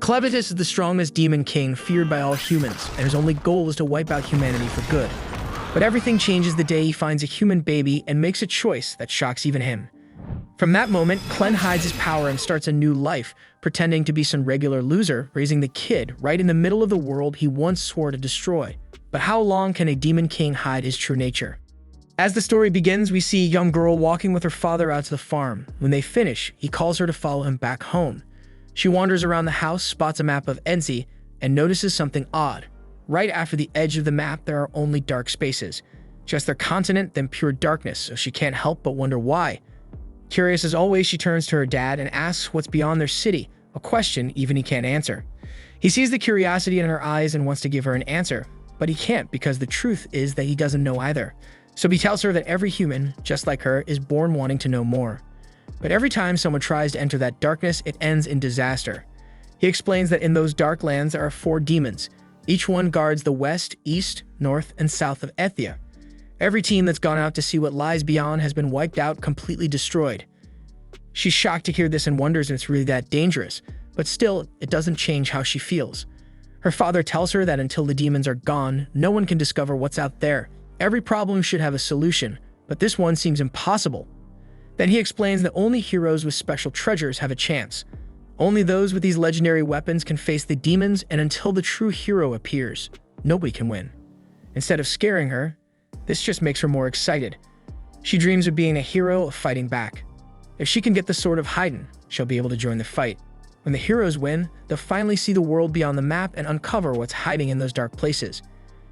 Clevitus is the strongest demon king feared by all humans, and his only goal is to wipe out humanity for good. But everything changes the day he finds a human baby and makes a choice that shocks even him. From that moment, Clen hides his power and starts a new life, pretending to be some regular loser, raising the kid right in the middle of the world he once swore to destroy. But how long can a demon king hide his true nature? As the story begins, we see a young girl walking with her father out to the farm. When they finish, he calls her to follow him back home. She wanders around the house, spots a map of Enzi, and notices something odd. Right after the edge of the map, there are only dark spaces. Just their continent, then pure darkness, so she can't help but wonder why. Curious as always, she turns to her dad and asks what's beyond their city, a question even he can't answer. He sees the curiosity in her eyes and wants to give her an answer, but he can't because the truth is that he doesn't know either. So he tells her that every human, just like her, is born wanting to know more. But every time someone tries to enter that darkness, it ends in disaster. He explains that in those dark lands there are 4 demons. Each one guards the west, east, north, and south of Ethia. Every team that's gone out to see what lies beyond has been wiped out, completely destroyed. She's shocked to hear this and wonders if it's really that dangerous, but still, it doesn't change how she feels. Her father tells her that until the demons are gone, no one can discover what's out there. Every problem should have a solution, but this one seems impossible. Then he explains that only heroes with special treasures have a chance. Only those with these legendary weapons can face the demons, and until the true hero appears, nobody can win. Instead of scaring her, this just makes her more excited. She dreams of being a hero, of fighting back. If she can get the sword of Heiden, she'll be able to join the fight. When the heroes win, they'll finally see the world beyond the map and uncover what's hiding in those dark places.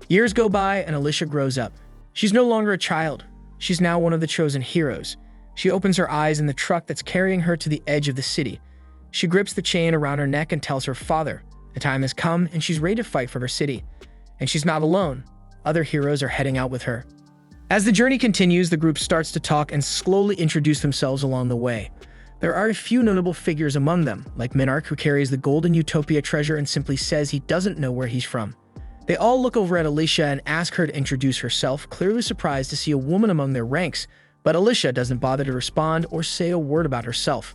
Years go by and Alicia grows up. She's no longer a child. She's now one of the chosen heroes. She opens her eyes in the truck that's carrying her to the edge of the city. She grips the chain around her neck and tells her father the time has come and she's ready to fight for her city. And she's not alone. Other heroes are heading out with her. As the journey continues, the group starts to talk and slowly introduce themselves along the way. There are a few notable figures among them, like Maynard, who carries the Golden Utopia treasure and simply says he doesn't know where he's from. They all look over at Alicia and ask her to introduce herself, clearly surprised to see a woman among their ranks, but Alicia doesn't bother to respond or say a word about herself.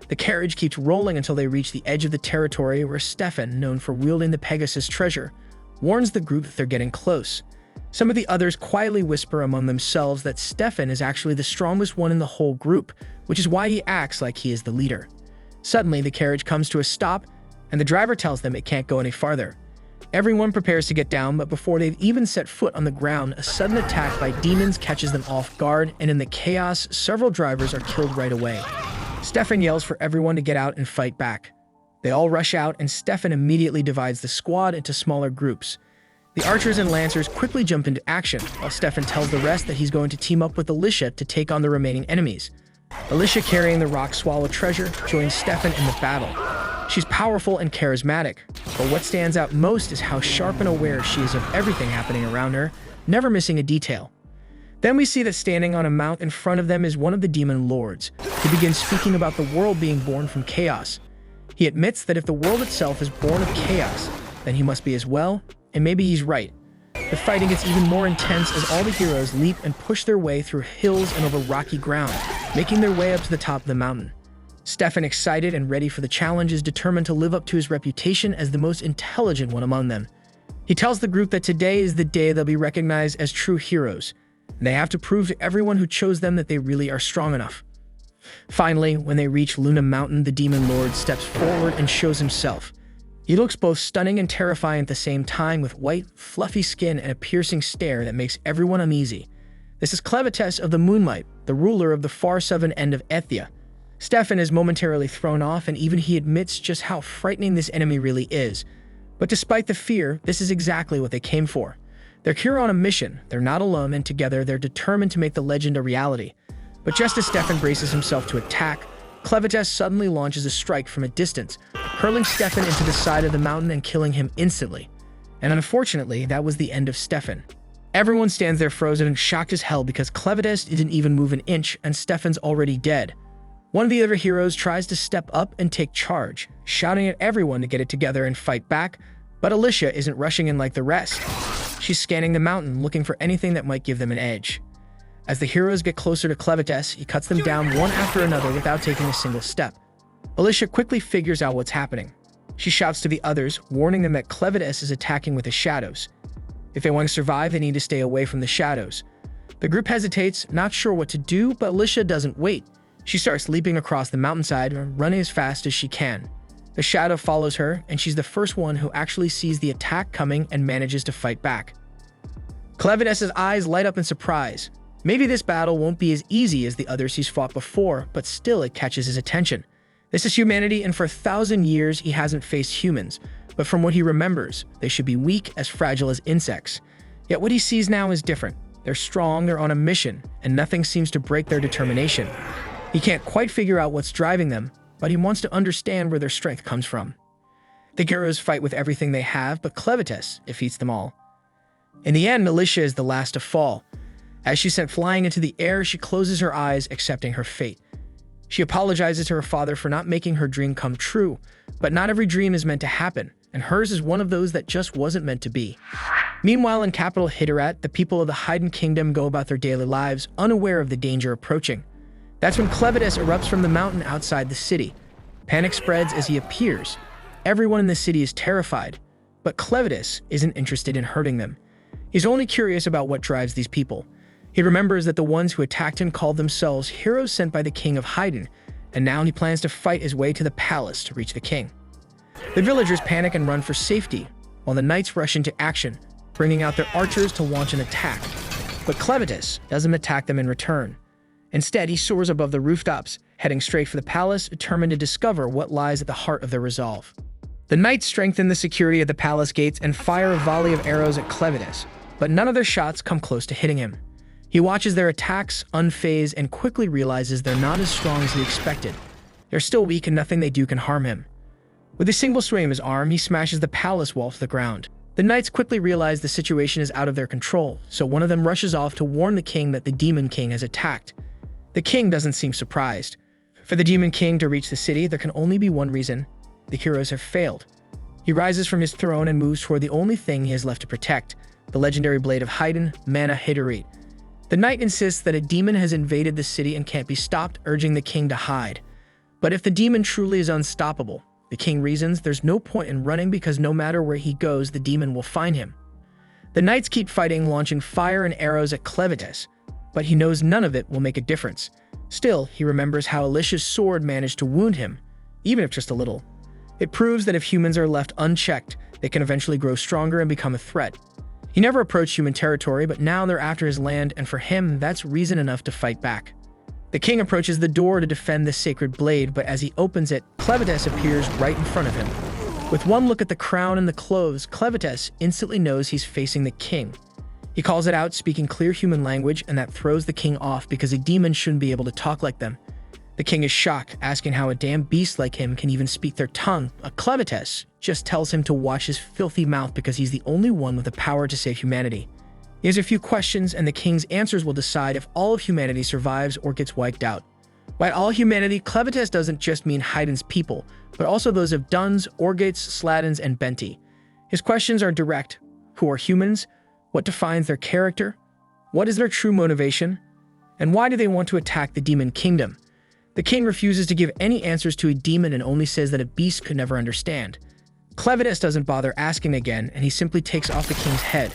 The carriage keeps rolling until they reach the edge of the territory where Stefan, known for wielding the Pegasus treasure, warns the group that they're getting close. Some of the others quietly whisper among themselves that Stefan is actually the strongest one in the whole group, which is why he acts like he is the leader. Suddenly, the carriage comes to a stop, and the driver tells them it can't go any farther. Everyone prepares to get down, but before they've even set foot on the ground, a sudden attack by demons catches them off guard, and in the chaos, several drivers are killed right away. Stefan yells for everyone to get out and fight back. They all rush out, and Stefan immediately divides the squad into smaller groups. The archers and lancers quickly jump into action, while Stefan tells the rest that he's going to team up with Alicia to take on the remaining enemies. Alicia, carrying the rock swallow treasure, joins Stefan in the battle. She's powerful and charismatic, but what stands out most is how sharp and aware she is of everything happening around her, never missing a detail. Then we see that standing on a mount in front of them is one of the demon lords, who begins speaking about the world being born from chaos. He admits that if the world itself is born of chaos, then he must be as well, and maybe he's right. The fighting gets even more intense as all the heroes leap and push their way through hills and over rocky ground, making their way up to the top of the mountain. Stefan, excited and ready for the challenge, is determined to live up to his reputation as the most intelligent one among them. He tells the group that today is the day they'll be recognized as true heroes, and they have to prove to everyone who chose them that they really are strong enough. Finally, when they reach Luna Mountain, the demon lord steps forward and shows himself. He looks both stunning and terrifying at the same time, with white, fluffy skin and a piercing stare that makes everyone uneasy. This is Clevitus of the Moonlight, the ruler of the far southern end of Ethia. Stefan is momentarily thrown off, and even he admits just how frightening this enemy really is. But despite the fear, this is exactly what they came for. They're here on a mission, they're not alone, and together they're determined to make the legend a reality. But just as Stefan braces himself to attack, Clevitus suddenly launches a strike from a distance, hurling Stefan into the side of the mountain and killing him instantly. And unfortunately, that was the end of Stefan. Everyone stands there frozen and shocked as hell because Clevitus didn't even move an inch and Stefan's already dead. One of the other heroes tries to step up and take charge, shouting at everyone to get it together and fight back, but Alicia isn't rushing in like the rest. She's scanning the mountain, looking for anything that might give them an edge. As the heroes get closer to Clevitus, he cuts them down one after another without taking a single step. Alicia quickly figures out what's happening. She shouts to the others, warning them that Clevitus is attacking with the shadows. If they want to survive, they need to stay away from the shadows. The group hesitates, not sure what to do, but Alicia doesn't wait. She starts leaping across the mountainside, running as fast as she can. The shadow follows her, and she's the first one who actually sees the attack coming and manages to fight back. Clevitus' eyes light up in surprise. Maybe this battle won't be as easy as the others he's fought before, but still it catches his attention. This is humanity, and for 1,000 years he hasn't faced humans, but from what he remembers, they should be weak, as fragile as insects. Yet what he sees now is different. They're strong, they're on a mission, and nothing seems to break their determination. He can't quite figure out what's driving them, but he wants to understand where their strength comes from. The heroes fight with everything they have, but Clevitus defeats them all. In the end, Alicia is the last to fall. As she's sent flying into the air, she closes her eyes, accepting her fate. She apologizes to her father for not making her dream come true, but not every dream is meant to happen, and hers is one of those that just wasn't meant to be. Meanwhile, in capital Hitterat, the people of the Heiden kingdom go about their daily lives, unaware of the danger approaching. That's when Clevitus erupts from the mountain outside the city. Panic spreads as he appears. Everyone in the city is terrified, but Clevitus isn't interested in hurting them. He's only curious about what drives these people. He remembers that the ones who attacked him called themselves heroes sent by the king of Heiden, and now he plans to fight his way to the palace to reach the king. The villagers panic and run for safety, while the knights rush into action, bringing out their archers to launch an attack. But Clevitus doesn't attack them in return. Instead, he soars above the rooftops, heading straight for the palace, determined to discover what lies at the heart of their resolve. The knights strengthen the security of the palace gates and fire a volley of arrows at Clevitus, but none of their shots come close to hitting him. He watches their attacks, unfazed, and quickly realizes they're not as strong as he expected. They're still weak and nothing they do can harm him. With a single swing of his arm, he smashes the palace wall to the ground. The knights quickly realize the situation is out of their control, so one of them rushes off to warn the king that the Demon King has attacked. The king doesn't seem surprised. For the Demon King to reach the city, there can only be one reason: the heroes have failed. He rises from his throne and moves toward the only thing he has left to protect, the legendary blade of Heiden, Heroism. The knight insists that a demon has invaded the city and can't be stopped, urging the king to hide. But if the demon truly is unstoppable, the king reasons there's no point in running because no matter where he goes, the demon will find him. The knights keep fighting, launching fire and arrows at Clevitus, but he knows none of it will make a difference. Still, he remembers how Alicia's sword managed to wound him, even if just a little. It proves that if humans are left unchecked, they can eventually grow stronger and become a threat. He never approached human territory, but now they're after his land, and for him, that's reason enough to fight back. The king approaches the door to defend the sacred blade, but as he opens it, Clevitus appears right in front of him. With one look at the crown and the clothes, Clevitus instantly knows he's facing the king. He calls it out, speaking clear human language, and that throws the king off because a demon shouldn't be able to talk like them. The king is shocked, asking how a damn beast like him can even speak their tongue. Clevitus just tells him to watch his filthy mouth because he's the only one with the power to save humanity. He has a few questions, and the king's answers will decide if all of humanity survives or gets wiped out. By all humanity, Clevitus doesn't just mean Heiden's people, but also those of Duns, Orgates, Sladins, and Benti. His questions are direct. Who are humans? What defines their character? What is their true motivation? And why do they want to attack the demon kingdom? The king refuses to give any answers to a demon and only says that a beast could never understand. Clevitus doesn't bother asking again, and he simply takes off the king's head.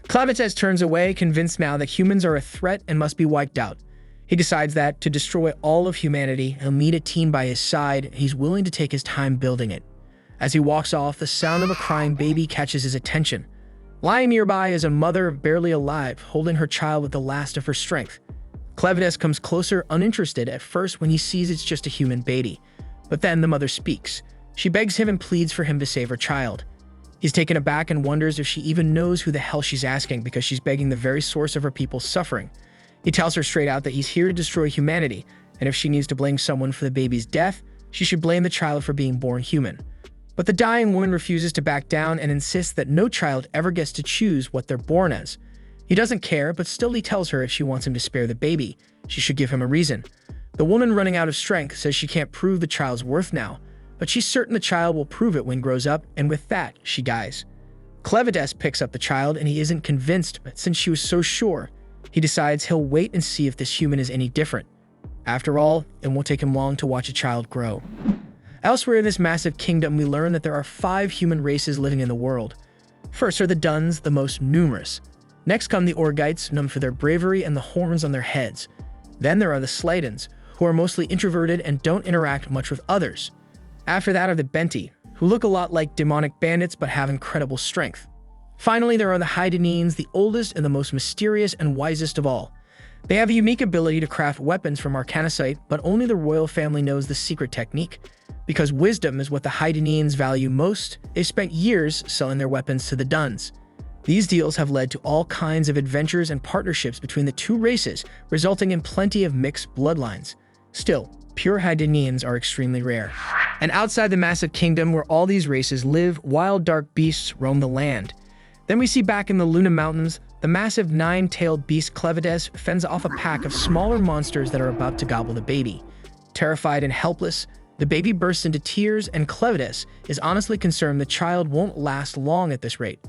Clevitus turns away, convinced now that humans are a threat and must be wiped out. He decides that, to destroy all of humanity, he'll need a team by his side, and he's willing to take his time building it. As he walks off, the sound of a crying baby catches his attention. Lying nearby is a mother, barely alive, holding her child with the last of her strength. Clevitus comes closer, uninterested at first when he sees it's just a human baby. But then the mother speaks. She begs him and pleads for him to save her child. He's taken aback and wonders if she even knows who the hell she's asking because she's begging the very source of her people's suffering. He tells her straight out that he's here to destroy humanity, and if she needs to blame someone for the baby's death, she should blame the child for being born human. But the dying woman refuses to back down and insists that no child ever gets to choose what they're born as. He doesn't care, but still he tells her if she wants him to spare the baby, she should give him a reason. The woman, running out of strength, says she can't prove the child's worth now, but she's certain the child will prove it when grows up, and with that, she dies. Clevitus picks up the child, and he isn't convinced, but since she was so sure, he decides he'll wait and see if this human is any different. After all, it won't take him long to watch a child grow. Elsewhere in this massive kingdom, we learn that there are 5 human races living in the world. First are the Duns, the most numerous. Next come the Orgites, known for their bravery and the horns on their heads. Then there are the Sladens, who are mostly introverted and don't interact much with others. After that are the Benti, who look a lot like demonic bandits but have incredible strength. Finally, there are the Heidenines, the oldest and the most mysterious and wisest of all. They have a unique ability to craft weapons from arcanocite, but only the royal family knows the secret technique. Because wisdom is what the Heidenines value most, they've spent years selling their weapons to the Duns. These deals have led to all kinds of adventures and partnerships between the two races, resulting in plenty of mixed bloodlines. Still, pure Heidenines are extremely rare. And outside the massive kingdom where all these races live, wild dark beasts roam the land. Then we see back in the Luna Mountains, the massive 9-tailed beast Clevitus fends off a pack of smaller monsters that are about to gobble the baby. Terrified and helpless, the baby bursts into tears, and Clevitus is honestly concerned the child won't last long at this rate.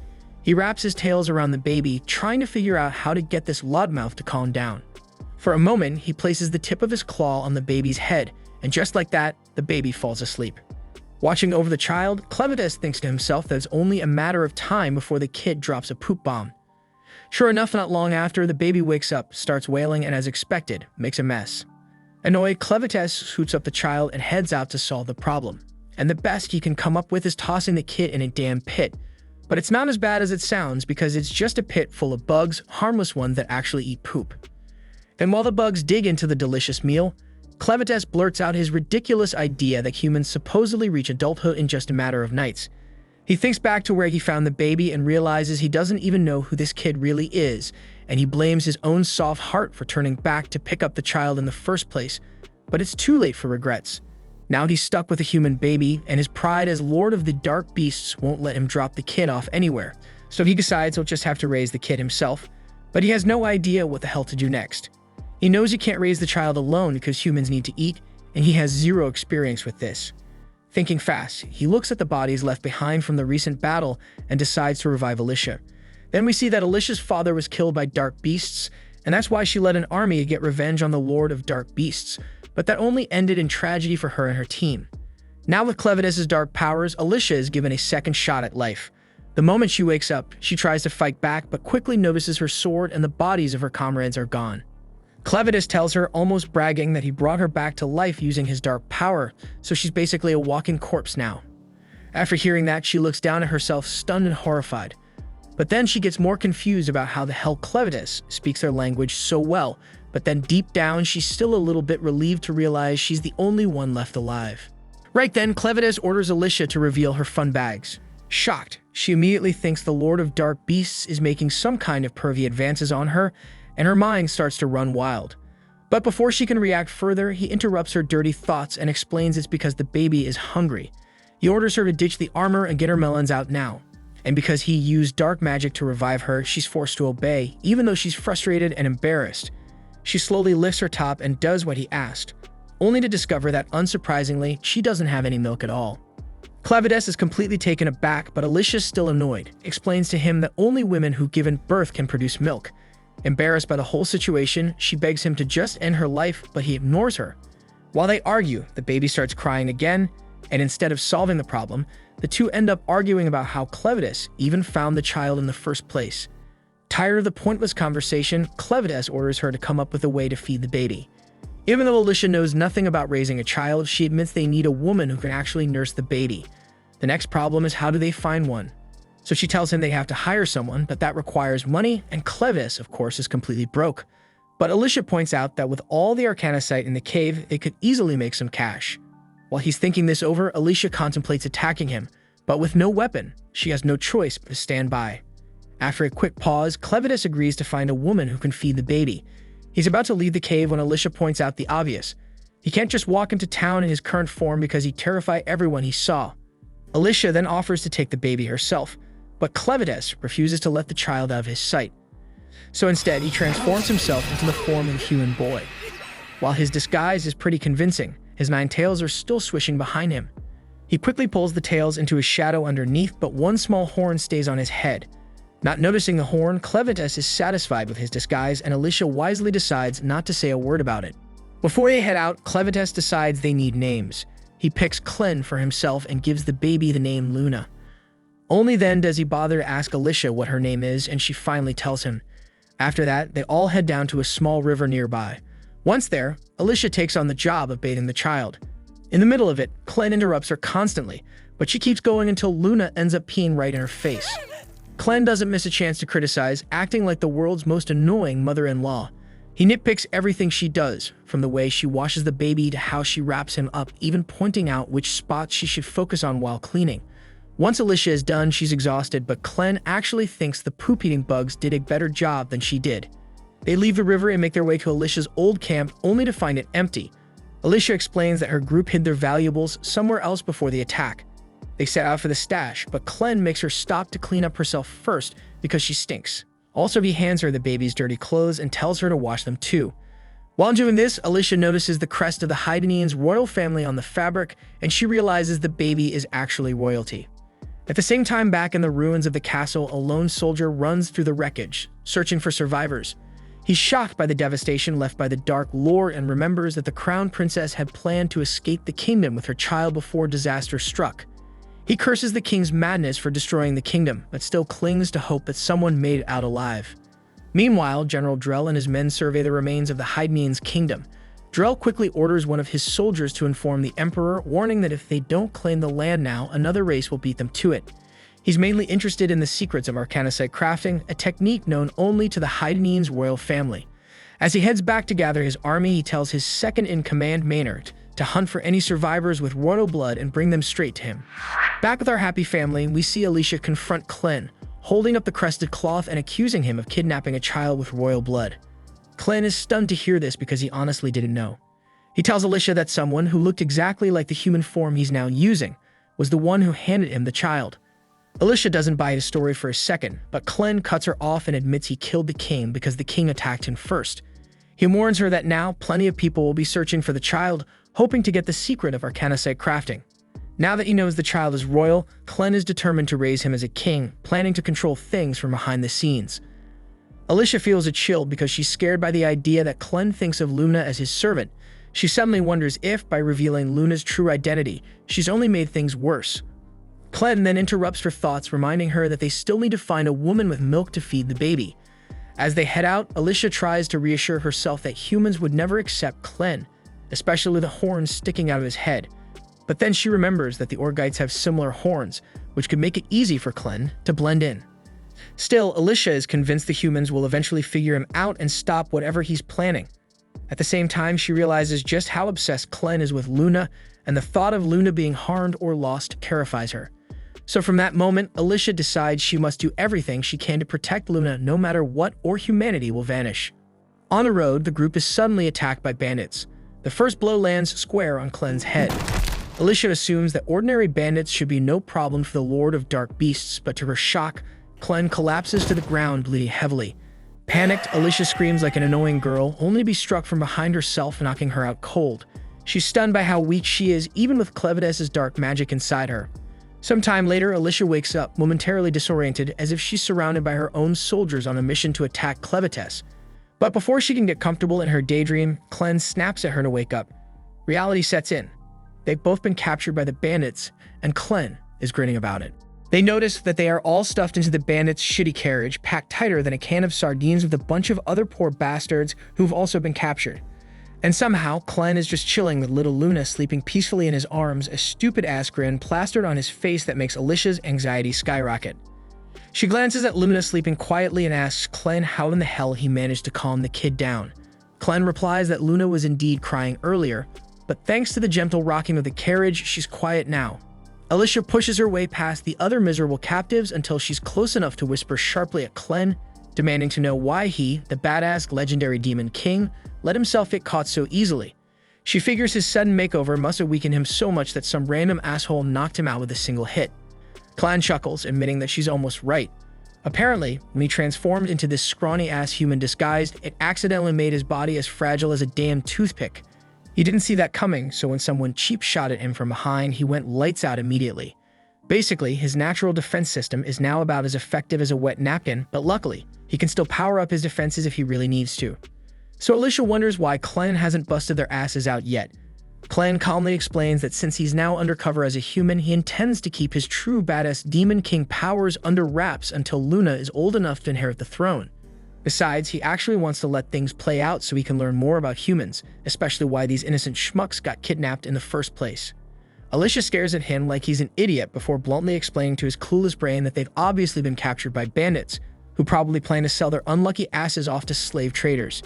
He wraps his tails around the baby, trying to figure out how to get this loudmouth to calm down. For a moment, he places the tip of his claw on the baby's head, and just like that, the baby falls asleep. Watching over the child, Clevitus thinks to himself that it's only a matter of time before the kid drops a poop bomb. Sure enough, not long after, the baby wakes up, starts wailing, and as expected, makes a mess. Annoyed, Clevitus scoots up the child and heads out to solve the problem. And the best he can come up with is tossing the kid in a damn pit. But it's not as bad as it sounds, because it's just a pit full of bugs, harmless ones that actually eat poop. Then while the bugs dig into the delicious meal, Clevitus blurts out his ridiculous idea that humans supposedly reach adulthood in just a matter of nights. He thinks back to where he found the baby and realizes he doesn't even know who this kid really is, and he blames his own soft heart for turning back to pick up the child in the first place. But it's too late for regrets. Now he's stuck with a human baby, and his pride as Lord of the Dark Beasts won't let him drop the kid off anywhere. So he decides he'll just have to raise the kid himself, but he has no idea what the hell to do next. He knows he can't raise the child alone because humans need to eat, and he has zero experience with this. Thinking fast, he looks at the bodies left behind from the recent battle and decides to revive Alicia. Then we see that Alicia's father was killed by dark beasts, and that's why she led an army to get revenge on the Lord of Dark Beasts, but that only ended in tragedy for her and her team. Now with Clevitus's dark powers, Alicia is given a second shot at life. The moment she wakes up, she tries to fight back but quickly notices her sword and the bodies of her comrades are gone. Clevitus tells her, almost bragging, that he brought her back to life using his dark power, so she's basically a walking corpse now. After hearing that, she looks down at herself, stunned and horrified. But then she gets more confused about how the hell Clevitus speaks their language so well, but then deep down, she's still a little bit relieved to realize she's the only one left alive. Right then, Clevitus orders Alicia to reveal her fun bags. Shocked, she immediately thinks the Lord of Dark Beasts is making some kind of pervy advances on her, and her mind starts to run wild. But before she can react further, he interrupts her dirty thoughts and explains it's because the baby is hungry. He orders her to ditch the armor and get her melons out now. And because he used dark magic to revive her, she's forced to obey, even though she's frustrated and embarrassed. She slowly lifts her top and does what he asked, only to discover that, unsurprisingly, she doesn't have any milk at all. Clevitus is completely taken aback, but Alicia's still annoyed, explains to him that only women who've given birth can produce milk. Embarrassed by the whole situation, she begs him to just end her life, but he ignores her. While they argue, the baby starts crying again, and instead of solving the problem, the two end up arguing about how Clevitus even found the child in the first place. Tired of the pointless conversation, Clevitus orders her to come up with a way to feed the baby. Even though Alicia knows nothing about raising a child, she admits they need a woman who can actually nurse the baby. The next problem is, how do they find one? So she tells him they have to hire someone, but that requires money, and Clevitus, of course, is completely broke. But Alicia points out that with all the arcanocite in the cave, they could easily make some cash. While he's thinking this over, Alicia contemplates attacking him, but with no weapon, she has no choice but to stand by. After a quick pause, Clevitus agrees to find a woman who can feed the baby. He's about to leave the cave when Alicia points out the obvious. He can't just walk into town in his current form because he'd terrify everyone he saw. Alicia then offers to take the baby herself, but Clevitus refuses to let the child out of his sight. So instead, he transforms himself into the form of a human boy. While his disguise is pretty convincing, his 9 tails are still swishing behind him. He quickly pulls the tails into his shadow underneath, but one small horn stays on his head. Not noticing the horn, Clevitus is satisfied with his disguise, and Alicia wisely decides not to say a word about it. Before they head out, Clevitus decides they need names. He he picks Clen for himself and gives the baby the name Luna. Only then does he bother to ask Alicia what her name is, and she finally tells him. After that, they all head down to a small river nearby. Once there, Alicia takes on the job of bathing the child. In the middle of it, Clen interrupts her constantly, but she keeps going until Luna ends up peeing right in her face. Clen doesn't miss a chance to criticize, acting like the world's most annoying mother-in-law. He nitpicks everything she does, from the way she washes the baby to how she wraps him up, even pointing out which spots she should focus on while cleaning. Once Alicia is done, she's exhausted, but Clen actually thinks the poop-eating bugs did a better job than she did. They leave the river and make their way to Alicia's old camp, only to find it empty. Alicia explains that her group hid their valuables somewhere else before the attack. They set out for the stash, but Clen makes her stop to clean up herself first because she stinks. Also, he hands her the baby's dirty clothes and tells her to wash them too. While doing this, Alicia notices the crest of the Heidenians' royal family on the fabric, and she realizes the baby is actually royalty. At the same time, back in the ruins of the castle, a lone soldier runs through the wreckage, searching for survivors. He's shocked by the devastation left by the Dark Lord and remembers that the crown princess had planned to escape the kingdom with her child before disaster struck. He curses the king's madness for destroying the kingdom, but still clings to hope that someone made it out alive. Meanwhile, General Drell and his men survey the remains of the Heidenians' kingdom. Drell quickly orders one of his soldiers to inform the emperor, warning that if they don't claim the land now, another race will beat them to it. He's mainly interested in the secrets of arcanicite crafting, a technique known only to the Heidenians' royal family. As he heads back to gather his army, he tells his second-in-command Maynard to hunt for any survivors with royal blood and bring them straight to him. Back with our happy family, we see Alicia confront Clen, holding up the crested cloth and accusing him of kidnapping a child with royal blood. Clen is stunned to hear this because he honestly didn't know. He tells Alicia that someone who looked exactly like the human form he's now using was the one who handed him the child. Alicia doesn't buy his story for a second, but Clen cuts her off and admits he killed the king because the king attacked him first. He warns her that now plenty of people will be searching for the child, hoping to get the secret of arcanicite crafting. Now that he knows the child is royal, Clen is determined to raise him as a king, planning to control things from behind the scenes. Alicia feels a chill because she's scared by the idea that Clen thinks of Luna as his servant. She suddenly wonders if, by revealing Luna's true identity, she's only made things worse. Clen then interrupts her thoughts, reminding her that they still need to find a woman with milk to feed the baby. As they head out, Alicia tries to reassure herself that humans would never accept Clen, especially the horns sticking out of his head. But then she remembers that the Orgites have similar horns, which could make it easy for Clen to blend in. Still, Alicia is convinced the humans will eventually figure him out and stop whatever he's planning. At the same time, she realizes just how obsessed Clen is with Luna, and the thought of Luna being harmed or lost terrifies her. So from that moment, Alicia decides she must do everything she can to protect Luna no matter what, or humanity will vanish. On the road, the group is suddenly attacked by bandits. The first blow lands square on Clen's head. Alicia assumes that ordinary bandits should be no problem for the Lord of Dark Beasts, but to her shock, Clen collapses to the ground, bleeding heavily. Panicked, Alicia screams like an annoying girl, only to be struck from behind herself, knocking her out cold. She's stunned by how weak she is, even with Clevitus' dark magic inside her. Sometime later, Alicia wakes up, momentarily disoriented, as if she's surrounded by her own soldiers on a mission to attack Clevitus. But before she can get comfortable in her daydream, Clen snaps at her to wake up. Reality sets in. They've both been captured by the bandits, and Clen is grinning about it. They notice that they are all stuffed into the bandits' shitty carriage, packed tighter than a can of sardines with a bunch of other poor bastards who've also been captured. And somehow, Clen is just chilling with little Luna sleeping peacefully in his arms, a stupid-ass grin plastered on his face that makes Alicia's anxiety skyrocket. She glances at Luna sleeping quietly and asks Clen how in the hell he managed to calm the kid down. Clen replies that Luna was indeed crying earlier, but thanks to the gentle rocking of the carriage, she's quiet now. Alicia pushes her way past the other miserable captives until she's close enough to whisper sharply at Clen, demanding to know why he, the badass legendary demon king, let himself get caught so easily. She figures his sudden makeover must have weakened him so much that some random asshole knocked him out with a single hit. Clen chuckles, admitting that she's almost right. Apparently, when he transformed into this scrawny-ass human disguised, it accidentally made his body as fragile as a damn toothpick. He didn't see that coming, so when someone cheap shot at him from behind, he went lights out immediately. Basically, his natural defense system is now about as effective as a wet napkin, but luckily, he can still power up his defenses if he really needs to. So Alicia wonders why Clen hasn't busted their asses out yet. Clen calmly explains that since he's now undercover as a human, he intends to keep his true badass Demon King powers under wraps until Luna is old enough to inherit the throne. Besides, he actually wants to let things play out so he can learn more about humans, especially why these innocent schmucks got kidnapped in the first place. Alicia stares at him like he's an idiot before bluntly explaining to his clueless brain that they've obviously been captured by bandits, who probably plan to sell their unlucky asses off to slave traders.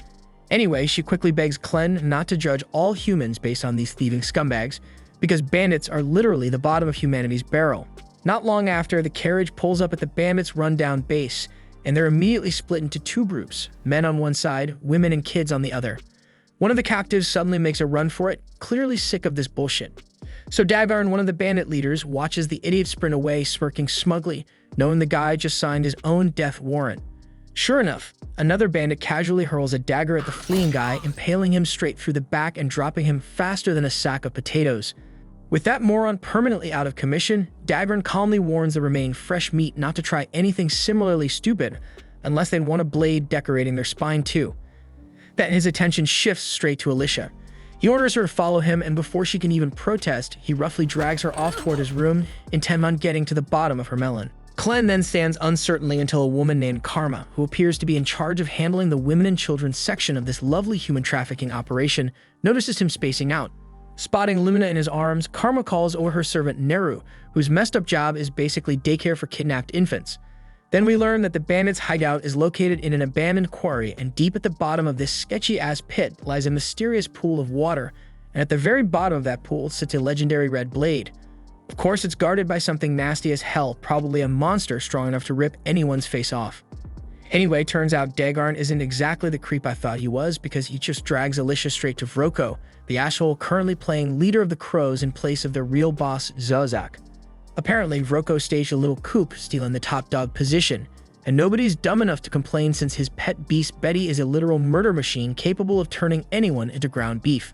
Anyway, she quickly begs Clen not to judge all humans based on these thieving scumbags, because bandits are literally the bottom of humanity's barrel. Not long after, the carriage pulls up at the bandits' rundown base, and they're immediately split into two groups, men on one side, women and kids on the other. One of the captives suddenly makes a run for it, clearly sick of this bullshit. So Dagvarn, one of the bandit leaders, watches the idiot sprint away, smirking smugly, knowing the guy just signed his own death warrant. Sure enough, another bandit casually hurls a dagger at the fleeing guy, impaling him straight through the back and dropping him faster than a sack of potatoes. With that moron permanently out of commission, Dagvarn calmly warns the remaining fresh meat not to try anything similarly stupid, unless they'd want a blade decorating their spine too. Then his attention shifts straight to Alicia. He orders her to follow him, and before she can even protest, he roughly drags her off toward his room, intent on getting to the bottom of her melon. Clen then stands uncertainly until a woman named Karma, who appears to be in charge of handling the women and children section of this lovely human trafficking operation, notices him spacing out. Spotting Luna in his arms, Karma calls over her servant Naru, whose messed up job is basically daycare for kidnapped infants. Then we learn that the bandits' hideout is located in an abandoned quarry, and deep at the bottom of this sketchy-ass pit lies a mysterious pool of water, and at the very bottom of that pool sits a legendary red blade. Of course, it's guarded by something nasty as hell, probably a monster strong enough to rip anyone's face off. Anyway, turns out Dagvarn isn't exactly the creep I thought he was, because he just drags Alicia straight to Vroco, the asshole currently playing leader of the Crows in place of their real boss, Zozak. Apparently, Vroco staged a little coup, stealing the top dog position, and nobody's dumb enough to complain since his pet beast Betty is a literal murder machine capable of turning anyone into ground beef.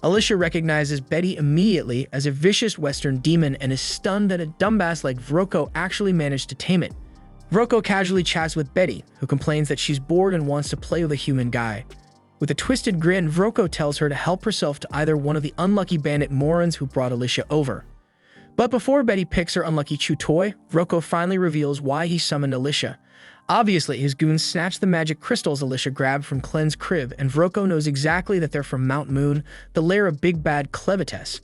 Alicia recognizes Betty immediately as a vicious Western demon and is stunned that a dumbass like Vroco actually managed to tame it. Vroco casually chats with Betty, who complains that she's bored and wants to play with a human guy. With a twisted grin, Vroco tells her to help herself to either one of the unlucky bandit morons who brought Alicia over. But before Betty picks her unlucky chew toy, Vroco finally reveals why he summoned Alicia. Obviously, his goons snatched the magic crystals Alicia grabbed from Clen's crib, and Vroco knows exactly that they're from Mount Moon, the lair of big bad Clevitus.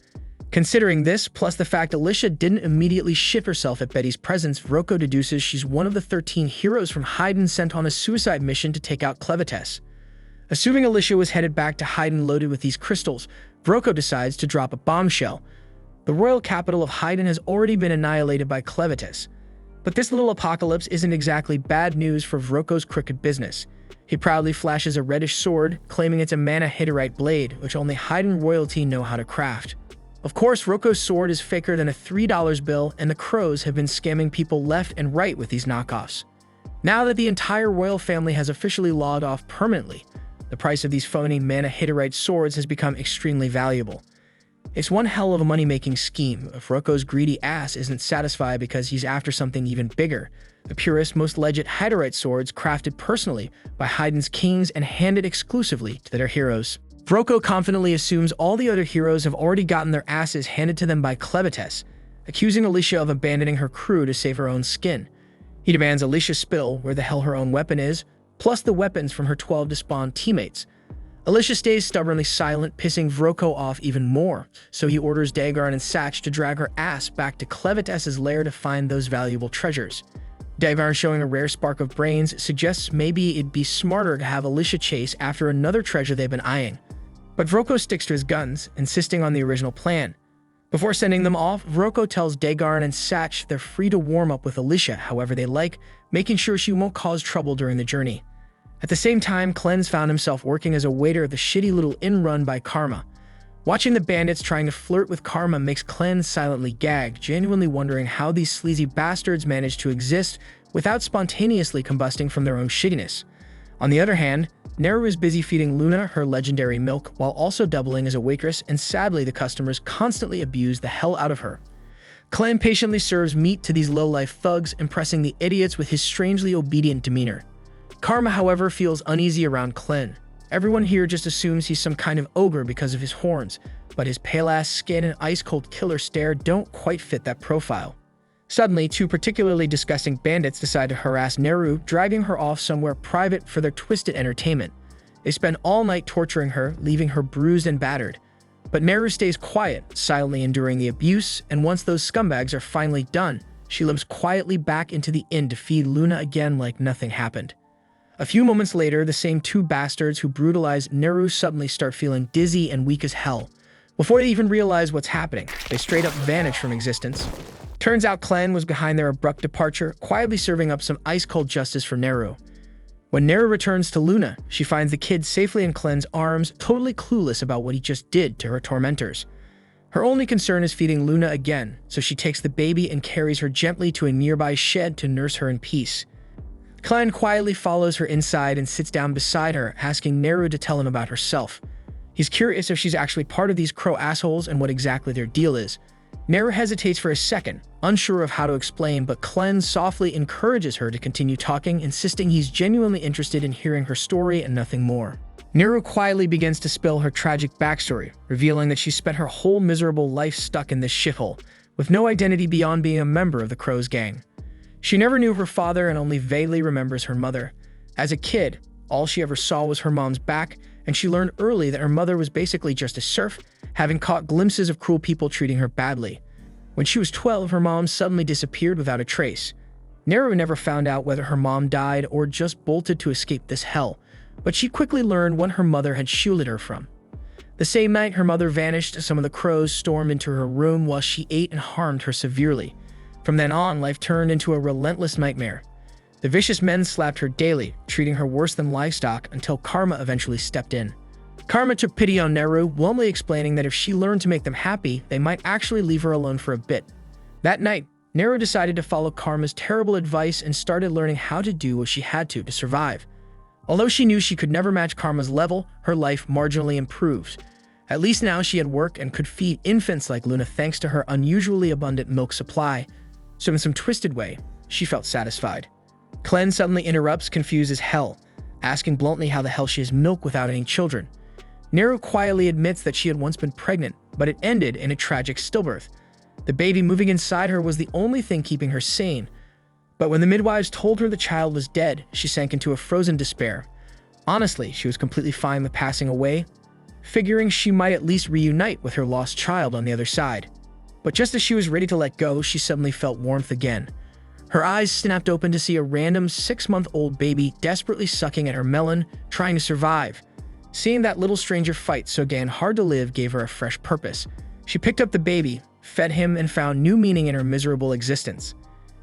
Considering this, plus the fact Alicia didn't immediately shit herself at Betty's presence, Vroco deduces she's one of the 13 heroes from Heiden sent on a suicide mission to take out Clevitus. Assuming Alicia was headed back to Heiden loaded with these crystals, Vroco decides to drop a bombshell. The royal capital of Heiden has already been annihilated by Clevitus. But this little apocalypse isn't exactly bad news for Vroco's crooked business. He proudly flashes a reddish sword, claiming it's a mana-hiterite blade, which only Heiden royalty know how to craft. Of course, Vroco's sword is faker than a $3 bill, and the Crows have been scamming people left and right with these knockoffs. Now that the entire royal family has officially logged off permanently, the price of these phony mana-hiterite swords has become extremely valuable. It's one hell of a money-making scheme if Vroco's greedy ass isn't satisfied because he's after something even bigger. The purest, most legit hiterite swords crafted personally by Heiden's kings and handed exclusively to their heroes. Vroco confidently assumes all the other heroes have already gotten their asses handed to them by Clevitus, accusing Alicia of abandoning her crew to save her own skin. He demands Alicia spill where the hell her own weapon is, plus the weapons from her 12 despawned teammates. Alicia stays stubbornly silent, pissing Vroco off even more, so he orders Dagvarn and Satch to drag her ass back to Clevitus's lair to find those valuable treasures. Dagvarn, showing a rare spark of brains, suggests maybe it'd be smarter to have Alicia chase after another treasure they've been eyeing. But Vroco sticks to his guns, insisting on the original plan. Before sending them off, Vroco tells Dagvarn and Satch they're free to warm up with Alicia however they like, making sure she won't cause trouble during the journey. At the same time, Clen's found himself working as a waiter at the shitty little inn run by Karma. Watching the bandits trying to flirt with Karma makes Clen silently gag, genuinely wondering how these sleazy bastards manage to exist without spontaneously combusting from their own shittiness. On the other hand, Naru is busy feeding Luna her legendary milk while also doubling as a waitress, and sadly the customers constantly abuse the hell out of her. Clen patiently serves meat to these low-life thugs, impressing the idiots with his strangely obedient demeanor. Karma, however, feels uneasy around Clen. Everyone here just assumes he's some kind of ogre because of his horns, but his pale-ass skin and ice-cold killer stare don't quite fit that profile. Suddenly, two particularly disgusting bandits decide to harass Naru, dragging her off somewhere private for their twisted entertainment. They spend all night torturing her, leaving her bruised and battered. But Naru stays quiet, silently enduring the abuse, and once those scumbags are finally done, she limps quietly back into the inn to feed Luna again like nothing happened. A few moments later, the same two bastards who brutalized Naru suddenly start feeling dizzy and weak as hell. Before they even realize what's happening, they straight up vanish from existence. Turns out Clen was behind their abrupt departure, quietly serving up some ice-cold justice for Naru. When Naru returns to Luna, she finds the kid safely in Clen's arms, totally clueless about what he just did to her tormentors. Her only concern is feeding Luna again, so she takes the baby and carries her gently to a nearby shed to nurse her in peace. Clen quietly follows her inside and sits down beside her, asking Naru to tell him about herself. He's curious if she's actually part of these crow assholes and what exactly their deal is. Naru hesitates for a second, unsure of how to explain, but Clen softly encourages her to continue talking, insisting he's genuinely interested in hearing her story and nothing more. Naru quietly begins to spill her tragic backstory, revealing that she spent her whole miserable life stuck in this shithole, with no identity beyond being a member of the Crow's gang. She never knew her father and only vaguely remembers her mother. As a kid, all she ever saw was her mom's back, and she learned early that her mother was basically just a serf, having caught glimpses of cruel people treating her badly. When she was 12, her mom suddenly disappeared without a trace. Naru never found out whether her mom died or just bolted to escape this hell, but she quickly learned what her mother had shielded her from. The same night her mother vanished, some of the crows stormed into her room while she ate and harmed her severely. From then on, life turned into a relentless nightmare. The vicious men slapped her daily, treating her worse than livestock until Karma eventually stepped in. Karma took pity on Naru, warmly explaining that if she learned to make them happy, they might actually leave her alone for a bit. That night, Naru decided to follow Karma's terrible advice and started learning how to do what she had to survive. Although she knew she could never match Karma's level, her life marginally improved. At least now she had work and could feed infants like Luna thanks to her unusually abundant milk supply. So in some twisted way, she felt satisfied. Clen suddenly interrupts, confused as hell, asking bluntly how the hell she has milk without any children. Naru quietly admits that she had once been pregnant, but it ended in a tragic stillbirth. The baby moving inside her was the only thing keeping her sane. But when the midwives told her the child was dead, she sank into a frozen despair. Honestly, she was completely fine with passing away, figuring she might at least reunite with her lost child on the other side. But just as she was ready to let go, she suddenly felt warmth again. Her eyes snapped open to see a random 6-month-old baby desperately sucking at her melon, trying to survive. Seeing that little stranger fight so again hard to live gave her a fresh purpose. She picked up the baby, fed him, and found new meaning in her miserable existence.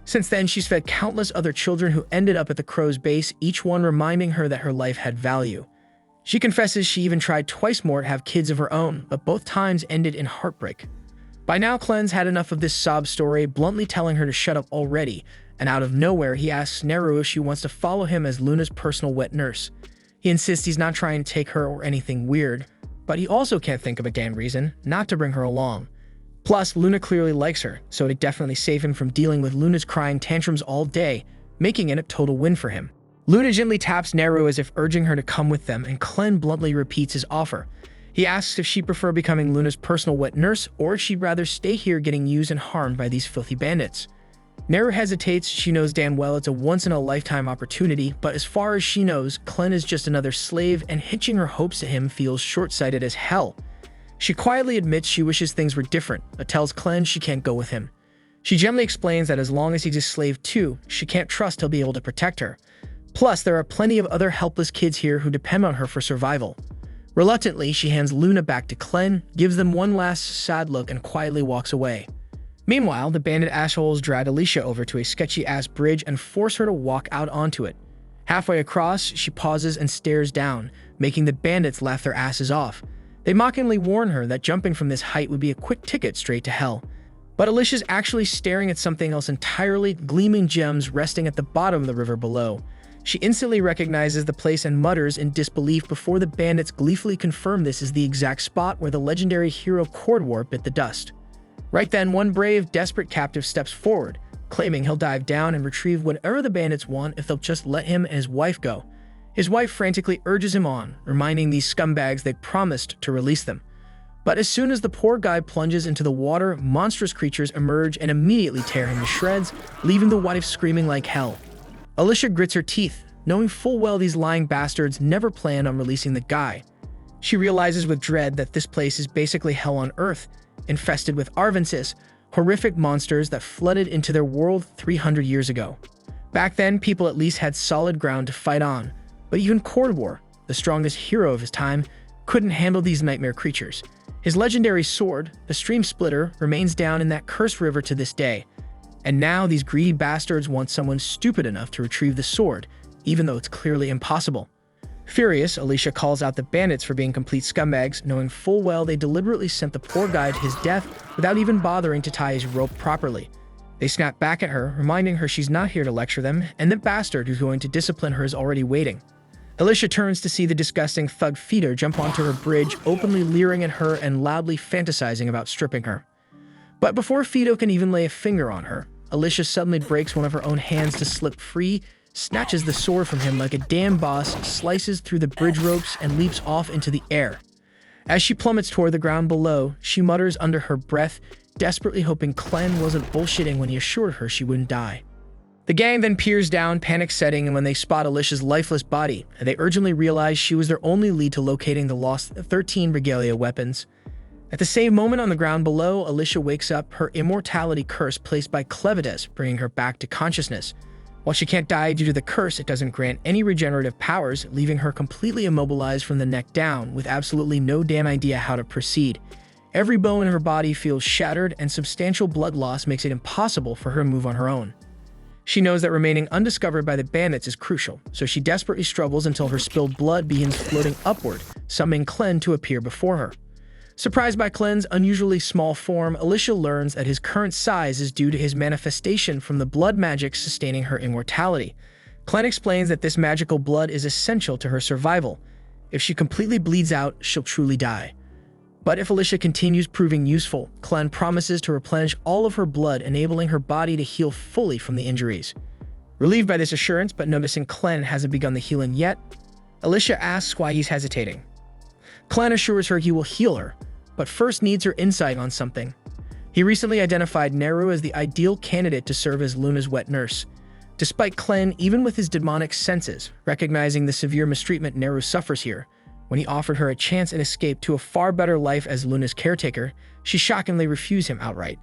Since then, she's fed countless other children who ended up at the Crow's base, each one reminding her that her life had value. She confesses she even tried twice more to have kids of her own, but both times ended in heartbreak. By now, Clen's had enough of this sob story, bluntly telling her to shut up already, and out of nowhere, he asks Naru if she wants to follow him as Luna's personal wet nurse. He insists he's not trying to take her or anything weird, but he also can't think of a damn reason not to bring her along. Plus, Luna clearly likes her, so it'd definitely save him from dealing with Luna's crying tantrums all day, making it a total win for him. Luna gently taps Naru as if urging her to come with them, and Clen bluntly repeats his offer. He asks if she'd prefer becoming Luna's personal wet nurse, or if she'd rather stay here getting used and harmed by these filthy bandits. Naru hesitates. She knows damn well it's a once-in-a-lifetime opportunity, but as far as she knows, Clen is just another slave, and hitching her hopes to him feels short-sighted as hell. She quietly admits she wishes things were different, but tells Clen she can't go with him. She gently explains that as long as he's a slave too, she can't trust he'll be able to protect her. Plus, there are plenty of other helpless kids here who depend on her for survival. Reluctantly, she hands Luna back to Clen, gives them one last sad look, and quietly walks away. Meanwhile, the bandit assholes drag Alicia over to a sketchy-ass bridge and force her to walk out onto it. Halfway across, she pauses and stares down, making the bandits laugh their asses off. They mockingly warn her that jumping from this height would be a quick ticket straight to hell. But Alicia's actually staring at something else entirely, gleaming gems resting at the bottom of the river below. She instantly recognizes the place and mutters in disbelief before the bandits gleefully confirm this is the exact spot where the legendary hero Cordwar bit the dust. Right then, one brave, desperate captive steps forward, claiming he'll dive down and retrieve whatever the bandits want if they'll just let him and his wife go. His wife frantically urges him on, reminding these scumbags they promised to release them. But as soon as the poor guy plunges into the water, monstrous creatures emerge and immediately tear him to shreds, leaving the wife screaming like hell. Alicia grits her teeth, knowing full well these lying bastards never planned on releasing the guy. She realizes with dread that this place is basically hell on earth, infested with Arvensis, horrific monsters that flooded into their world 300 years ago. Back then, people at least had solid ground to fight on, but even Cordwar, the strongest hero of his time, couldn't handle these nightmare creatures. His legendary sword, the Stream Splitter, remains down in that cursed river to this day. And now these greedy bastards want someone stupid enough to retrieve the sword, even though it's clearly impossible. Furious, Alicia calls out the bandits for being complete scumbags, knowing full well they deliberately sent the poor guy to his death without even bothering to tie his rope properly. They snap back at her, reminding her she's not here to lecture them, and the bastard who's going to discipline her is already waiting. Alicia turns to see the disgusting thug Feeder jump onto her bridge, openly leering at her and loudly fantasizing about stripping her. But before Fido can even lay a finger on her, Alicia suddenly breaks one of her own hands to slip free, snatches the sword from him like a damn boss, slices through the bridge ropes, and leaps off into the air. As she plummets toward the ground below, she mutters under her breath, desperately hoping Clen wasn't bullshitting when he assured her she wouldn't die. The gang then peers down, panic setting, and when they spot Alicia's lifeless body, they urgently realize she was their only lead to locating the lost 13 regalia weapons. At the same moment on the ground below, Alicia wakes up, her immortality curse placed by Clevitus, bringing her back to consciousness. While she can't die due to the curse, it doesn't grant any regenerative powers, leaving her completely immobilized from the neck down, with absolutely no damn idea how to proceed. Every bone in her body feels shattered, and substantial blood loss makes it impossible for her to move on her own. She knows that remaining undiscovered by the bandits is crucial, so she desperately struggles until her spilled blood begins floating upward, summoning Clen to appear before her. Surprised by Clen's unusually small form, Alicia learns that his current size is due to his manifestation from the blood magic sustaining her immortality. Clen explains that this magical blood is essential to her survival. If she completely bleeds out, she'll truly die. But if Alicia continues proving useful, Clen promises to replenish all of her blood, enabling her body to heal fully from the injuries. Relieved by this assurance, but noticing Clen hasn't begun the healing yet, Alicia asks why he's hesitating. Clen assures her he will heal her, but first needs her insight on something. He recently identified Naru as the ideal candidate to serve as Luna's wet nurse. Despite Clen, even with his demonic senses, recognizing the severe mistreatment Naru suffers here, when he offered her a chance and escape to a far better life as Luna's caretaker, she shockingly refused him outright.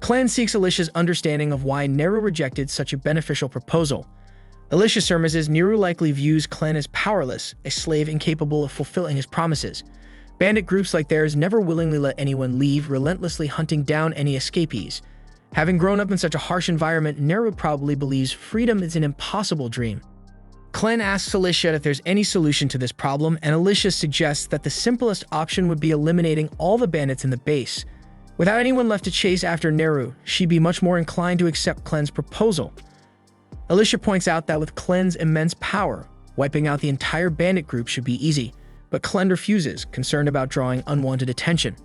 Clen seeks Alicia's understanding of why Naru rejected such a beneficial proposal. Alicia surmises Naru likely views Clen as powerless, a slave incapable of fulfilling his promises. Bandit groups like theirs never willingly let anyone leave, relentlessly hunting down any escapees. Having grown up in such a harsh environment, Naru probably believes freedom is an impossible dream. Clen asks Alicia if there's any solution to this problem, and Alicia suggests that the simplest option would be eliminating all the bandits in the base. Without anyone left to chase after Naru, she'd be much more inclined to accept Clen's proposal. Alicia points out that with Clen's immense power, wiping out the entire bandit group should be easy, but Clen refuses, concerned about drawing unwanted attention.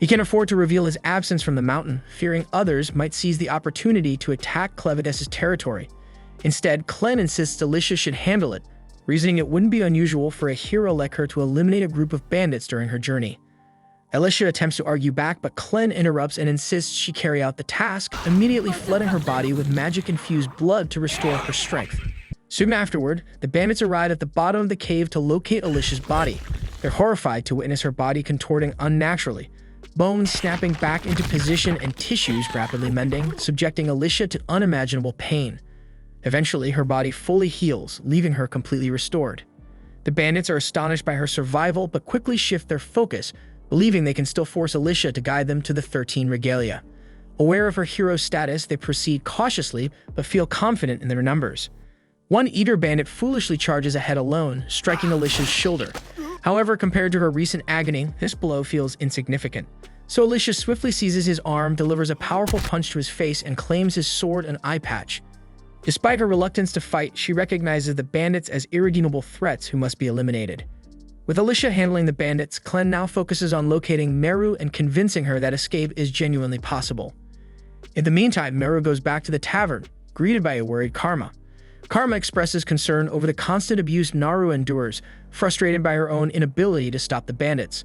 He can't afford to reveal his absence from the mountain, fearing others might seize the opportunity to attack Clevitus' territory. Instead, Clen insists Alicia should handle it, reasoning it wouldn't be unusual for a hero like her to eliminate a group of bandits during her journey. Alicia attempts to argue back, but Clen interrupts and insists she carry out the task, immediately flooding her body with magic-infused blood to restore her strength. Soon afterward, the bandits arrive at the bottom of the cave to locate Alicia's body. They're horrified to witness her body contorting unnaturally, bones snapping back into position and tissues rapidly mending, subjecting Alicia to unimaginable pain. Eventually, her body fully heals, leaving her completely restored. The bandits are astonished by her survival, but quickly shift their focus, believing they can still force Alicia to guide them to the 13 regalia. Aware of her hero status, they proceed cautiously, but feel confident in their numbers. One eater bandit foolishly charges ahead alone, striking Alicia's shoulder. However, compared to her recent agony, this blow feels insignificant. So Alicia swiftly seizes his arm, delivers a powerful punch to his face, and claims his sword and eye patch. Despite her reluctance to fight, she recognizes the bandits as irredeemable threats who must be eliminated. With Alicia handling the bandits, Clen now focuses on locating Naru and convincing her that escape is genuinely possible. In the meantime, Naru goes back to the tavern, greeted by a worried Karma. Karma expresses concern over the constant abuse Naru endures, frustrated by her own inability to stop the bandits.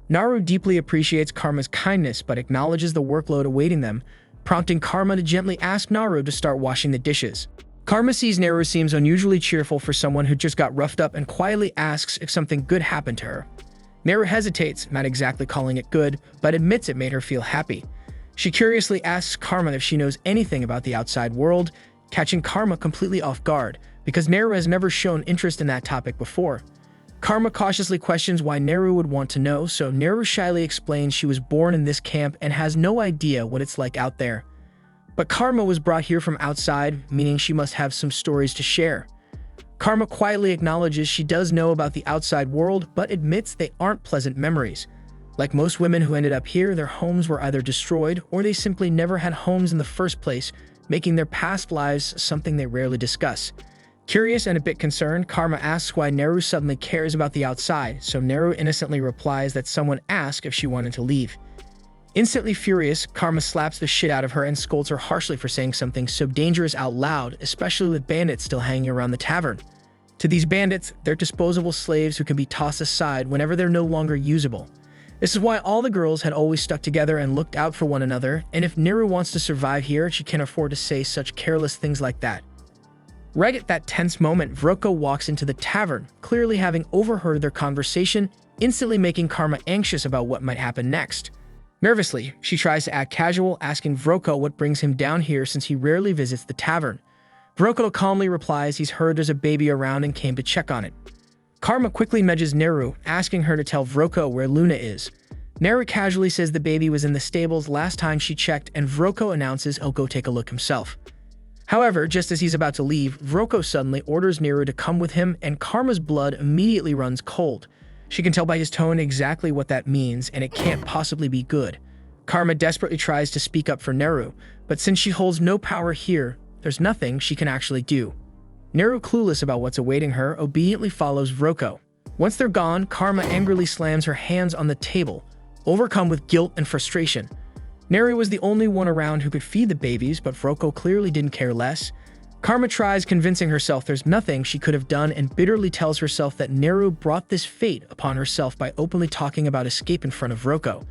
Naru deeply appreciates Karma's kindness but acknowledges the workload awaiting them, prompting Karma to gently ask Naru to start washing the dishes. Karma sees Naru seems unusually cheerful for someone who just got roughed up and quietly asks if something good happened to her. Naru hesitates, not exactly calling it good, but admits it made her feel happy. She curiously asks Karma if she knows anything about the outside world, catching Karma completely off guard, because Naru has never shown interest in that topic before. Karma cautiously questions why Naru would want to know, so Naru shyly explains she was born in this camp and has no idea what it's like out there. But Karma was brought here from outside, meaning she must have some stories to share. Karma quietly acknowledges she does know about the outside world, but admits they aren't pleasant memories. Like most women who ended up here, their homes were either destroyed or they simply never had homes in the first place, making their past lives something they rarely discuss. Curious and a bit concerned, Karma asks why Naru suddenly cares about the outside, so Naru innocently replies that someone asked if she wanted to leave. Instantly furious, Karma slaps the shit out of her and scolds her harshly for saying something so dangerous out loud, especially with bandits still hanging around the tavern. To these bandits, they're disposable slaves who can be tossed aside whenever they're no longer usable. This is why all the girls had always stuck together and looked out for one another, and if Naru wants to survive here, she can't afford to say such careless things like that. Right at that tense moment, Vroco walks into the tavern, clearly having overheard their conversation, instantly making Karma anxious about what might happen next. Nervously, she tries to act casual, asking Vroco what brings him down here since he rarely visits the tavern. Vroco calmly replies he's heard there's a baby around and came to check on it. Karma quickly nudges Naru, asking her to tell Vroco where Luna is. Naru casually says the baby was in the stables last time she checked, and Vroco announces he'll go take a look himself. However, just as he's about to leave, Vroco suddenly orders Naru to come with him, and Karma's blood immediately runs cold. She can tell by his tone exactly what that means, and it can't possibly be good. Karma desperately tries to speak up for Naru, but since she holds no power here, there's nothing she can actually do. Naru, clueless about what's awaiting her, obediently follows Vroco. Once they're gone, Karma angrily slams her hands on the table, overcome with guilt and frustration. Naru was the only one around who could feed the babies, but Vroco clearly didn't care less. Karma tries convincing herself there's nothing she could have done and bitterly tells herself that Naru brought this fate upon herself by openly talking about escape in front of Vroco.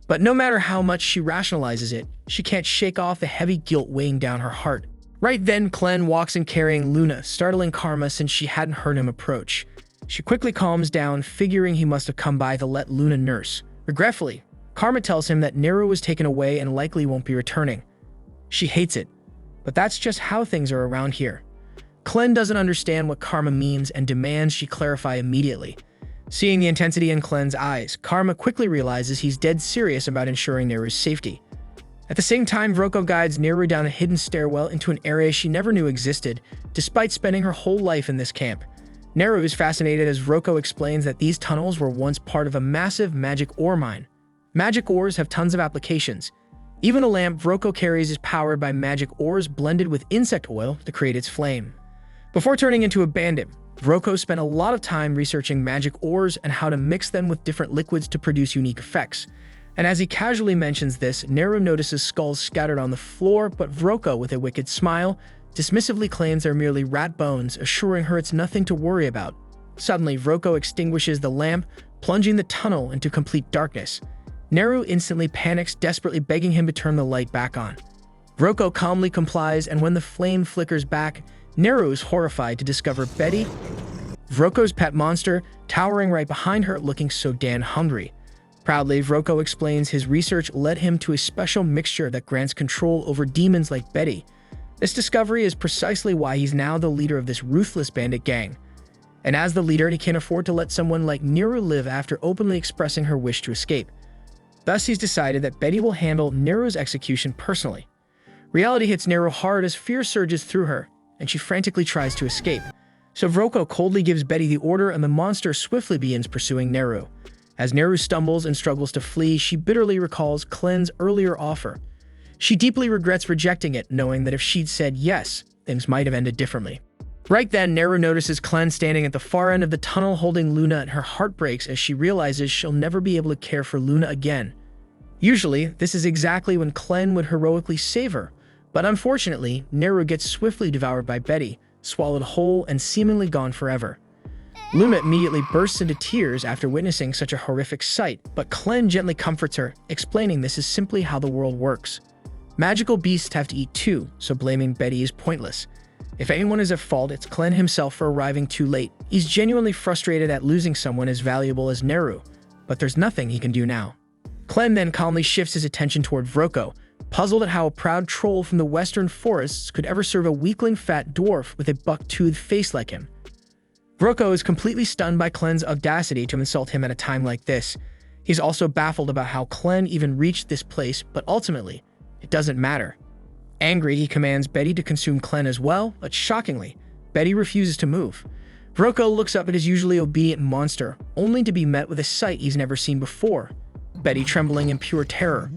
But no matter how much she rationalizes it, she can't shake off the heavy guilt weighing down her heart. Right then, Clen walks in carrying Luna, startling Karma since she hadn't heard him approach. She quickly calms down, figuring he must have come by to let Luna nurse. Regretfully, Karma tells him that Naru was taken away and likely won't be returning. She hates it. But that's just how things are around here. Clen doesn't understand what Karma means and demands she clarify immediately. Seeing the intensity in Clen's eyes, Karma quickly realizes he's dead serious about ensuring Naru's safety. At the same time, Vroco guides Naru down a hidden stairwell into an area she never knew existed, despite spending her whole life in this camp. Naru is fascinated as Vroco explains that these tunnels were once part of a massive magic ore mine. Magic ores have tons of applications. Even a lamp Vroco carries is powered by magic ores blended with insect oil to create its flame. Before turning into a bandit, Vroco spent a lot of time researching magic ores and how to mix them with different liquids to produce unique effects. And as he casually mentions this, Naru notices skulls scattered on the floor, but Vroco, with a wicked smile, dismissively claims they're merely rat bones, assuring her it's nothing to worry about. Suddenly, Vroco extinguishes the lamp, plunging the tunnel into complete darkness. Naru instantly panics, desperately begging him to turn the light back on. Vroco calmly complies, and when the flame flickers back, Naru is horrified to discover Betty, Vroco's pet monster, towering right behind her, looking so damn hungry. Proudly, Vroco explains his research led him to a special mixture that grants control over demons like Betty. This discovery is precisely why he's now the leader of this ruthless bandit gang. And as the leader, he can't afford to let someone like Naru live after openly expressing her wish to escape. Thus, he's decided that Betty will handle Naru's execution personally. Reality hits Naru hard as fear surges through her, and she frantically tries to escape. So Vroco coldly gives Betty the order, and the monster swiftly begins pursuing Naru. As Naru stumbles and struggles to flee, she bitterly recalls Clen's earlier offer. She deeply regrets rejecting it, knowing that if she'd said yes, things might have ended differently. Right then, Naru notices Clen standing at the far end of the tunnel holding Luna, and her heart breaks as she realizes she'll never be able to care for Luna again. Usually, this is exactly when Clen would heroically save her, but unfortunately, Naru gets swiftly devoured by Betty, swallowed whole and seemingly gone forever. Luna immediately bursts into tears after witnessing such a horrific sight, but Clen gently comforts her, explaining this is simply how the world works. Magical beasts have to eat too, so blaming Betty is pointless. If anyone is at fault, it's Clen himself for arriving too late. He's genuinely frustrated at losing someone as valuable as Naru, but there's nothing he can do now. Clen then calmly shifts his attention toward Vroco, puzzled at how a proud troll from the western forests could ever serve a weakling fat dwarf with a buck-toothed face like him. Vroco is completely stunned by Clen's audacity to insult him at a time like this. He's also baffled about how Clen even reached this place, but ultimately, it doesn't matter. Angry, he commands Betty to consume Clen as well, but shockingly, Betty refuses to move. Vroco looks up at his usually obedient monster, only to be met with a sight he's never seen before. Betty trembling in pure terror.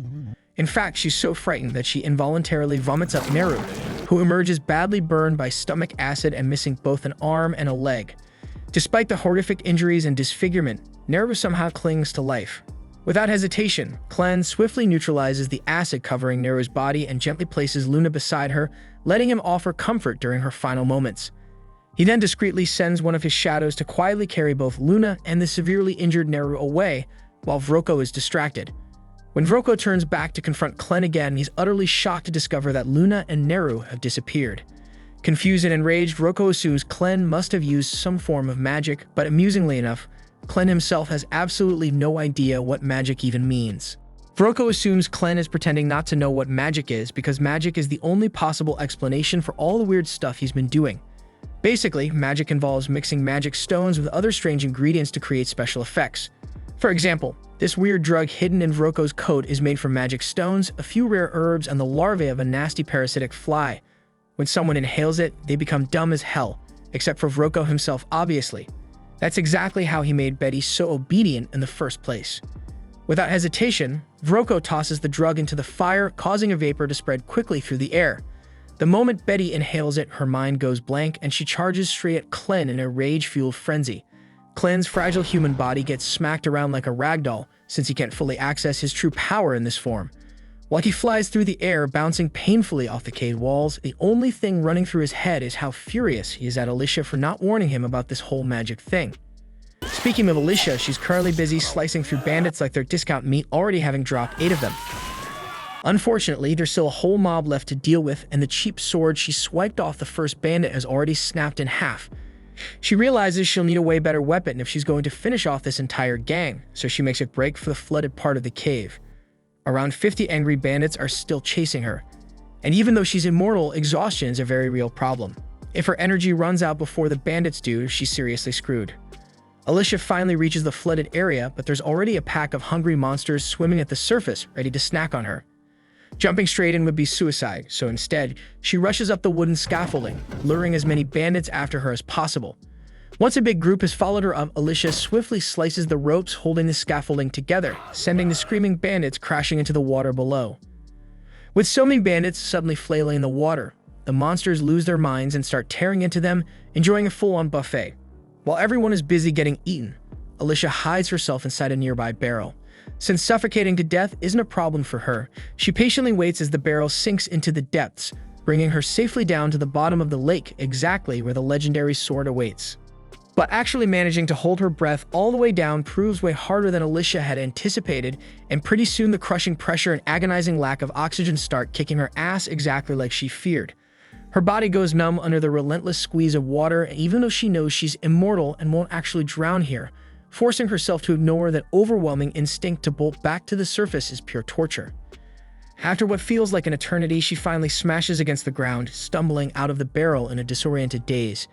In fact, she's so frightened that she involuntarily vomits up Naru, who emerges badly burned by stomach acid and missing both an arm and a leg. Despite the horrific injuries and disfigurement, Naru somehow clings to life. Without hesitation, Clen swiftly neutralizes the acid covering Naru's body and gently places Luna beside her, letting him offer comfort during her final moments. He then discreetly sends one of his shadows to quietly carry both Luna and the severely injured Naru away, while Vroco is distracted. When Vroco turns back to confront Clen again, he's utterly shocked to discover that Luna and Naru have disappeared. Confused and enraged, Vroco assumes Clen must have used some form of magic, but amusingly enough, Clen himself has absolutely no idea what magic even means. Vroco assumes Clen is pretending not to know what magic is because magic is the only possible explanation for all the weird stuff he's been doing. Basically, magic involves mixing magic stones with other strange ingredients to create special effects. For example, this weird drug hidden in Vroco's coat is made from magic stones, a few rare herbs, and the larvae of a nasty parasitic fly. When someone inhales it, they become dumb as hell, except for Vroco himself, obviously. That's exactly how he made Betty so obedient in the first place. Without hesitation, Vroco tosses the drug into the fire, causing a vapor to spread quickly through the air. The moment Betty inhales it, her mind goes blank and she charges straight at Clen in a rage-fueled frenzy. Clen's fragile human body gets smacked around like a ragdoll since he can't fully access his true power in this form. While he flies through the air, bouncing painfully off the cave walls, the only thing running through his head is how furious he is at Alicia for not warning him about this whole magic thing. Speaking of Alicia, she's currently busy slicing through bandits like they're discount meat, already having dropped 8 of them. Unfortunately, there's still a whole mob left to deal with, and the cheap sword she swiped off the first bandit has already snapped in half. She realizes she'll need a way better weapon if she's going to finish off this entire gang, so she makes a break for the flooded part of the cave. Around 50 angry bandits are still chasing her, and even though she's immortal, exhaustion is a very real problem. If her energy runs out before the bandits do, she's seriously screwed. Alicia finally reaches the flooded area, but there's already a pack of hungry monsters swimming at the surface, ready to snack on her. Jumping straight in would be suicide, so instead, she rushes up the wooden scaffolding, luring as many bandits after her as possible. Once a big group has followed her up, Alicia swiftly slices the ropes holding the scaffolding together, sending the screaming bandits crashing into the water below. With so many bandits suddenly flailing in the water, the monsters lose their minds and start tearing into them, enjoying a full-on buffet. While everyone is busy getting eaten, Alicia hides herself inside a nearby barrel. Since suffocating to death isn't a problem for her, she patiently waits as the barrel sinks into the depths, bringing her safely down to the bottom of the lake, exactly where the legendary sword awaits. But actually managing to hold her breath all the way down proves way harder than Alicia had anticipated, and pretty soon the crushing pressure and agonizing lack of oxygen start kicking her ass exactly like she feared. Her body goes numb under the relentless squeeze of water, and even though she knows she's immortal and won't actually drown here, forcing herself to ignore that overwhelming instinct to bolt back to the surface is pure torture. After what feels like an eternity, she finally smashes against the ground, stumbling out of the barrel in a disoriented daze.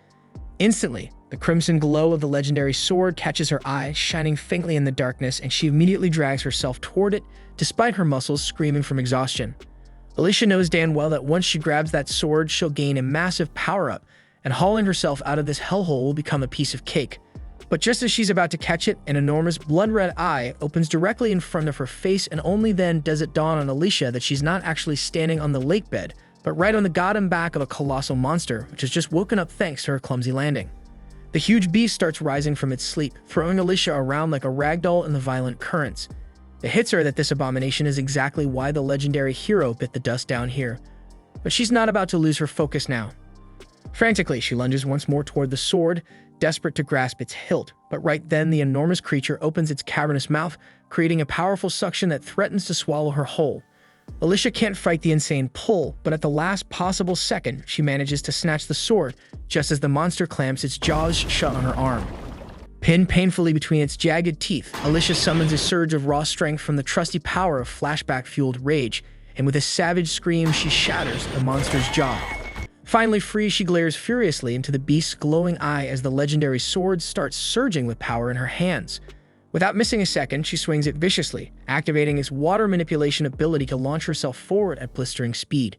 Instantly, the crimson glow of the legendary sword catches her eye, shining faintly in the darkness, and she immediately drags herself toward it, despite her muscles screaming from exhaustion. Alicia knows damn well that once she grabs that sword, she'll gain a massive power-up, and hauling herself out of this hellhole will become a piece of cake. But just as she's about to catch it, an enormous blood-red eye opens directly in front of her face, and only then does it dawn on Alicia that she's not actually standing on the lake bed, but right on the goddamn back of a colossal monster, which has just woken up thanks to her clumsy landing. The huge beast starts rising from its sleep, throwing Alicia around like a ragdoll in the violent currents. It hits her that this abomination is exactly why the legendary hero bit the dust down here. But she's not about to lose her focus now. Frantically, she lunges once more toward the sword, desperate to grasp its hilt, but right then the enormous creature opens its cavernous mouth, creating a powerful suction that threatens to swallow her whole. Alicia can't fight the insane pull, but at the last possible second, she manages to snatch the sword, just as the monster clamps its jaws shut on her arm. Pinned painfully between its jagged teeth, Alicia summons a surge of raw strength from the trusty power of flashback-fueled rage, and with a savage scream, she shatters the monster's jaw. Finally free, she glares furiously into the beast's glowing eye as the legendary sword starts surging with power in her hands. Without missing a second, she swings it viciously, activating its water manipulation ability to launch herself forward at blistering speed.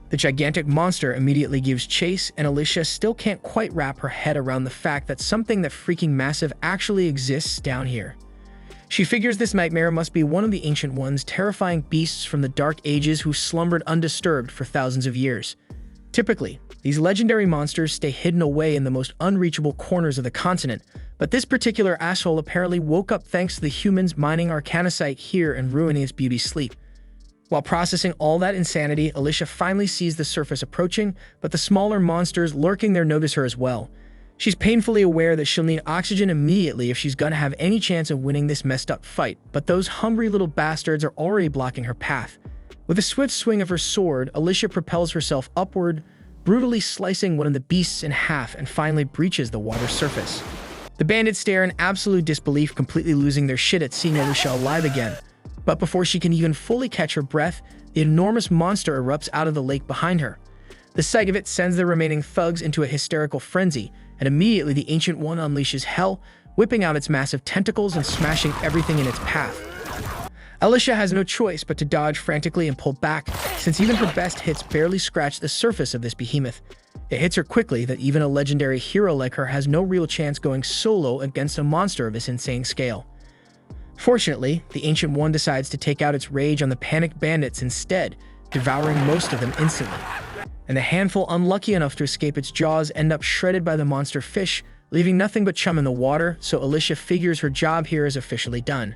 The gigantic monster immediately gives chase, and Alicia still can't quite wrap her head around the fact that something that freaking massive actually exists down here. She figures this nightmare must be one of the Ancient Ones' terrifying beasts from the Dark Ages who slumbered undisturbed for thousands of years. Typically, these legendary monsters stay hidden away in the most unreachable corners of the continent, but this particular asshole apparently woke up thanks to the humans mining arcanasite here and ruining its beauty sleep. While processing all that insanity, Alicia finally sees the surface approaching, but the smaller monsters lurking there notice her as well. She's painfully aware that she'll need oxygen immediately if she's gonna have any chance of winning this messed up fight, but those hungry little bastards are already blocking her path. With a swift swing of her sword, Alicia propels herself upward, brutally slicing one of the beasts in half and finally breaches the water surface. The bandits stare in absolute disbelief, completely losing their shit at seeing Alicia alive again. But before she can even fully catch her breath, the enormous monster erupts out of the lake behind her. The sight of it sends the remaining thugs into a hysterical frenzy, and immediately the Ancient One unleashes hell, whipping out its massive tentacles and smashing everything in its path. Alicia has no choice but to dodge frantically and pull back, since even her best hits barely scratch the surface of this behemoth. It hits her quickly that even a legendary hero like her has no real chance going solo against a monster of this insane scale. Fortunately, the Ancient One decides to take out its rage on the panicked bandits instead, devouring most of them instantly. And the handful unlucky enough to escape its jaws end up shredded by the monster fish, leaving nothing but chum in the water, so Alicia figures her job here is officially done.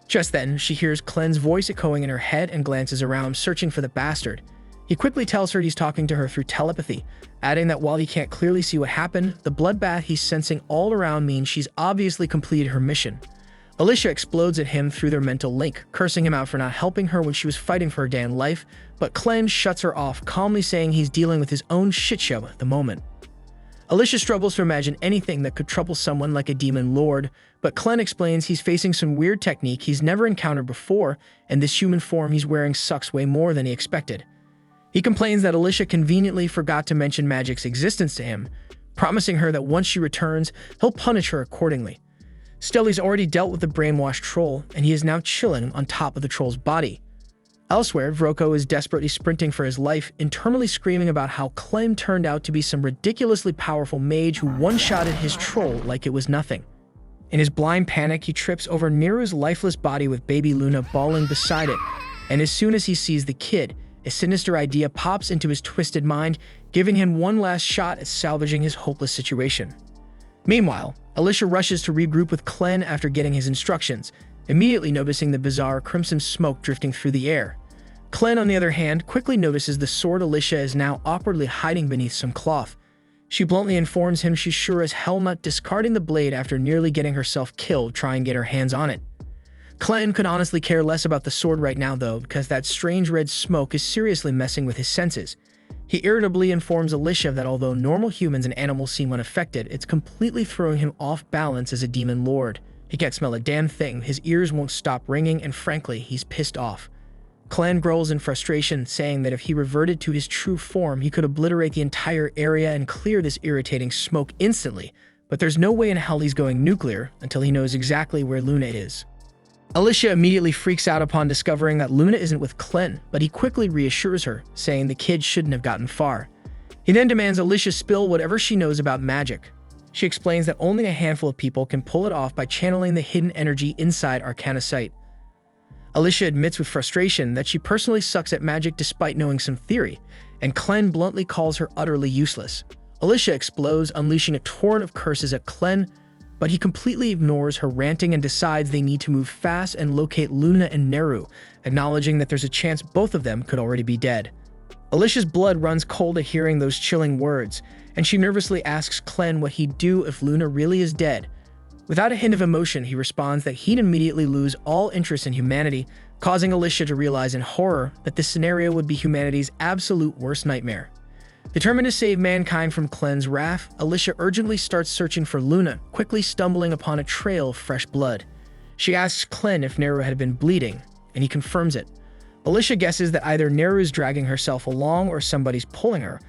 Just then, she hears Clen's voice echoing in her head and glances around, searching for the bastard. He quickly tells her he's talking to her through telepathy, adding that while he can't clearly see what happened, the bloodbath he's sensing all around means she's obviously completed her mission. Alicia explodes at him through their mental link, cursing him out for not helping her when she was fighting for her damn life, but Clen shuts her off, calmly saying he's dealing with his own shitshow at the moment. Alicia struggles to imagine anything that could trouble someone like a demon lord, but Clen explains he's facing some weird technique he's never encountered before, and this human form he's wearing sucks way more than he expected. He complains that Alicia conveniently forgot to mention magic's existence to him, promising her that once she returns, he'll punish her accordingly. Still, he's already dealt with the brainwashed troll, and he is now chilling on top of the troll's body. Elsewhere, Vroco is desperately sprinting for his life, internally screaming about how Clen turned out to be some ridiculously powerful mage who one-shotted his troll like it was nothing. In his blind panic, he trips over Naru's lifeless body with baby Luna bawling beside it, and as soon as he sees the kid, a sinister idea pops into his twisted mind, giving him one last shot at salvaging his hopeless situation. Meanwhile, Alicia rushes to regroup with Clen after getting his instructions, immediately noticing the bizarre crimson smoke drifting through the air. Clen, on the other hand, quickly notices the sword Alicia is now awkwardly hiding beneath some cloth. She bluntly informs him she's sure as hell not discarding the blade after nearly getting herself killed trying to get her hands on it. Clen could honestly care less about the sword right now though, because that strange red smoke is seriously messing with his senses. He irritably informs Alicia that although normal humans and animals seem unaffected, it's completely throwing him off balance as a demon lord. He can't smell a damn thing, his ears won't stop ringing, and frankly, he's pissed off. Clen growls in frustration, saying that if he reverted to his true form, he could obliterate the entire area and clear this irritating smoke instantly, but there's no way in hell he's going nuclear until he knows exactly where Luna is. Alicia immediately freaks out upon discovering that Luna isn't with Clen, but he quickly reassures her, saying the kid shouldn't have gotten far. He then demands Alicia spill whatever she knows about magic. She explains that only a handful of people can pull it off by channeling the hidden energy inside arcanasite. Alicia admits with frustration that she personally sucks at magic despite knowing some theory, and Clen bluntly calls her utterly useless. Alicia explodes, unleashing a torrent of curses at Clen, but he completely ignores her ranting and decides they need to move fast and locate Luna and Naru, acknowledging that there's a chance both of them could already be dead. Alicia's blood runs cold at hearing those chilling words, and she nervously asks Clen what he'd do if Luna really is dead. Without a hint of emotion, he responds that he'd immediately lose all interest in humanity, causing Alicia to realize in horror that this scenario would be humanity's absolute worst nightmare. Determined to save mankind from Clen's wrath, Alicia urgently starts searching for Luna, quickly stumbling upon a trail of fresh blood. She asks Clen if Naru had been bleeding, and he confirms it. Alicia guesses that either Naru is dragging herself along or somebody's pulling her.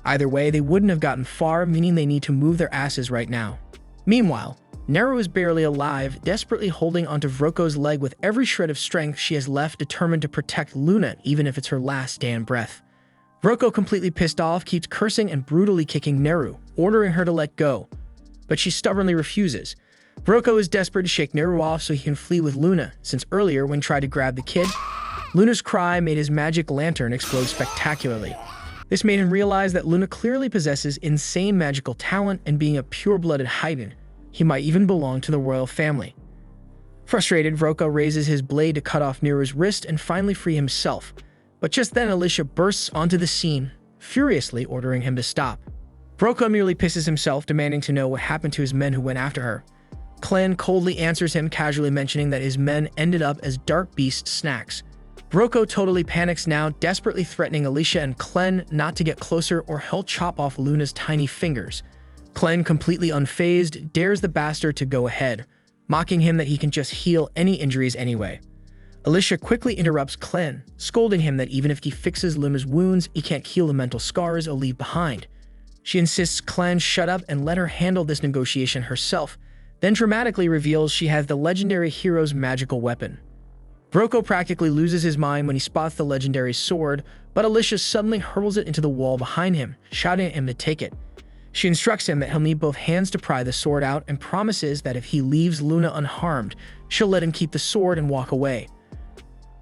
Either way, they wouldn't have gotten far, meaning they need to move their asses right now. Meanwhile, Naru is barely alive, desperately holding onto Vroco's leg with every shred of strength she has left, determined to protect Luna even if it's her last damn breath. Vroco, completely pissed off, keeps cursing and brutally kicking Naru, ordering her to let go. But she stubbornly refuses. Vroco is desperate to shake Naru off so he can flee with Luna, since earlier when tried to grab the kid, Luna's cry made his magic lantern explode spectacularly. This made him realize that Luna clearly possesses insane magical talent, and being a pure-blooded Heiden, he might even belong to the royal family. Frustrated, Vroco raises his blade to cut off Naru's wrist and finally free himself. But just then Alicia bursts onto the scene, furiously ordering him to stop. Vroco merely pisses himself, demanding to know what happened to his men who went after her. Clen coldly answers him, casually mentioning that his men ended up as dark beast snacks. Vroco totally panics now, desperately threatening Alicia and Clen not to get closer or he'll chop off Luna's tiny fingers. Clen, completely unfazed, dares the bastard to go ahead, mocking him that he can just heal any injuries anyway. Alicia quickly interrupts Clen, scolding him that even if he fixes Luna's wounds, he can't heal the mental scars he'll leave behind. She insists Clen shut up and let her handle this negotiation herself, then dramatically reveals she has the legendary hero's magical weapon. Vroco practically loses his mind when he spots the legendary sword, but Alicia suddenly hurls it into the wall behind him, shouting at him to take it. She instructs him that he'll need both hands to pry the sword out and promises that if he leaves Luna unharmed, she'll let him keep the sword and walk away.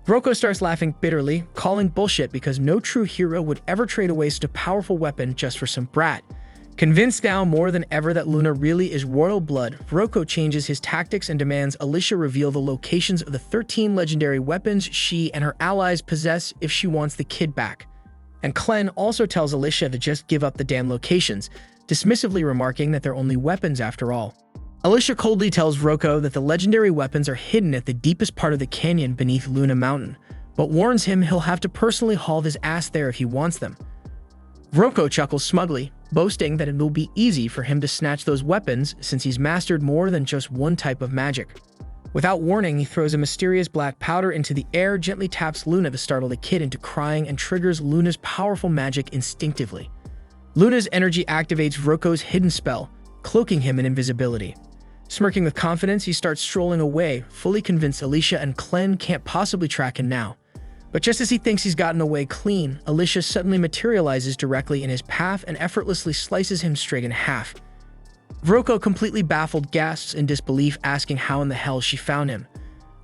Vroco starts laughing bitterly, calling bullshit because no true hero would ever trade away such a powerful weapon just for some brat. Convinced now more than ever that Luna really is royal blood, Vroco changes his tactics and demands Alicia reveal the locations of the 13 legendary weapons she and her allies possess if she wants the kid back. And Clen also tells Alicia to just give up the damn locations, dismissively remarking that they're only weapons after all. Alicia coldly tells Vroco that the legendary weapons are hidden at the deepest part of the canyon beneath Luna Mountain, but warns him he'll have to personally haul his ass there if he wants them. Vroco chuckles smugly, boasting that it will be easy for him to snatch those weapons since he's mastered more than just one type of magic. Without warning, he throws a mysterious black powder into the air, gently taps Luna to startle the kid into crying, and triggers Luna's powerful magic instinctively. Luna's energy activates Vroco's hidden spell, cloaking him in invisibility. Smirking with confidence, he starts strolling away, fully convinced Alicia and Clen can't possibly track him now. But just as he thinks he's gotten away clean, Alicia suddenly materializes directly in his path and effortlessly slices him straight in half. Vroco, completely baffled, gasps in disbelief, asking how in the hell she found him.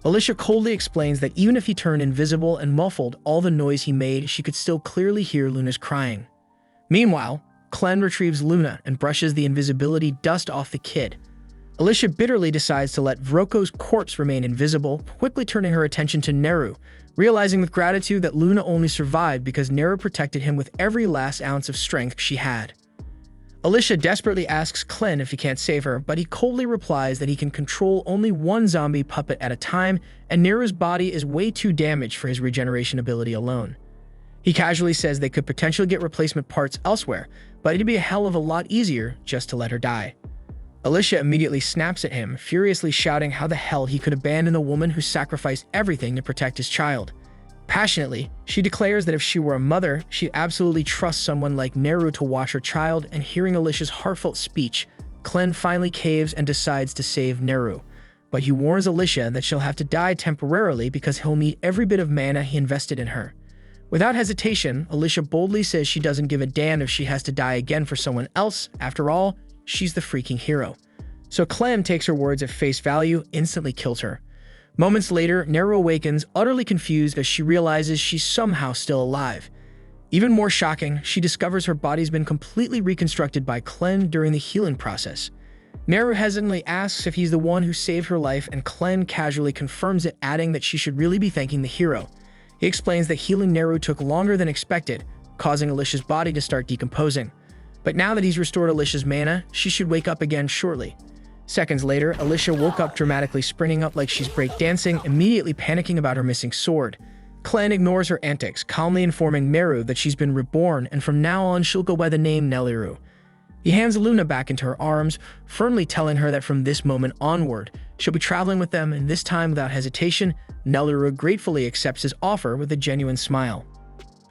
Alicia coldly explains that even if he turned invisible and muffled all the noise he made, she could still clearly hear Luna's crying. Meanwhile, Clen retrieves Luna and brushes the invisibility dust off the kid. Alicia bitterly decides to let Vroco's corpse remain invisible, quickly turning her attention to Naru, realizing with gratitude that Luna only survived because Naru protected him with every last ounce of strength she had. Alicia desperately asks Clen if he can't save her, but he coldly replies that he can control only one zombie puppet at a time, and Naru's body is way too damaged for his regeneration ability alone. He casually says they could potentially get replacement parts elsewhere, but it'd be a hell of a lot easier just to let her die. Alicia immediately snaps at him, furiously shouting how the hell he could abandon a woman who sacrificed everything to protect his child. Passionately, she declares that if she were a mother, she'd absolutely trust someone like Naru to watch her child, and hearing Alicia's heartfelt speech, Clen finally caves and decides to save Naru. But he warns Alicia that she'll have to die temporarily because he'll need every bit of mana he invested in her. Without hesitation, Alicia boldly says she doesn't give a damn if she has to die again for someone else. After all, she's the freaking hero. So Clen takes her words at face value, instantly kills her. Moments later, Naru awakens, utterly confused as she realizes she's somehow still alive. Even more shocking, she discovers her body's been completely reconstructed by Clen during the healing process. Naru hesitantly asks if he's the one who saved her life, and Clen casually confirms it, adding that she should really be thanking the hero. He explains that healing Naru took longer than expected, causing Alicia's body to start decomposing. But now that he's restored Alicia's mana, she should wake up again shortly. Seconds later, Alicia woke up dramatically, springing up like she's breakdancing, immediately panicking about her missing sword. Clen ignores her antics, calmly informing Naru that she's been reborn and from now on she'll go by the name Naru. He hands Luna back into her arms, firmly telling her that from this moment onward, she'll be traveling with them, and this time without hesitation, Naru gratefully accepts his offer with a genuine smile.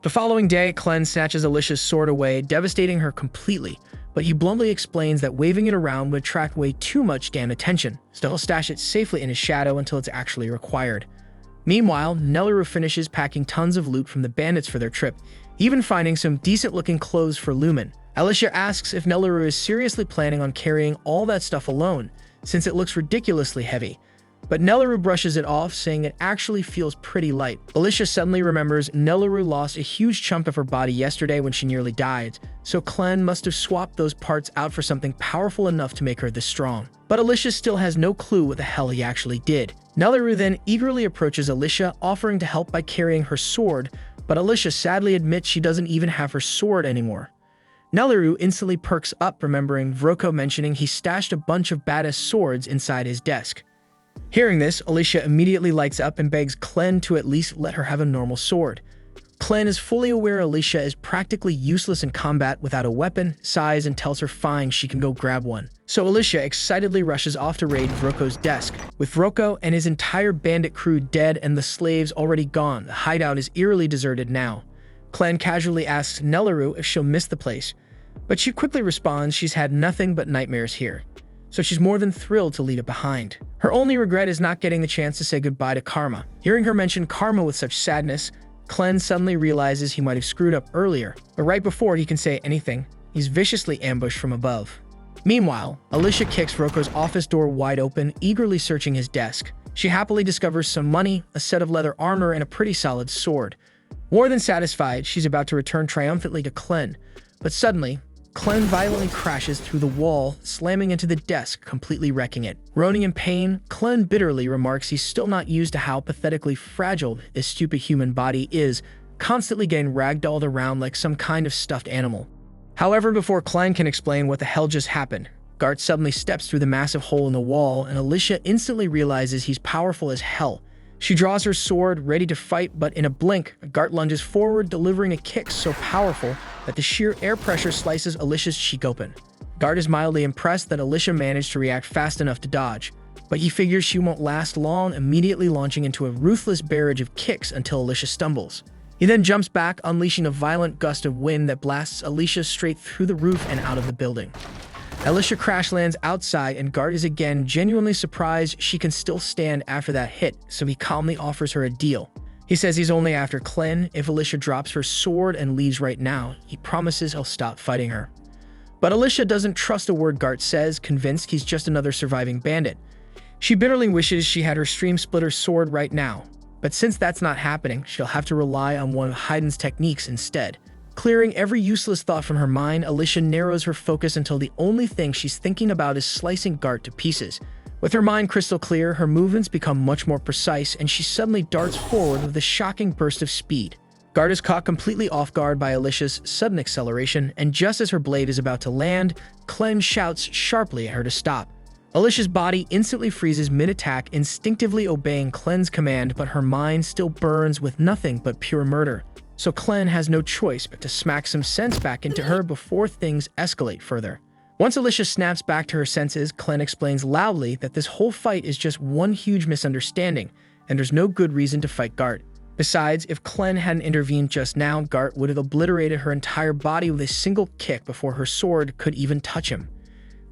The following day, Clen snatches Alicia's sword away, devastating her completely, but he bluntly explains that waving it around would attract way too much damn attention, so he'll stash it safely in his shadow until it's actually required. Meanwhile, Naru finishes packing tons of loot from the bandits for their trip, even finding some decent-looking clothes for Lumen. Alicia asks if Naru is seriously planning on carrying all that stuff alone, since it looks ridiculously heavy. But Naru brushes it off, saying it actually feels pretty light. Alicia suddenly remembers Naru lost a huge chunk of her body yesterday when she nearly died, so Clen must have swapped those parts out for something powerful enough to make her this strong. But Alicia still has no clue what the hell he actually did. Naru then eagerly approaches Alicia, offering to help by carrying her sword, but Alicia sadly admits she doesn't even have her sword anymore. Naru instantly perks up, remembering Vroco mentioning he stashed a bunch of badass swords inside his desk. Hearing this, Alicia immediately lights up and begs Clen to at least let her have a normal sword. Clen is fully aware Alicia is practically useless in combat without a weapon, sighs, and tells her fine, she can go grab one. So Alicia excitedly rushes off to raid Vroco's desk. With Vroco and his entire bandit crew dead and the slaves already gone, the hideout is eerily deserted now. Clen casually asks Naru if she'll miss the place, but she quickly responds she's had nothing but nightmares here, so she's more than thrilled to leave it behind. Her only regret is not getting the chance to say goodbye to Karma. Hearing her mention Karma with such sadness, Clen suddenly realizes he might have screwed up earlier, but right before he can say anything, he's viciously ambushed from above. Meanwhile, Alicia kicks Vroco's office door wide open, eagerly searching his desk. She happily discovers some money, a set of leather armor, and a pretty solid sword. More than satisfied, she's about to return triumphantly to Clen, but suddenly, Clen violently crashes through the wall, slamming into the desk, completely wrecking it. Groaning in pain, Clen bitterly remarks he's still not used to how pathetically fragile this stupid human body is, constantly getting ragdolled around like some kind of stuffed animal. However, before Clen can explain what the hell just happened, Gart suddenly steps through the massive hole in the wall, and Alicia instantly realizes he's powerful as hell. She draws her sword, ready to fight, but in a blink, Gart lunges forward, delivering a kick so powerful that the sheer air pressure slices Alicia's cheek open. Gart is mildly impressed that Alicia managed to react fast enough to dodge, but he figures she won't last long, immediately launching into a ruthless barrage of kicks until Alicia stumbles. He then jumps back, unleashing a violent gust of wind that blasts Alicia straight through the roof and out of the building. Alicia crash lands outside, and Gart is again genuinely surprised she can still stand after that hit, so he calmly offers her a deal. He says he's only after Clen. If Alicia drops her sword and leaves right now, he promises he'll stop fighting her. But Alicia doesn't trust a word Gart says, convinced he's just another surviving bandit. She bitterly wishes she had her stream splitter sword right now, but since that's not happening, she'll have to rely on one of Heiden's techniques instead. Clearing every useless thought from her mind, Alicia narrows her focus until the only thing she's thinking about is slicing Gart to pieces. With her mind crystal clear, her movements become much more precise, and she suddenly darts forward with a shocking burst of speed. Gart is caught completely off guard by Alicia's sudden acceleration, and just as her blade is about to land, Clen shouts sharply at her to stop. Alicia's body instantly freezes mid-attack, instinctively obeying Clen's command, but her mind still burns with nothing but pure murder. So Clen has no choice but to smack some sense back into her before things escalate further. Once Alicia snaps back to her senses, Clen explains loudly that this whole fight is just one huge misunderstanding, and there's no good reason to fight Gart. Besides, if Clen hadn't intervened just now, Gart would have obliterated her entire body with a single kick before her sword could even touch him.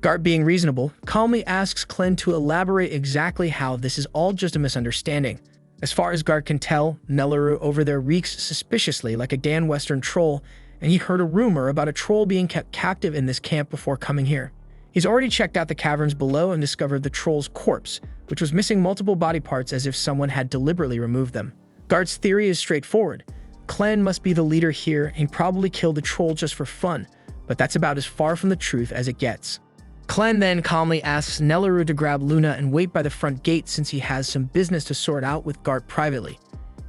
Gart, being reasonable, calmly asks Clen to elaborate exactly how this is all just a misunderstanding. As far as Gart can tell, Naru over there reeks suspiciously like a Dan Western troll, and he heard a rumor about a troll being kept captive in this camp before coming here. He's already checked out the caverns below and discovered the troll's corpse, which was missing multiple body parts as if someone had deliberately removed them. Gart's theory is straightforward. Clen must be the leader here, and he probably killed the troll just for fun, but that's about as far from the truth as it gets. Clen then calmly asks Naru to grab Luna and wait by the front gate since he has some business to sort out with Gart privately.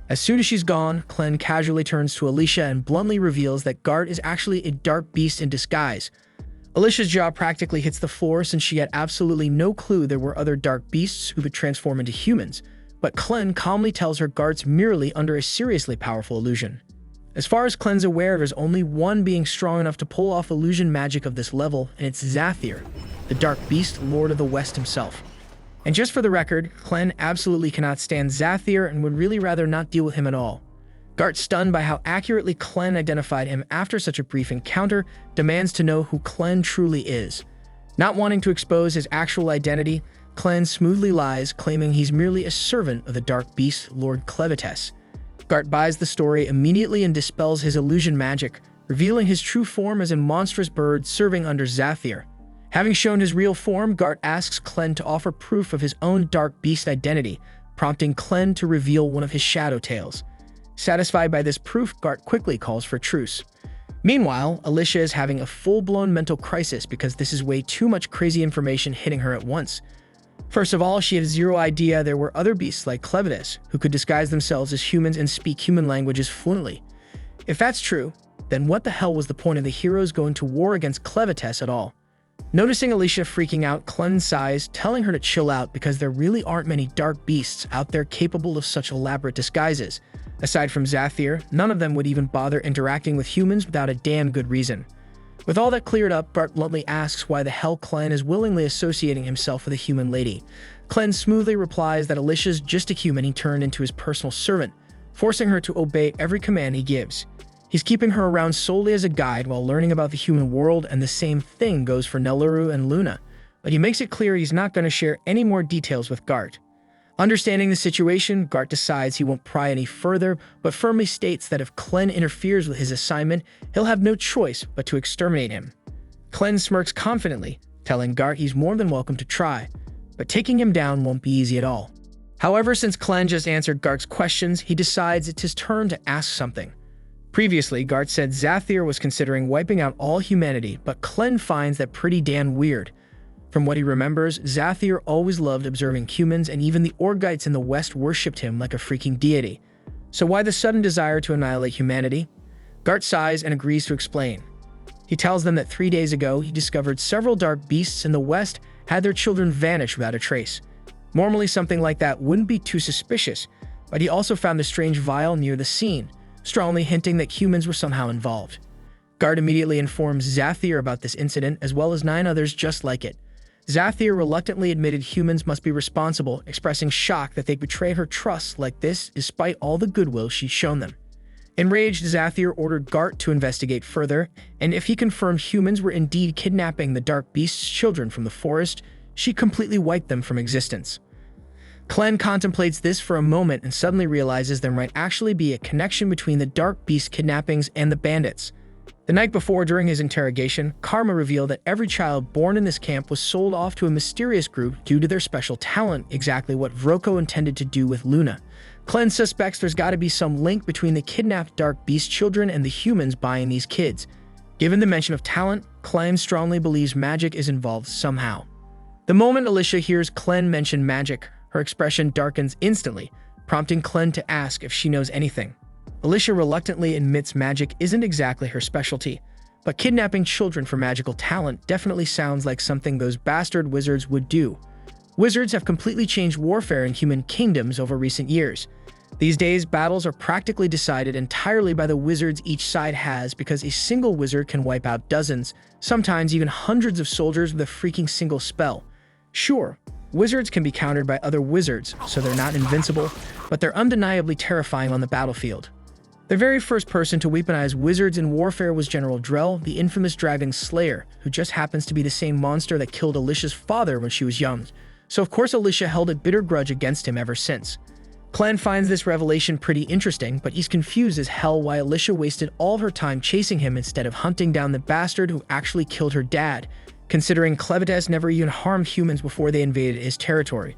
As soon as she's gone, Clen casually turns to Alicia and bluntly reveals that Gart is actually a dark beast in disguise. Alicia's jaw practically hits the floor since she had absolutely no clue there were other dark beasts who could transform into humans, but Clen calmly tells her Gart's merely under a seriously powerful illusion. As far as Clen's aware, there's only one being strong enough to pull off illusion magic of this level, and it's Zathir, the dark beast Lord of the West himself. And just for the record, Clen absolutely cannot stand Zathir and would really rather not deal with him at all. Gart, stunned by how accurately Clen identified him after such a brief encounter, demands to know who Clen truly is. Not wanting to expose his actual identity, Clen smoothly lies, claiming he's merely a servant of the dark beast Lord Clevitus. Gart buys the story immediately and dispels his illusion magic, revealing his true form as a monstrous bird serving under Zathir. Having shown his real form, Gart asks Clen to offer proof of his own dark beast identity, prompting Clen to reveal one of his shadow tails. Satisfied by this proof, Gart quickly calls for truce. Meanwhile, Alicia is having a full-blown mental crisis because this is way too much crazy information hitting her at once. First of all, she had zero idea there were other beasts like Clevitus who could disguise themselves as humans and speak human languages fluently. If that's true, then what the hell was the point of the heroes going to war against Clevitus at all? Noticing Alicia freaking out, Clen sighs, telling her to chill out because there really aren't many dark beasts out there capable of such elaborate disguises. Aside from Zathir, none of them would even bother interacting with humans without a damn good reason. With all that cleared up, Gart bluntly asks why the hell Clen is willingly associating himself with a human lady. Clen smoothly replies that Alicia's just a human he turned into his personal servant, forcing her to obey every command he gives. He's keeping her around solely as a guide while learning about the human world, and the same thing goes for Naru and Luna, but he makes it clear he's not going to share any more details with Gart. Understanding the situation, Gart decides he won't pry any further, but firmly states that if Clen interferes with his assignment, he'll have no choice but to exterminate him. Clen smirks confidently, telling Gart he's more than welcome to try, but taking him down won't be easy at all. However, since Clen just answered Gart's questions, he decides it's his turn to ask something. Previously, Gart said Zathir was considering wiping out all humanity, but Clen finds that pretty damn weird. From what he remembers, Zathir always loved observing humans, and even the Orgites in the West worshipped him like a freaking deity. So why the sudden desire to annihilate humanity? Gart sighs and agrees to explain. He tells them that 3 days ago he discovered several dark beasts in the West had their children vanish without a trace. Normally something like that wouldn't be too suspicious, but he also found a strange vial near the scene, strongly hinting that humans were somehow involved. Gart immediately informs Zathir about this incident, as well as 9 others just like it. Zathir reluctantly admitted humans must be responsible, expressing shock that they betrayed her trust like this despite all the goodwill she'd shown them. Enraged, Zathir ordered Gart to investigate further, and if he confirmed humans were indeed kidnapping the Dark Beast's children from the forest, she completely wiped them from existence. Clen contemplates this for a moment and suddenly realizes there might actually be a connection between the Dark Beast kidnappings and the bandits. The night before, during his interrogation, Karma revealed that every child born in this camp was sold off to a mysterious group due to their special talent, exactly what Vroco intended to do with Luna. Clen suspects there's got to be some link between the kidnapped Dark Beast children and the humans buying these kids. Given the mention of talent, Clen strongly believes magic is involved somehow. The moment Alicia hears Clen mention magic, her expression darkens instantly, prompting Clen to ask if she knows anything. Alicia reluctantly admits magic isn't exactly her specialty, but kidnapping children for magical talent definitely sounds like something those bastard wizards would do. Wizards have completely changed warfare in human kingdoms over recent years. These days, battles are practically decided entirely by the wizards each side has, because a single wizard can wipe out dozens, sometimes even hundreds of soldiers with a freaking single spell. Sure, wizards can be countered by other wizards, so they're not invincible, but they're undeniably terrifying on the battlefield. The very first person to weaponize wizards in warfare was General Drell, the infamous dragon slayer, who just happens to be the same monster that killed Alicia's father when she was young. So of course Alicia held a bitter grudge against him ever since. Clen finds this revelation pretty interesting, but he's confused as hell why Alicia wasted all of her time chasing him instead of hunting down the bastard who actually killed her dad, considering Clevitus never even harmed humans before they invaded his territory.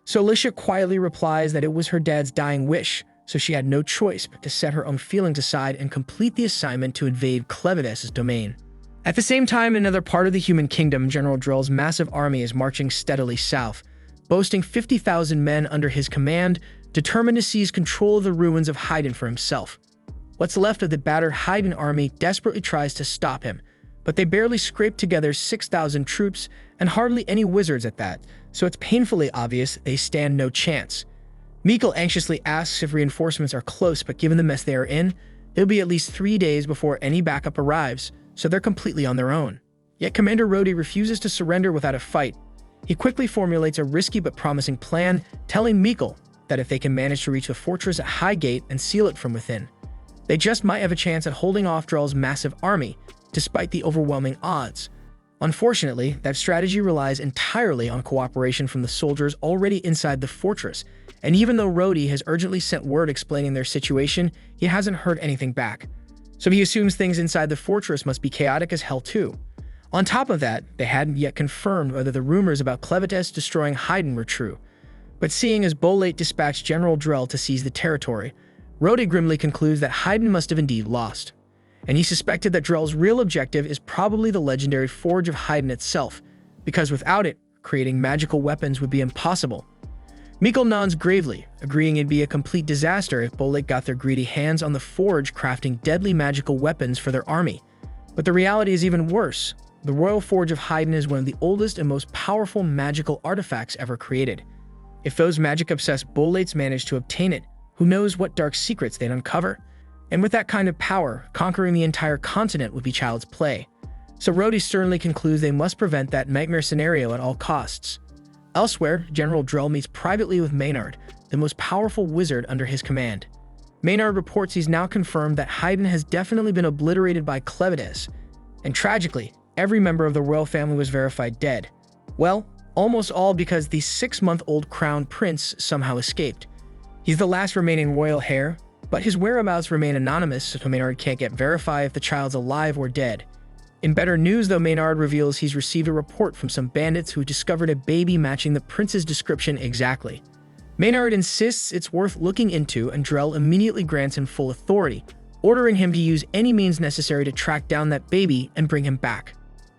So Alicia quietly replies that it was her dad's dying wish, so she had no choice but to set her own feelings aside and complete the assignment to invade Clevitus' domain. At the same time, in another part of the human kingdom, General Drell's massive army is marching steadily south. Boasting 50,000 men under his command, determined to seize control of the ruins of Heiden for himself. What's left of the battered Heiden army desperately tries to stop him, but they barely scrape together 6,000 troops and hardly any wizards at that, so it's painfully obvious they stand no chance. Mikkel anxiously asks if reinforcements are close, but given the mess they are in, it'll be at least 3 days before any backup arrives, so they're completely on their own. Yet Commander Rhodey refuses to surrender without a fight. He quickly formulates a risky but promising plan, telling Mikkel that if they can manage to reach the fortress at Highgate and seal it from within, they just might have a chance at holding off Drell's massive army, despite the overwhelming odds. Unfortunately, that strategy relies entirely on cooperation from the soldiers already inside the fortress, and even though Rhodey has urgently sent word explaining their situation, he hasn't heard anything back. So he assumes things inside the fortress must be chaotic as hell too. On top of that, they hadn't yet confirmed whether the rumors about Clevitus destroying Heiden were true. But seeing as Bolate dispatched General Drell to seize the territory, Rhodey grimly concludes that Heiden must have indeed lost. And he suspected that Drell's real objective is probably the legendary Forge of Heiden itself, because without it, creating magical weapons would be impossible. Mikkel nods gravely, agreeing it'd be a complete disaster if Bolate got their greedy hands on the Forge crafting deadly magical weapons for their army. But the reality is even worse. The Royal Forge of Heiden is one of the oldest and most powerful magical artifacts ever created. If those magic-obsessed Bolates managed to obtain it, who knows what dark secrets they'd uncover? And with that kind of power, conquering the entire continent would be child's play. So Rhodey sternly concludes they must prevent that nightmare scenario at all costs. Elsewhere, General Drell meets privately with Maynard, the most powerful wizard under his command. Maynard reports he's now confirmed that Heiden has definitely been obliterated by Clevitus, and tragically, every member of the royal family was verified dead. Well, almost all because the 6-month-old crown prince somehow escaped. He's the last remaining royal heir, but his whereabouts remain anonymous, so Maynard can't get verified if the child's alive or dead. In better news, though, Maynard reveals he's received a report from some bandits who discovered a baby matching the prince's description exactly. Maynard insists it's worth looking into, and Drell immediately grants him full authority, ordering him to use any means necessary to track down that baby and bring him back.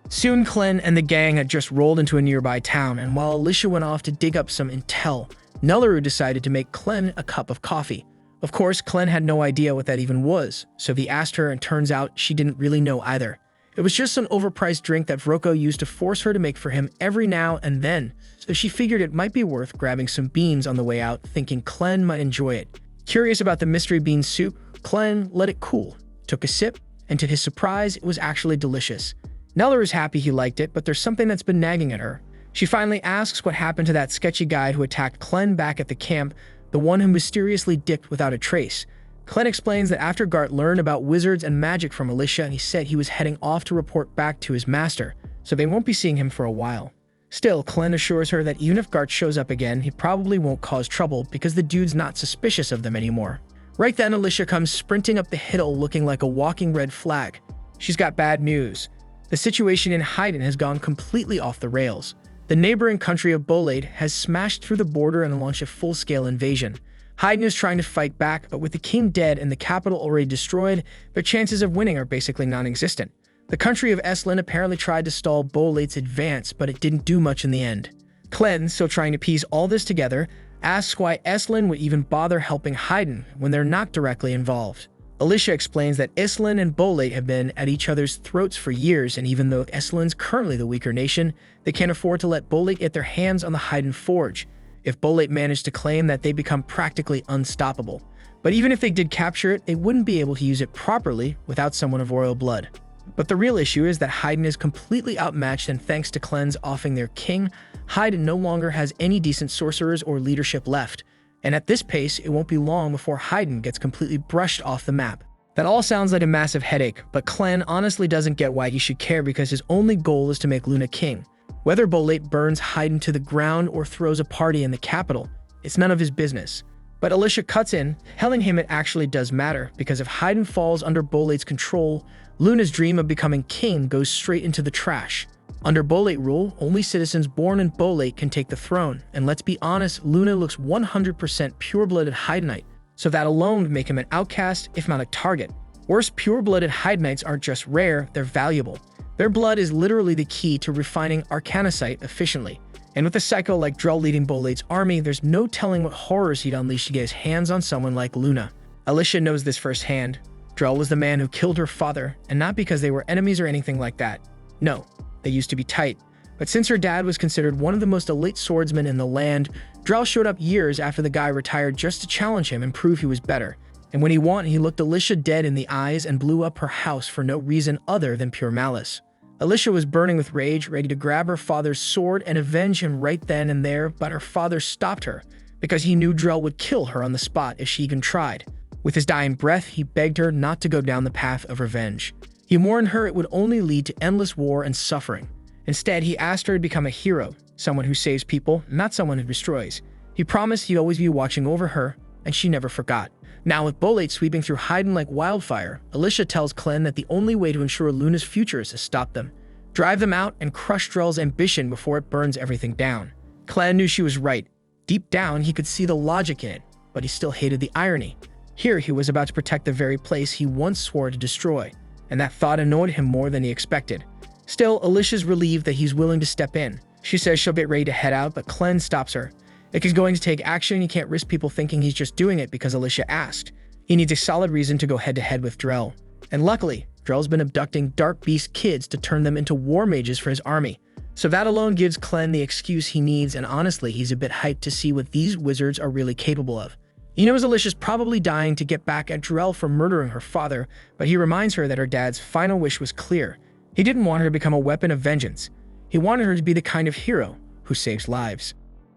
Soon, Clen and the gang had just rolled into a nearby town, and while Alicia went off to dig up some intel, Naru decided to make Clen a cup of coffee. Of course, Clen had no idea what that even was, so he asked her and turns out she didn't really know either. It was just an overpriced drink that Vroco used to force her to make for him every now and then, so she figured it might be worth grabbing some beans on the way out, thinking Clen might enjoy it. Curious about the mystery bean soup, Clen let it cool, took a sip, and to his surprise, it was actually delicious. Neller is happy he liked it, but there's something that's been nagging at her. She finally asks what happened to that sketchy guy who attacked Clen back at the camp, the one who mysteriously dipped without a trace. Clen explains that after Gart learned about wizards and magic from Alicia, he said he was heading off to report back to his master, so they won't be seeing him for a while. Still, Clen assures her that even if Gart shows up again, he probably won't cause trouble because the dude's not suspicious of them anymore. Right then, Alicia comes sprinting up the hill looking like a walking red flag. She's got bad news. The situation in Heiden has gone completely off the rails. The neighboring country of Bolade has smashed through the border and launched a full-scale invasion. Heiden is trying to fight back, but with the king dead and the capital already destroyed, their chances of winning are basically non-existent. The country of Estlin apparently tried to stall Bolate's advance, but it didn't do much in the end. Clen, still trying to piece all this together, asks why Estlin would even bother helping Heiden when they're not directly involved. Alicia explains that Estlin and Bolate have been at each other's throats for years, and even though Estlin's currently the weaker nation, they can't afford to let Bolate get their hands on the Heiden Forge. If Bolate managed to claim that, they become practically unstoppable. But even if they did capture it, they wouldn't be able to use it properly without someone of royal blood. But the real issue is that Heiden is completely outmatched, and thanks to Clen's offing their king, Heiden no longer has any decent sorcerers or leadership left. And at this pace, it won't be long before Heiden gets completely brushed off the map. That all sounds like a massive headache, but Clen honestly doesn't get why he should care because his only goal is to make Luna king. Whether Bolate burns Heiden to the ground or throws a party in the capital, it's none of his business. But Alicia cuts in, telling him it actually does matter, because if Heiden falls under Bolate's control, Luna's dream of becoming king goes straight into the trash. Under Bolate rule, only citizens born in Bolate can take the throne, and let's be honest, Luna looks 100% pure-blooded Heidenite, so that alone would make him an outcast, if not a target. Worse, pure-blooded Heidenites aren't just rare, they're valuable. Their blood is literally the key to refining arcanocite efficiently. And with a psycho like Drell leading Bolate's army, there's no telling what horrors he'd unleash to get his hands on someone like Luna. Alicia knows this firsthand. Drell was the man who killed her father, and not because they were enemies or anything like that. No, they used to be tight. But since her dad was considered one of the most elite swordsmen in the land, Drell showed up years after the guy retired just to challenge him and prove he was better. And when he won, he looked Alicia dead in the eyes and blew up her house for no reason other than pure malice. Alicia was burning with rage, ready to grab her father's sword and avenge him right then and there, but her father stopped her because he knew Drell would kill her on the spot if she even tried. With his dying breath, he begged her not to go down the path of revenge. He warned her it would only lead to endless war and suffering. Instead, he asked her to become a hero, someone who saves people, not someone who destroys. He promised he'd always be watching over her, and she never forgot. Now, with Bolate sweeping through Heiden like wildfire, Alicia tells Clen that the only way to ensure Luna's future is to stop them, drive them out, and crush Drell's ambition before it burns everything down. Clen knew she was right. Deep down, he could see the logic in it, but he still hated the irony. Here, he was about to protect the very place he once swore to destroy, and that thought annoyed him more than he expected. Still, Alicia's relieved that he's willing to step in. She says she'll get ready to head out, but Clen stops her. If he's going to take action, he can't risk people thinking he's just doing it because Alicia asked. He needs a solid reason to go head-to-head with Drell. And luckily, Drell's been abducting Dark Beast kids to turn them into war mages for his army. So that alone gives Clen the excuse he needs, and honestly, he's a bit hyped to see what these wizards are really capable of. He knows Alicia's probably dying to get back at Drell for murdering her father, but he reminds her that her dad's final wish was clear. He didn't want her to become a weapon of vengeance. He wanted her to be the kind of hero who saves lives.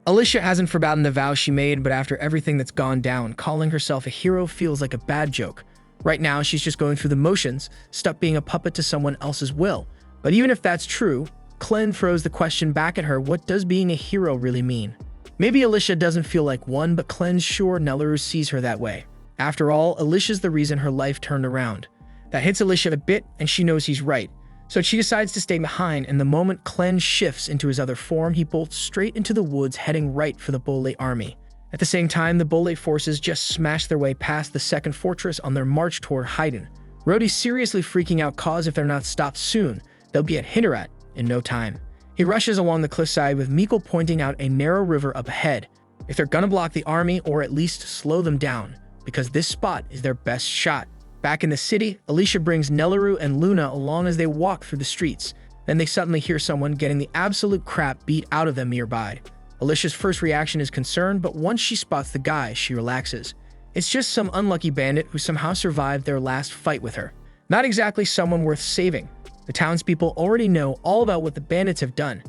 Alicia hasn't forgotten the vow she made, but after everything that's gone down, calling herself a hero feels like a bad joke. Right now, she's just going through the motions, stuck being a puppet to someone else's will. But even if that's true, Clen throws the question back at her, what does being a hero really mean? Maybe Alicia doesn't feel like one, but Clen's sure Naru sees her that way. After all, Alicia's the reason her life turned around. That hits Alicia a bit, and she knows he's right. So she decides to stay behind, and the moment Clen shifts into his other form, he bolts straight into the woods, heading right for the Bolate army. At the same time, the Bolate forces just smash their way past the second fortress on their march toward Heiden. Rhodey's seriously freaking out cause if they're not stopped soon, they'll be at Hinterat in no time. He rushes along the cliffside with Mikkel pointing out a narrow river up ahead. If they're gonna block the army, or at least slow them down, because this spot is their best shot. Back in the city, Alicia brings Naru and Luna along as they walk through the streets. Then they suddenly hear someone getting the absolute crap beat out of them nearby. Alicia's first reaction is concern, but once she spots the guy, she relaxes. It's just some unlucky bandit who somehow survived their last fight with her. Not exactly someone worth saving. The townspeople already know all about what the bandits have done.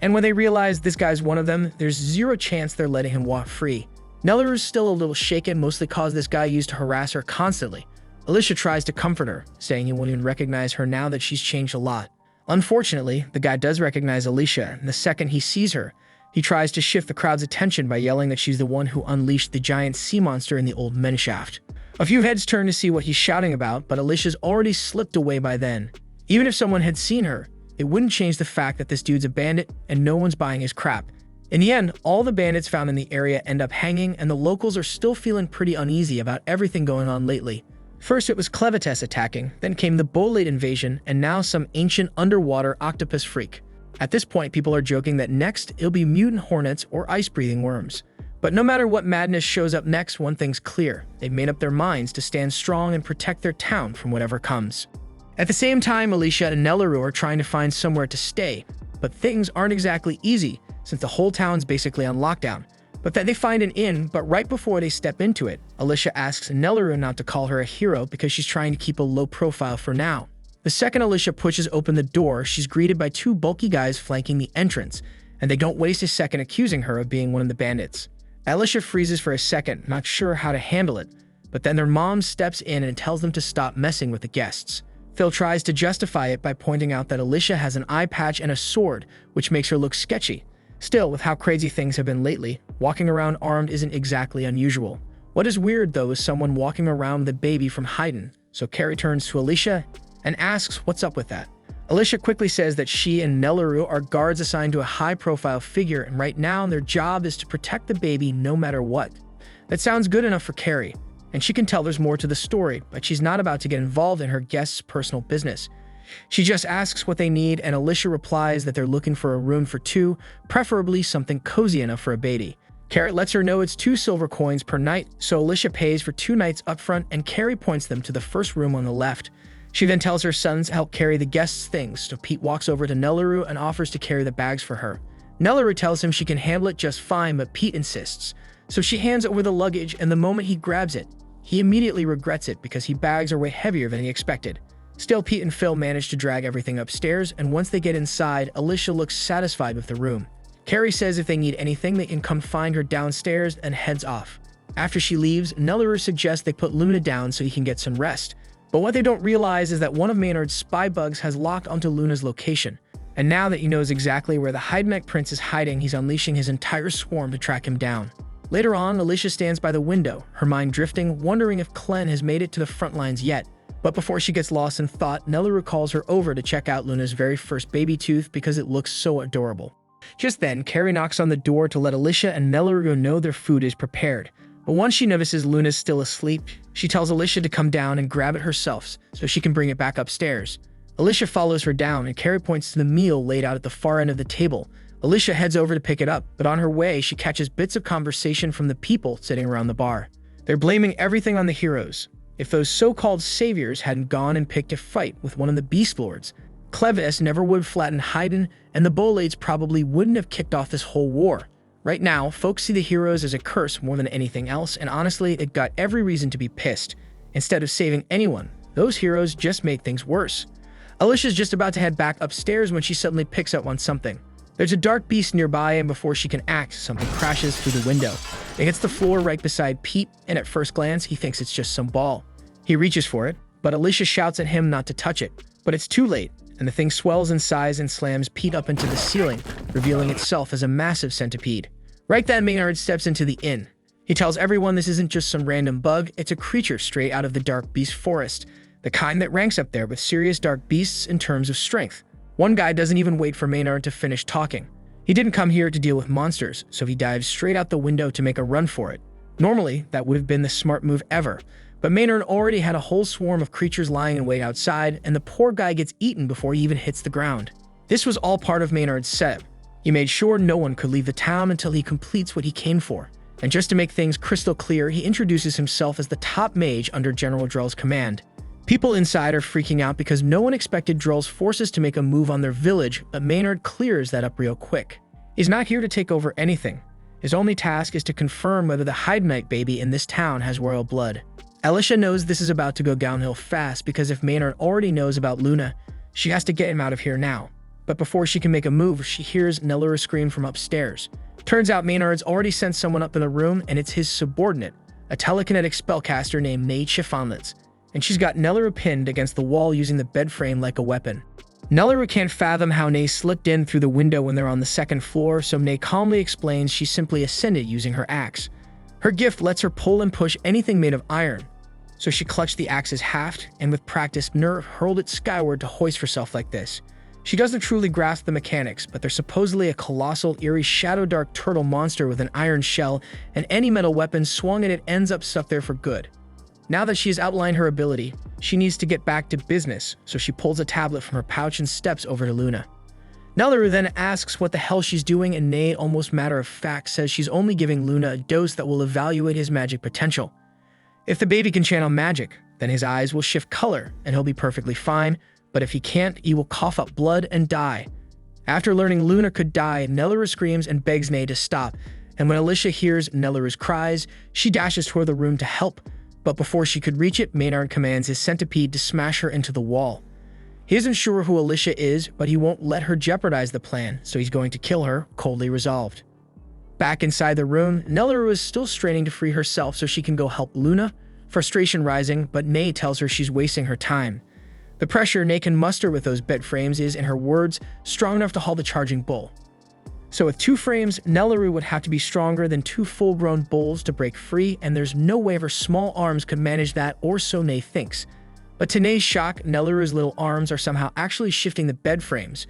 And when they realize this guy's one of them, there's zero chance they're letting him walk free. Naru's still a little shaken, mostly cause this guy used to harass her constantly. Alicia tries to comfort her, saying he won't even recognize her now that she's changed a lot. Unfortunately, the guy does recognize Alicia, and the second he sees her, he tries to shift the crowd's attention by yelling that she's the one who unleashed the giant sea monster in the old mineshaft. A few heads turn to see what he's shouting about, but Alicia's already slipped away by then. Even if someone had seen her, it wouldn't change the fact that this dude's a bandit and no one's buying his crap. In the end, all the bandits found in the area end up hanging, and the locals are still feeling pretty uneasy about everything going on lately. First it was Clevitus attacking, then came the Bolate invasion, and now some ancient underwater octopus freak. At this point, people are joking that next it'll be mutant hornets or ice-breathing worms. But no matter what madness shows up next, one thing's clear. They've made up their minds to stand strong and protect their town from whatever comes. At the same time, Alicia and Naru are trying to find somewhere to stay, but things aren't exactly easy since the whole town's basically on lockdown. But then they find an inn, but right before they step into it, Alicia asks Naru not to call her a hero because she's trying to keep a low profile for now. The second Alicia pushes open the door, she's greeted by two bulky guys flanking the entrance, and they don't waste a second accusing her of being one of the bandits. Alicia freezes for a second, not sure how to handle it, but then their mom steps in and tells them to stop messing with the guests. Phil tries to justify it by pointing out that Alicia has an eye patch and a sword, which makes her look sketchy. Still, with how crazy things have been lately, walking around armed isn't exactly unusual. What is weird, though, is someone walking around with a baby from Heiden, so Carrie turns to Alicia and asks what's up with that. Alicia quickly says that she and Naru are guards assigned to a high-profile figure, and right now their job is to protect the baby no matter what. That sounds good enough for Carrie, and she can tell there's more to the story, but she's not about to get involved in her guest's personal business. She just asks what they need, and Alicia replies that they're looking for a room for two, preferably something cozy enough for a baby. Carrot lets her know it's 2 silver coins per night, so Alicia pays for 2 nights up front, and Carrie points them to the first room on the left. She then tells her sons to help carry the guests' things, so Pete walks over to Naru and offers to carry the bags for her. Naru tells him she can handle it just fine, but Pete insists. So she hands over the luggage, and the moment he grabs it, he immediately regrets it because his bags are way heavier than he expected. Still, Pete and Phil manage to drag everything upstairs, and once they get inside, Alicia looks satisfied with the room. Carrie says if they need anything, they can come find her downstairs, and heads off. After she leaves, Naru suggests they put Luna down so he can get some rest. But what they don't realize is that one of Maynard's spy bugs has locked onto Luna's location. And now that he knows exactly where the Heiden prince is hiding, he's unleashing his entire swarm to track him down. Later on, Alicia stands by the window, her mind drifting, wondering if Clen has made it to the front lines yet. But before she gets lost in thought, Naru calls her over to check out Luna's very first baby tooth because it looks so adorable. Just then, Carrie knocks on the door to let Alicia and Naru know their food is prepared. But once she notices Luna's still asleep, she tells Alicia to come down and grab it herself so she can bring it back upstairs. Alicia follows her down, and Carrie points to the meal laid out at the far end of the table. Alicia heads over to pick it up, but on her way, she catches bits of conversation from the people sitting around the bar. They're blaming everything on the heroes. If those so-called saviors hadn't gone and picked a fight with one of the Beast Lords, Clevitus never would flatten Heiden, and the Bolades probably wouldn't have kicked off this whole war. Right now, folks see the heroes as a curse more than anything else, and honestly, it got every reason to be pissed. Instead of saving anyone, those heroes just made things worse. Alicia's just about to head back upstairs when she suddenly picks up on something. There's a dark beast nearby, and before she can act, something crashes through the window. It hits the floor right beside Pete, and at first glance, he thinks it's just some ball. He reaches for it, but Alicia shouts at him not to touch it. But it's too late, and the thing swells in size and slams Pete up into the ceiling, revealing itself as a massive centipede. Right then, Maynard steps into the inn. He tells everyone this isn't just some random bug, it's a creature straight out of the dark beast forest, the kind that ranks up there with serious dark beasts in terms of strength. One guy doesn't even wait for Maynard to finish talking. He didn't come here to deal with monsters, so he dives straight out the window to make a run for it. Normally, that would have been the smart move ever, but Maynard already had a whole swarm of creatures lying in wait outside, and the poor guy gets eaten before he even hits the ground. This was all part of Maynard's setup. He made sure no one could leave the town until he completes what he came for. And just to make things crystal clear, he introduces himself as the top mage under General Drell's command. People inside are freaking out because no one expected Drell's forces to make a move on their village, but Maynard clears that up real quick. He's not here to take over anything. His only task is to confirm whether the Heidenite baby in this town has royal blood. Alicia knows this is about to go downhill fast because if Maynard already knows about Luna, she has to get him out of here now. But before she can make a move, she hears Naru scream from upstairs. Turns out Maynard's already sent someone up in the room, and it's his subordinate, a telekinetic spellcaster named Naru, and she's got Naru pinned against the wall using the bed frame like a weapon. Naru can't fathom how Naru slipped in through the window when they're on the second floor, so Naru calmly explains she simply ascended using her axe. Her gift lets her pull and push anything made of iron, so she clutched the axe's haft, and with practice, Naru hurled it skyward to hoist herself like this. She doesn't truly grasp the mechanics, but they're supposedly a colossal, eerie, shadow-dark turtle monster with an iron shell, and any metal weapon swung at it ends up stuck there for good. Now that she has outlined her ability, she needs to get back to business, so she pulls a tablet from her pouch and steps over to Luna. Naru then asks what the hell she's doing, and Naru, almost matter-of-fact, says she's only giving Luna a dose that will evaluate his magic potential. If the baby can channel magic, then his eyes will shift color, and he'll be perfectly fine, but if he can't, he will cough up blood and die. After learning Luna could die, Naru screams and begs Naru to stop, and when Alicia hears Naru's cries, she dashes toward the room to help, but before she could reach it, Maynard commands his centipede to smash her into the wall. He isn't sure who Alicia is, but he won't let her jeopardize the plan, so he's going to kill her, coldly resolved. Back inside the room, Naru is still straining to free herself so she can go help Luna, frustration rising, but Naru tells her she's wasting her time. The pressure Naru can muster with those bed frames is, in her words, strong enough to haul the charging bull. So with 2 frames, Naru would have to be stronger than 2 full-grown bulls to break free, and there's no way her small arms could manage that, or so Naru thinks. But to Naru's shock, Naru's little arms are somehow actually shifting the bed frames,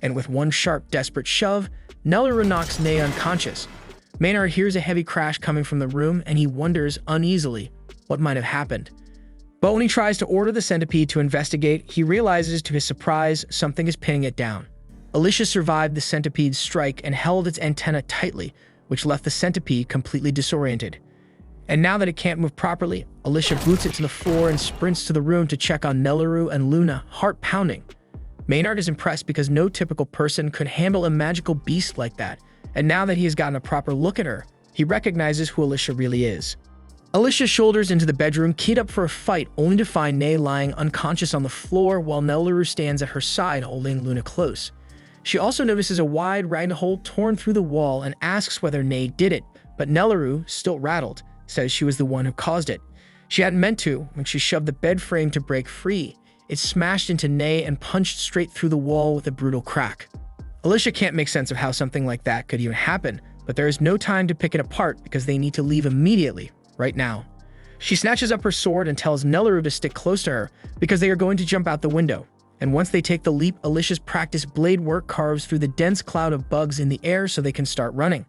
and with one sharp, desperate shove, Naru knocks Naru unconscious. Maynard hears a heavy crash coming from the room, and he wonders, uneasily, what might have happened. But when he tries to order the centipede to investigate, he realizes to his surprise something is pinning it down. Alicia survived the centipede's strike and held its antenna tightly, which left the centipede completely disoriented. And now that it can't move properly, Alicia boots it to the floor and sprints to the room to check on Naru and Luna, heart pounding. Maynard is impressed because no typical person could handle a magical beast like that, and now that he has gotten a proper look at her, he recognizes who Alicia really is. Alicia shoulders into the bedroom, keyed up for a fight, only to find Nay lying unconscious on the floor while Naru stands at her side holding Luna close. She also notices a wide ragged hole torn through the wall and asks whether Nay did it, but Naru, still rattled, says she was the one who caused it. She hadn't meant to when she shoved the bed frame to break free. It smashed into Nay and punched straight through the wall with a brutal crack. Alicia can't make sense of how something like that could even happen, but there is no time to pick it apart because they need to leave immediately, right now. She snatches up her sword and tells Naru to stick close to her because they are going to jump out the window. And once they take the leap, Alicia's practiced blade work carves through the dense cloud of bugs in the air so they can start running.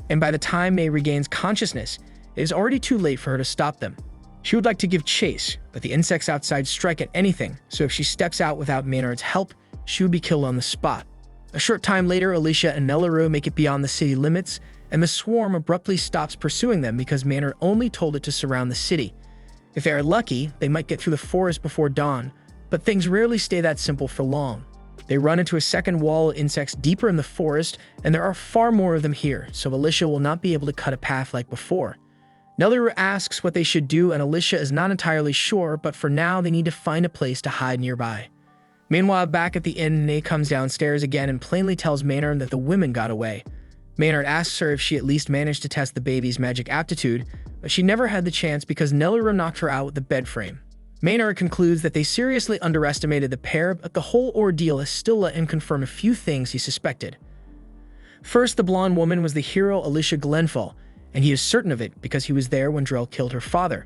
And by the time May regains consciousness, it is already too late for her to stop them. She would like to give chase, but the insects outside strike at anything, so if she steps out without Maynard's help, she would be killed on the spot. A short time later, Alicia and Naru make it beyond the city limits, and the swarm abruptly stops pursuing them because Maynard only told it to surround the city. If they are lucky, they might get through the forest before dawn, but things rarely stay that simple for long. They run into a second wall of insects deeper in the forest, and there are far more of them here, so Alicia will not be able to cut a path like before. Naru asks what they should do, and Alicia is not entirely sure, but for now they need to find a place to hide nearby. Meanwhile, back at the inn, Nay comes downstairs again and plainly tells Maynard that the women got away. Maynard asks her if she at least managed to test the baby's magic aptitude, but she never had the chance because Naru knocked her out with the bed frame. Maynard concludes that they seriously underestimated the pair, but the whole ordeal has still let him confirm a few things he suspected. First, the blonde woman was the hero Alicia Glenfall, and he is certain of it because he was there when Drell killed her father.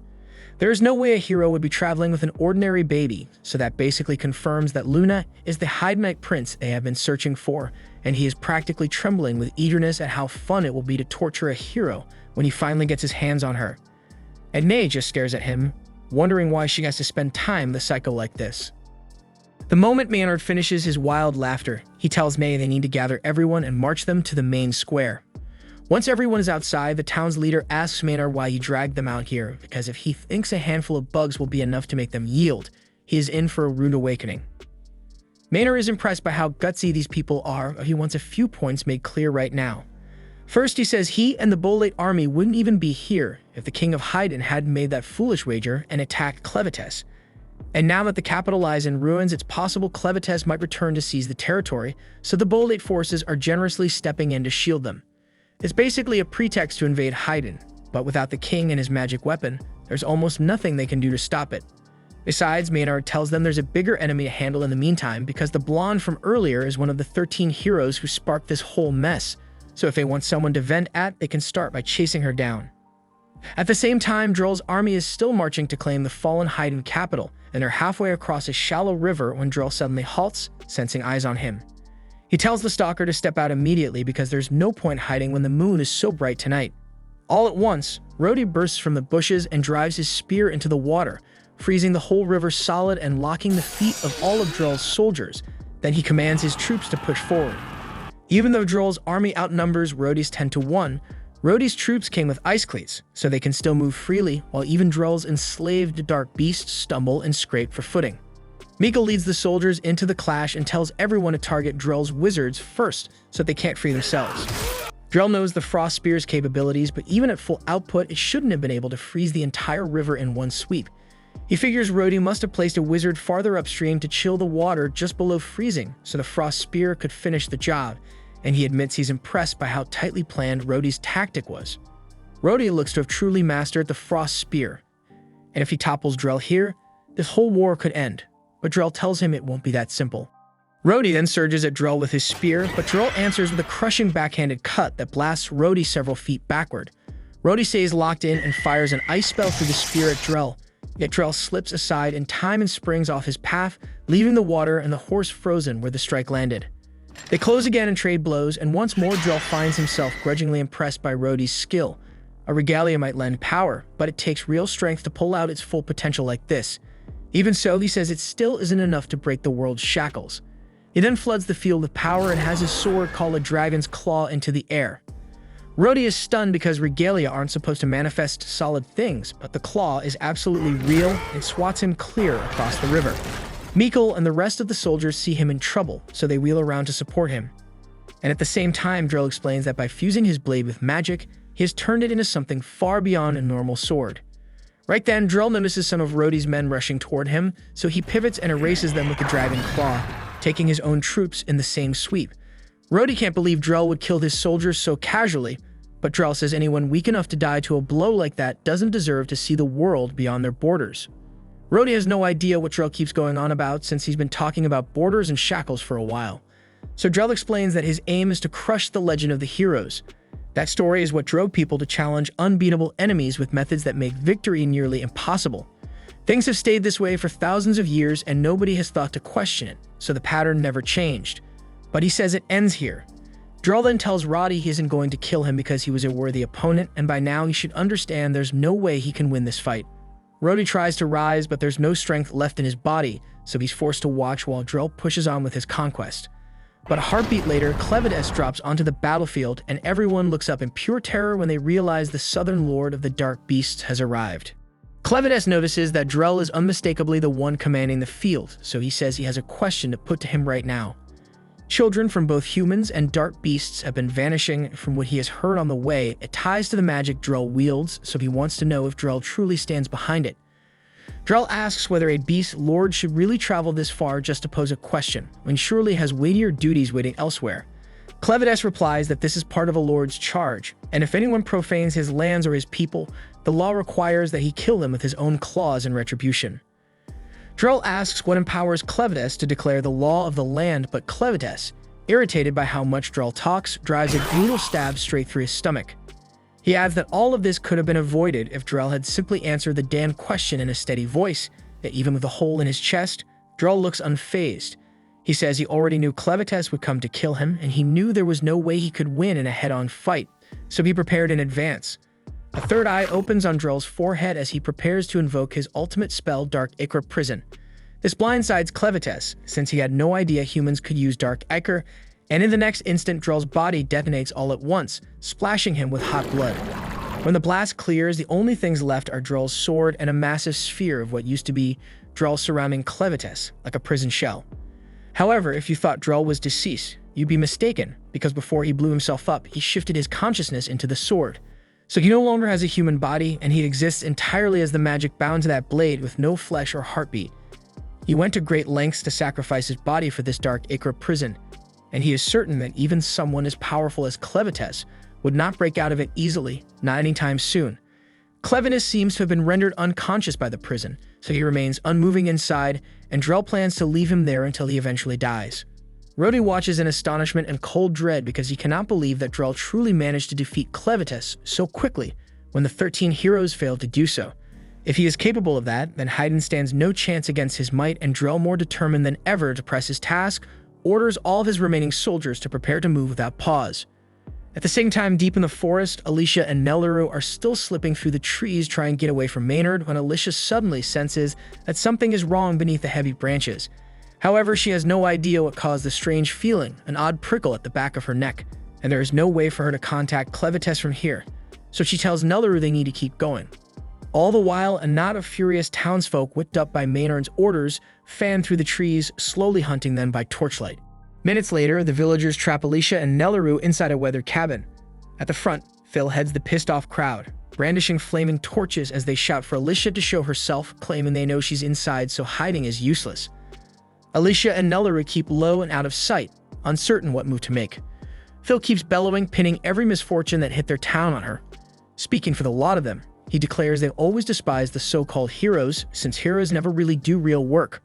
There is no way a hero would be traveling with an ordinary baby, so that basically confirms that Luna is the Heidenite prince they have been searching for, and he is practically trembling with eagerness at how fun it will be to torture a hero when he finally gets his hands on her. And Nay just stares at him, wondering why she has to spend time with a psycho like this. The moment Maynard finishes his wild laughter, he tells Nay they need to gather everyone and march them to the main square. Once everyone is outside, the town's leader asks Maynard why he dragged them out here, because if he thinks a handful of bugs will be enough to make them yield, he is in for a rude awakening. Maynard is impressed by how gutsy these people are, but he wants a few points made clear right now. First, he says he and the Bolate army wouldn't even be here if the king of Heiden hadn't made that foolish wager and attacked Clevitus. And now that the capital lies in ruins, it's possible Clevitus might return to seize the territory, so the Bolate forces are generously stepping in to shield them. It's basically a pretext to invade Heiden, but without the king and his magic weapon, there's almost nothing they can do to stop it. Besides, Maynard tells them there's a bigger enemy to handle in the meantime because the blonde from earlier is one of the 13 heroes who sparked this whole mess, so if they want someone to vent at, they can start by chasing her down. At the same time, Drell's army is still marching to claim the fallen Heiden capital, and they're halfway across a shallow river when Drell suddenly halts, sensing eyes on him. He tells the stalker to step out immediately because there's no point hiding when the moon is so bright tonight. All at once, Rhodey bursts from the bushes and drives his spear into the water, freezing the whole river solid and locking the feet of all of Drell's soldiers. Then he commands his troops to push forward. Even though Drell's army outnumbers Rhodey's 10-1, Rhodey's troops came with ice cleats, so they can still move freely, while even Drell's enslaved dark beasts stumble and scrape for footing. Mika leads the soldiers into the clash and tells everyone to target Drell's wizards first so they can't free themselves. Drell knows the Frost Spear's capabilities, but even at full output, it shouldn't have been able to freeze the entire river in one sweep. He figures Rhodey must have placed a wizard farther upstream to chill the water just below freezing so the Frost Spear could finish the job, and he admits he's impressed by how tightly planned Rhodey's tactic was. Rhodey looks to have truly mastered the Frost Spear, and if he topples Drell here, this whole war could end. But Drell tells him it won't be that simple. Rhodey then surges at Drell with his spear, but Drell answers with a crushing backhanded cut that blasts Rhodey several feet backward. Rhodey stays locked in and fires an ice spell through the spear at Drell, yet Drell slips aside in time and springs off his path, leaving the water and the horse frozen where the strike landed. They close again and trade blows, and once more Drell finds himself grudgingly impressed by Rhodey's skill. A regalia might lend power, but it takes real strength to pull out its full potential like this. Even so, he says it still isn't enough to break the world's shackles. He then floods the field with power and has his sword call a dragon's claw into the air. Rhodey is stunned because regalia aren't supposed to manifest solid things, but the claw is absolutely real and swats him clear across the river. Mikkel and the rest of the soldiers see him in trouble, so they wheel around to support him. And at the same time, Drell explains that by fusing his blade with magic, he has turned it into something far beyond a normal sword. Right then, Drell notices some of Rhodey's men rushing toward him, so he pivots and erases them with the dragon claw, taking his own troops in the same sweep. Rhodey can't believe Drell would kill his soldiers so casually, but Drell says anyone weak enough to die to a blow like that doesn't deserve to see the world beyond their borders. Rhodey has no idea what Drell keeps going on about since he's been talking about borders and shackles for a while. So Drell explains that his aim is to crush the legend of the heroes. That story is what drove people to challenge unbeatable enemies with methods that make victory nearly impossible. Things have stayed this way for thousands of years and nobody has thought to question it, so the pattern never changed. But he says it ends here. Drell then tells Roddy he isn't going to kill him because he was a worthy opponent, and by now he should understand there's no way he can win this fight. Roddy tries to rise, but there's no strength left in his body, so he's forced to watch while Drell pushes on with his conquest. But a heartbeat later, Clevitus drops onto the battlefield, and everyone looks up in pure terror when they realize the Southern Lord of the Dark Beasts has arrived. Clevitus notices that Drell is unmistakably the one commanding the field, so he says he has a question to put to him right now. Children from both humans and dark beasts have been vanishing. From what he has heard on the way, it ties to the magic Drell wields, so he wants to know if Drell truly stands behind it. Drell asks whether a beast lord should really travel this far just to pose a question, when surely has weightier duties waiting elsewhere. Clevitus replies that this is part of a lord's charge, and if anyone profanes his lands or his people, the law requires that he kill them with his own claws in retribution. Drell asks what empowers Clevitus to declare the law of the land, but Clevitus, irritated by how much Drell talks, drives a brutal stab straight through his stomach. He adds that all of this could have been avoided if Drell had simply answered the damn question in a steady voice, yet even with a hole in his chest, Drell looks unfazed. He says he already knew Clevitus would come to kill him, and he knew there was no way he could win in a head-on fight, so he prepared in advance. A third eye opens on Drell's forehead as he prepares to invoke his ultimate spell, Dark Ichor Prison. This blindsides Clevitus, since he had no idea humans could use Dark Ichor, and in the next instant, Drell's body detonates all at once, splashing him with hot blood. When the blast clears, the only things left are Drell's sword and a massive sphere of what used to be Drell surrounding Clevitus, like a prison shell. However, if you thought Drell was deceased, you'd be mistaken, because before he blew himself up, he shifted his consciousness into the sword. So he no longer has a human body, and he exists entirely as the magic bound to that blade with no flesh or heartbeat. He went to great lengths to sacrifice his body for this Dark Ichor prison, and he is certain that even someone as powerful as Clevitus would not break out of it easily, not anytime soon. Clevitus seems to have been rendered unconscious by the prison, so he remains unmoving inside, and Drell plans to leave him there until he eventually dies. Rhodey watches in astonishment and cold dread because he cannot believe that Drell truly managed to defeat Clevitus so quickly when the 13 heroes failed to do so. If he is capable of that, then Heiden stands no chance against his might, and Drell, more determined than ever to press his task, orders all of his remaining soldiers to prepare to move without pause. At the same time, deep in the forest, Alicia and Naru are still slipping through the trees trying to get away from Maynard when Alicia suddenly senses that something is wrong beneath the heavy branches. However, she has no idea what caused the strange feeling, an odd prickle at the back of her neck, and there is no way for her to contact Clevitus from here, so she tells Naru they need to keep going. All the while, a knot of furious townsfolk, whipped up by Maynard's orders, fan through the trees, slowly hunting them by torchlight. Minutes later, the villagers trap Alicia and Naru inside a weathered cabin. At the front, Phil heads the pissed-off crowd, brandishing flaming torches as they shout for Alicia to show herself, claiming they know she's inside, so hiding is useless. Alicia and Naru keep low and out of sight, uncertain what move to make. Phil keeps bellowing, pinning every misfortune that hit their town on her. Speaking for the lot of them, he declares they always despise the so-called heroes, since heroes never really do real work.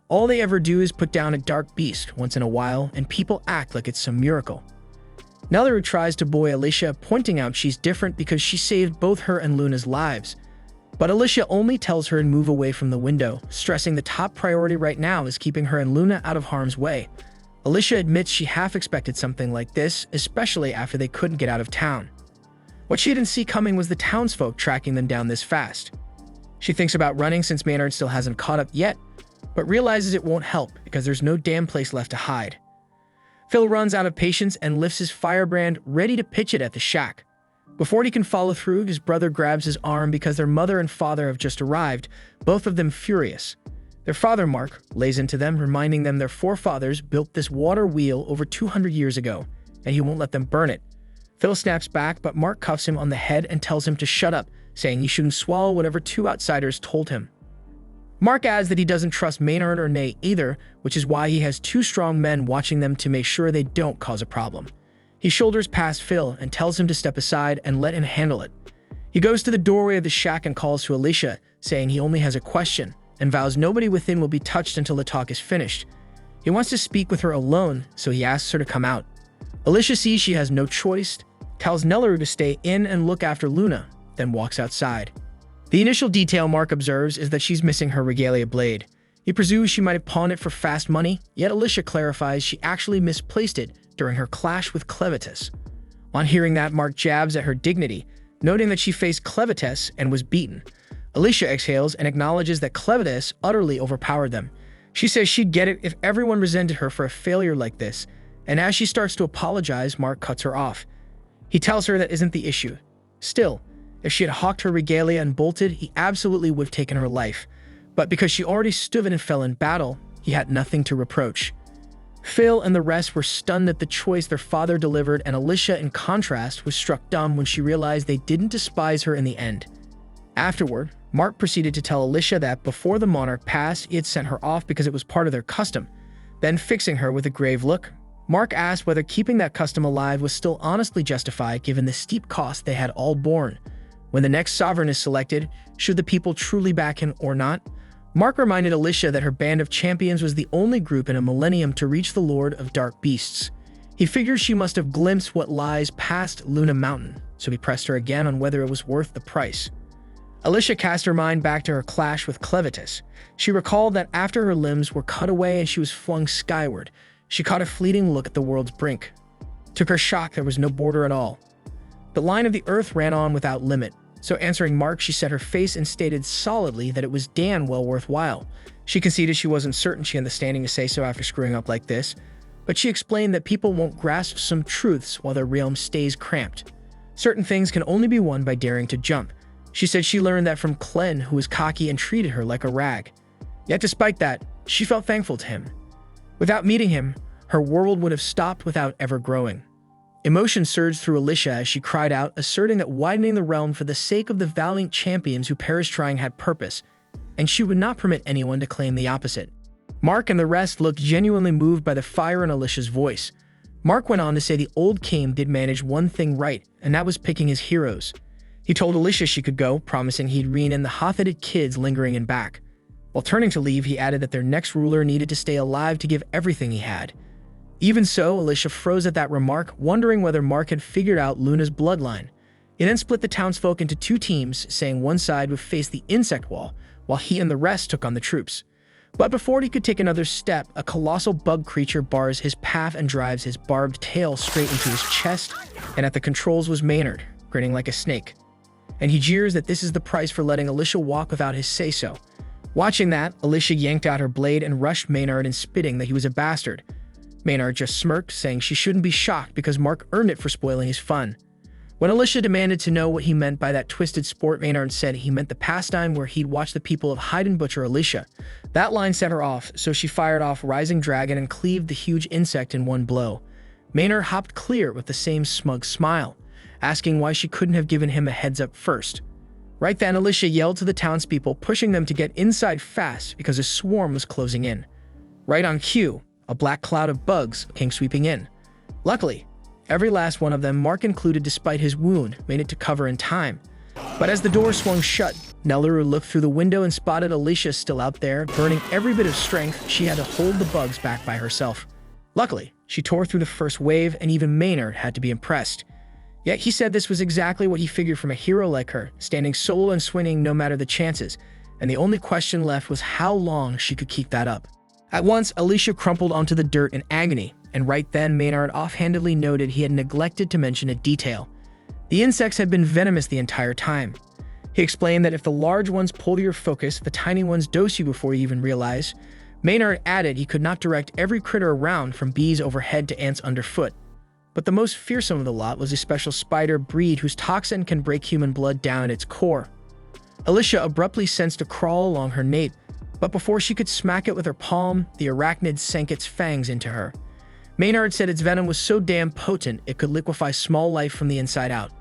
All they ever do is put down a dark beast once in a while, and people act like it's some miracle. Naru tries to buoy Alicia, pointing out she's different because she saved both her and Luna's lives. But Alicia only tells her to move away from the window, stressing the top priority right now is keeping her and Luna out of harm's way. Alicia admits she half expected something like this, especially after they couldn't get out of town. What she didn't see coming was the townsfolk tracking them down this fast. She thinks about running since Maynard still hasn't caught up yet, but realizes it won't help because there's no damn place left to hide. Phil runs out of patience and lifts his firebrand, ready to pitch it at the shack. Before he can follow through, his brother grabs his arm because their mother and father have just arrived, both of them furious. Their father, Mark, lays into them, reminding them their forefathers built this water wheel over 200 years ago, and he won't let them burn it. Phil snaps back, but Mark cuffs him on the head and tells him to shut up, saying he shouldn't swallow whatever two outsiders told him. Mark adds that he doesn't trust Maynard or Nate either, which is why he has two strong men watching them to make sure they don't cause a problem. He shoulders past Phil and tells him to step aside and let him handle it. He goes to the doorway of the shack and calls to Alicia, saying he only has a question, and vows nobody within will be touched until the talk is finished. He wants to speak with her alone, so he asks her to come out. Alicia sees she has no choice, tells Naru to stay in and look after Luna, then walks outside. The initial detail Mark observes is that she's missing her regalia blade. He presumes she might have pawned it for fast money, yet Alicia clarifies she actually misplaced it during her clash with Clevitus. On hearing that, Mark jabs at her dignity, noting that she faced Clevitus and was beaten. Alicia exhales and acknowledges that Clevitus utterly overpowered them. She says she'd get it if everyone resented her for a failure like this, and as she starts to apologize, Mark cuts her off. He tells her that isn't the issue. Still, if she had hawked her regalia and bolted, he absolutely would have taken her life. But because she already stood and fell in battle, he had nothing to reproach. Phil and the rest were stunned at the choice their father delivered, and Alicia, in contrast, was struck dumb when she realized they didn't despise her in the end. Afterward, Mark proceeded to tell Alicia that before the monarch passed, he had sent her off because it was part of their custom. Then, fixing her with a grave look, Mark asked whether keeping that custom alive was still honestly justified given the steep cost they had all borne. When the next sovereign is selected, should the people truly back him or not? Mark reminded Alicia that her band of champions was the only group in a millennium to reach the Lord of Dark Beasts. He figured she must have glimpsed what lies past Luna Mountain, so he pressed her again on whether it was worth the price. Alicia cast her mind back to her clash with Clevitus. She recalled that after her limbs were cut away and she was flung skyward, she caught a fleeting look at the world's brink. To her shock, there was no border at all. The line of the earth ran on without limit. So answering Mark, she set her face and stated solidly that it was damn well worthwhile. She conceded she wasn't certain she had the standing to say so after screwing up like this, but she explained that people won't grasp some truths while their realm stays cramped. Certain things can only be won by daring to jump. She said she learned that from Clen, who was cocky and treated her like a rag. Yet despite that, she felt thankful to him. Without meeting him, her world would have stopped without ever growing. Emotion surged through Alicia as she cried out, asserting that widening the realm for the sake of the valiant champions who perished trying had purpose, and she would not permit anyone to claim the opposite. Mark and the rest looked genuinely moved by the fire in Alicia's voice. Mark went on to say the old king did manage one thing right, and that was picking his heroes. He told Alicia she could go, promising he'd rein in the hot-headed kids lingering in back. While turning to leave, he added that their next ruler needed to stay alive to give everything he had. Even so, Alicia froze at that remark, wondering whether Mark had figured out Luna's bloodline. He then split the townsfolk into two teams, saying one side would face the insect wall, while he and the rest took on the troops. But before he could take another step, a colossal bug creature bars his path and drives his barbed tail straight into his chest, and at the controls was Maynard, grinning like a snake. And he jeers that this is the price for letting Alicia walk without his say-so. Watching that, Alicia yanked out her blade and rushed Maynard in, spitting that he was a bastard. Maynard just smirked, saying she shouldn't be shocked because Mark earned it for spoiling his fun. When Alicia demanded to know what he meant by that twisted sport, Maynard said he meant the pastime where he'd watch the people of Heiden butcher Alicia. That line set her off, so she fired off Rising Dragon and cleaved the huge insect in one blow. Maynard hopped clear with the same smug smile, asking why she couldn't have given him a heads up first. Right then, Alicia yelled to the townspeople, pushing them to get inside fast because a swarm was closing in. Right on cue, a black cloud of bugs came sweeping in. Luckily, every last one of them, Mark included despite his wound, made it to cover in time. But as the door swung shut, Naru looked through the window and spotted Alicia still out there, burning every bit of strength. She had to hold the bugs back by herself. Luckily, she tore through the first wave, and even Maynard had to be impressed. Yet he said this was exactly what he figured from a hero like her, standing solo and swinging no matter the chances, and the only question left was how long she could keep that up. At once, Alicia crumpled onto the dirt in agony, and right then Maynard offhandedly noted he had neglected to mention a detail. The insects had been venomous the entire time. He explained that if the large ones pull your focus, the tiny ones dose you before you even realize. Maynard added he could not direct every critter around, from bees overhead to ants underfoot. But the most fearsome of the lot was a special spider breed whose toxin can break human blood down at its core. Alicia abruptly sensed a crawl along her nape, but before she could smack it with her palm, the arachnid sank its fangs into her. Maynard said its venom was so damn potent it could liquefy small life from the inside out.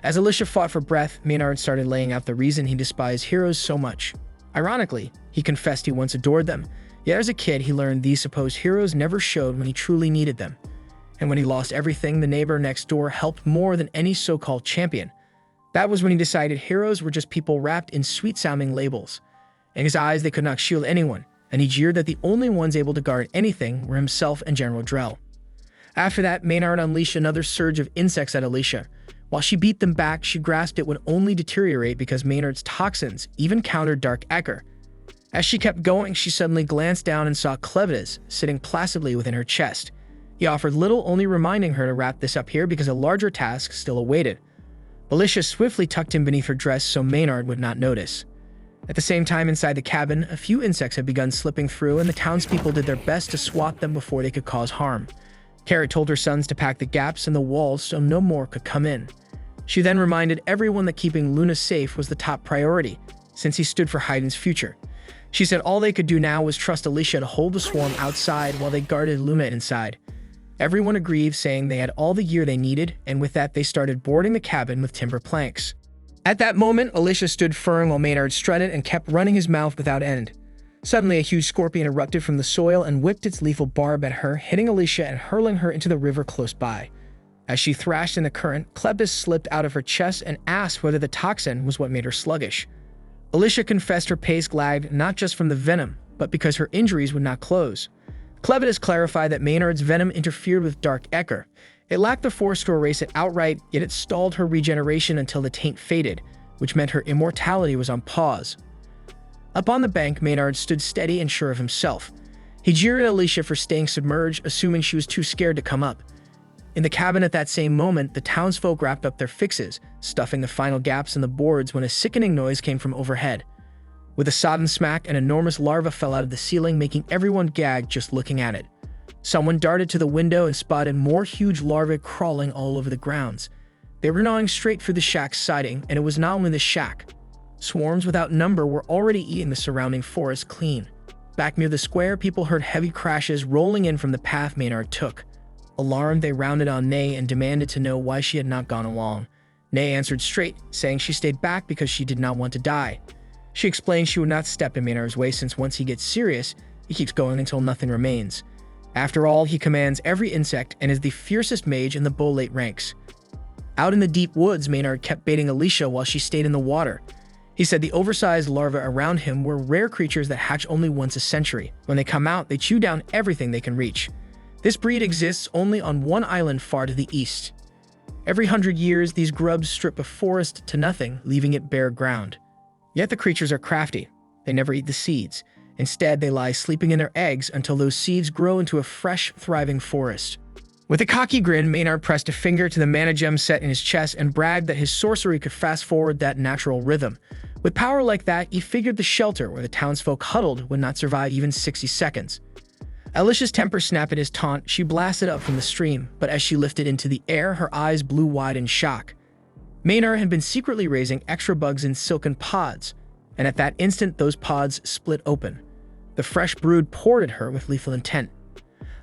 As Alicia fought for breath, Maynard started laying out the reason he despised heroes so much. Ironically, he confessed he once adored them, yet as a kid he learned these supposed heroes never showed when he truly needed them. And when he lost everything, the neighbor next door helped more than any so-called champion. That was when he decided heroes were just people wrapped in sweet-sounding labels. In his eyes, they could not shield anyone, and he jeered that the only ones able to guard anything were himself and General Drell. After that, Maynard unleashed another surge of insects at Alicia. While she beat them back, she grasped it would only deteriorate because Maynard's toxins even countered Dark Ecker. As she kept going, she suddenly glanced down and saw Clevitus sitting placidly within her chest. He offered little, only reminding her to wrap this up here because a larger task still awaited. Alicia swiftly tucked him beneath her dress so Maynard would not notice. At the same time, inside the cabin, a few insects had begun slipping through, and the townspeople did their best to swat them before they could cause harm. Carrot told her sons to pack the gaps in the walls so no more could come in. She then reminded everyone that keeping Luna safe was the top priority, since he stood for Heiden's future. She said all they could do now was trust Alicia to hold the swarm outside while they guarded Luna inside. Everyone agreed, saying they had all the gear they needed, and with that they started boarding the cabin with timber planks. At that moment, Alicia stood firm while Maynard strutted and kept running his mouth without end. Suddenly, a huge scorpion erupted from the soil and whipped its lethal barb at her, hitting Alicia and hurling her into the river close by. As she thrashed in the current, Clevitus slipped out of her chest and asked whether the toxin was what made her sluggish. Alicia confessed her pace lagged not just from the venom, but because her injuries would not close. Clevitus clarified that Maynard's venom interfered with Dark Ecker. It lacked the force to erase it outright, yet it stalled her regeneration until the taint faded, which meant her immortality was on pause. Up on the bank, Maynard stood steady and sure of himself. He jeered at Alicia for staying submerged, assuming she was too scared to come up. In the cabin at that same moment, the townsfolk wrapped up their fixes, stuffing the final gaps in the boards when a sickening noise came from overhead. With a sodden smack, an enormous larva fell out of the ceiling, making everyone gag just looking at it. Someone darted to the window and spotted more huge larvae crawling all over the grounds. They were gnawing straight through the shack's siding, and it was not only the shack. Swarms without number were already eating the surrounding forest clean. Back near the square, people heard heavy crashes rolling in from the path Maynard took. Alarmed, they rounded on Nay and demanded to know why she had not gone along. Nay answered straight, saying she stayed back because she did not want to die. She explained she would not step in Maynard's way since once he gets serious, he keeps going until nothing remains. After all, he commands every insect and is the fiercest mage in the Bolate ranks. Out in the deep woods, Maynard kept baiting Alicia while she stayed in the water. He said the oversized larvae around him were rare creatures that hatch only once a century. When they come out, they chew down everything they can reach. This breed exists only on one island far to the east. Every 100 years, these grubs strip a forest to nothing, leaving it bare ground. Yet the creatures are crafty. They never eat the seeds. Instead, they lie sleeping in their eggs until those seeds grow into a fresh, thriving forest. With a cocky grin, Maynard pressed a finger to the mana gem set in his chest and bragged that his sorcery could fast-forward that natural rhythm. With power like that, he figured the shelter where the townsfolk huddled would not survive even 60 seconds. Alicia's temper snapped at his taunt. She blasted up from the stream, but as she lifted into the air, her eyes blew wide in shock. Maynard had been secretly raising extra bugs in silken pods, and at that instant, those pods split open. The fresh brood poured at her with lethal intent.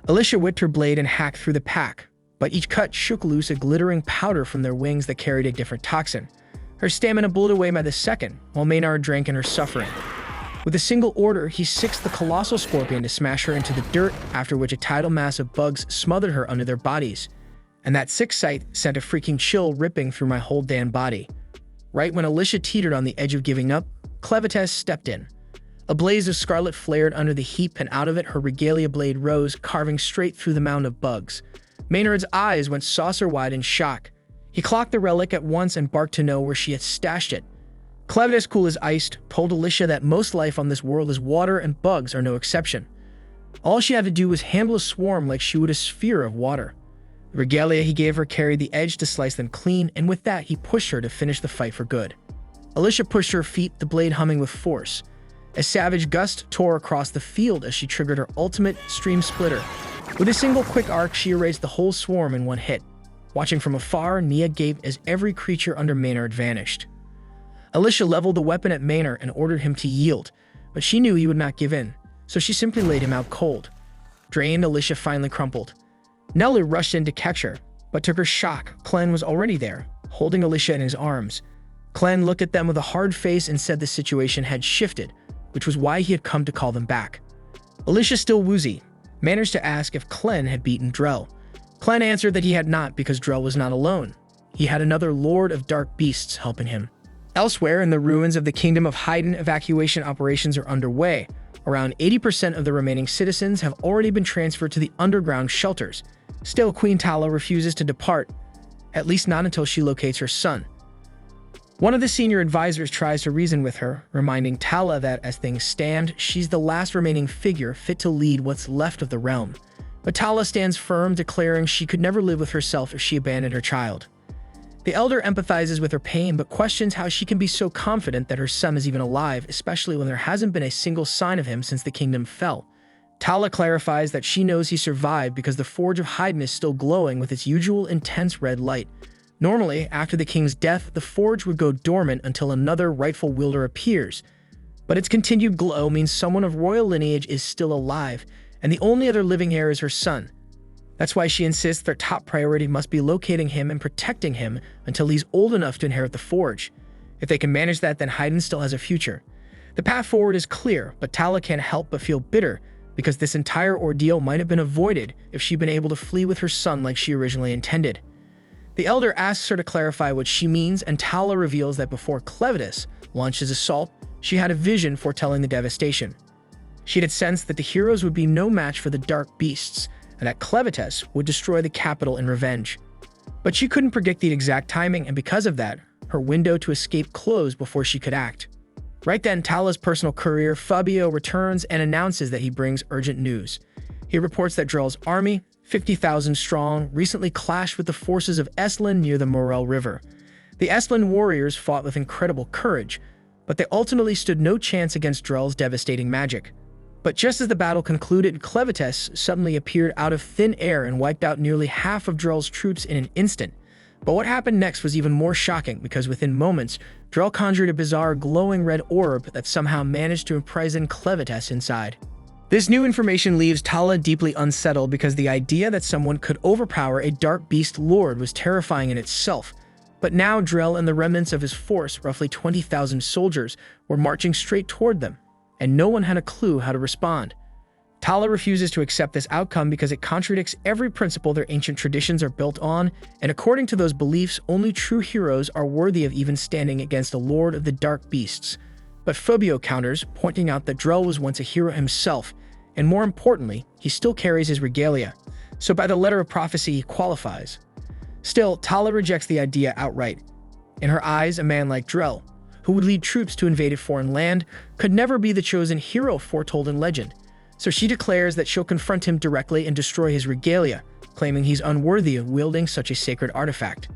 Alicia whipped her blade and hacked through the pack, but each cut shook loose a glittering powder from their wings that carried a different toxin. Her stamina blew away by the second, while Maynard drank in her suffering. With a single order, he sixed the colossal scorpion to smash her into the dirt, after which a tidal mass of bugs smothered her under their bodies. And that sick sight sent a freaking chill ripping through my whole damn body. Right when Alicia teetered on the edge of giving up, Clevitus stepped in. A blaze of scarlet flared under the heap, and out of it her regalia blade rose, carving straight through the mound of bugs. Maynard's eyes went saucer-wide in shock. He clocked the relic at once and barked to know where she had stashed it. Clevitus, cool as ice, told Alicia that most life on this world is water and bugs are no exception. All she had to do was handle a swarm like she would a sphere of water. The regalia he gave her carried the edge to slice them clean, and with that, he pushed her to finish the fight for good. Alicia pushed her feet, the blade humming with force. A savage gust tore across the field as she triggered her ultimate stream splitter. With a single quick arc, she erased the whole swarm in one hit. Watching from afar, Nia gaped as every creature under Maynard vanished. Alicia leveled the weapon at Maynard and ordered him to yield, but she knew he would not give in, so she simply laid him out cold. Drained, Alicia finally crumpled. Naru rushed in to catch her, but to her shock, Clen was already there, holding Alicia in his arms. Clen looked at them with a hard face and said the situation had shifted, which was why he had come to call them back. Alicia, still woozy, managed to ask if Clen had beaten Drell. Clen answered that he had not because Drell was not alone. He had another Lord of Dark Beasts helping him. Elsewhere in the ruins of the Kingdom of Heiden, evacuation operations are underway. Around 80% of the remaining citizens have already been transferred to the underground shelters. Still, Queen Tala refuses to depart, at least not until she locates her son. One of the senior advisors tries to reason with her, reminding Tala that as things stand, she's the last remaining figure fit to lead what's left of the realm. But Tala stands firm, declaring she could never live with herself if she abandoned her child. The elder empathizes with her pain, but questions how she can be so confident that her son is even alive, especially when there hasn't been a single sign of him since the kingdom fell. Tala clarifies that she knows he survived because the Forge of Heiden is still glowing with its usual intense red light. Normally, after the king's death, the forge would go dormant until another rightful wielder appears. But its continued glow means someone of royal lineage is still alive, and the only other living heir is her son. That's why she insists their top priority must be locating him and protecting him until he's old enough to inherit the forge. If they can manage that, then Heiden still has a future. The path forward is clear, but Tala can't help but feel bitter because this entire ordeal might have been avoided if she'd been able to flee with her son like she originally intended. The elder asks her to clarify what she means, and Tala reveals that before Clevitus launched his assault, she had a vision foretelling the devastation. She had sensed that the heroes would be no match for the dark beasts, and that Clevitus would destroy the capital in revenge. But she couldn't predict the exact timing, and because of that, her window to escape closed before she could act. Right then, Tala's personal courier, Fabio, returns and announces that he brings urgent news. He reports that Drell's army, 50,000 strong, recently clashed with the forces of Estlin near the Morel River. The Estlin warriors fought with incredible courage, but they ultimately stood no chance against Drell's devastating magic. But just as the battle concluded, Clevitus suddenly appeared out of thin air and wiped out nearly half of Drell's troops in an instant. But what happened next was even more shocking, because within moments, Drell conjured a bizarre glowing red orb that somehow managed to imprison Clevitus inside. This new information leaves Tala deeply unsettled because the idea that someone could overpower a dark beast lord was terrifying in itself. But now Drell and the remnants of his force, roughly 20,000 soldiers, were marching straight toward them, and no one had a clue how to respond. Tala refuses to accept this outcome because it contradicts every principle their ancient traditions are built on, and according to those beliefs, only true heroes are worthy of even standing against a lord of the dark beasts. But Fabio counters, pointing out that Drell was once a hero himself, and more importantly, he still carries his regalia, so by the letter of prophecy he qualifies. Still, Tala rejects the idea outright. In her eyes, a man like Drell, who would lead troops to invade a foreign land, could never be the chosen hero foretold in legend. So she declares that she'll confront him directly and destroy his regalia, claiming he's unworthy of wielding such a sacred artifact.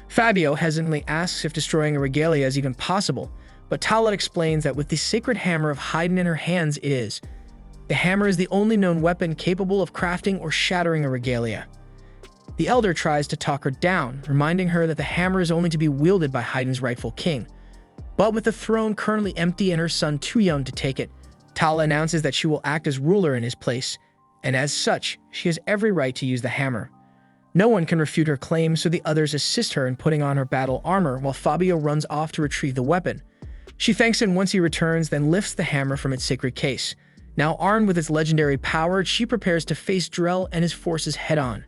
Fabio hesitantly asks if destroying a regalia is even possible, but Tala explains that with the sacred hammer of Heiden in her hands, it is. The hammer is the only known weapon capable of crafting or shattering a regalia. The elder tries to talk her down, reminding her that the hammer is only to be wielded by Heiden's rightful king. But with the throne currently empty and her son too young to take it, Tala announces that she will act as ruler in his place, and as such, she has every right to use the hammer. No one can refute her claim, so the others assist her in putting on her battle armor while Fabio runs off to retrieve the weapon. She thanks him once he returns, then lifts the hammer from its sacred case. Now armed with its legendary power, she prepares to face Drell and his forces head-on.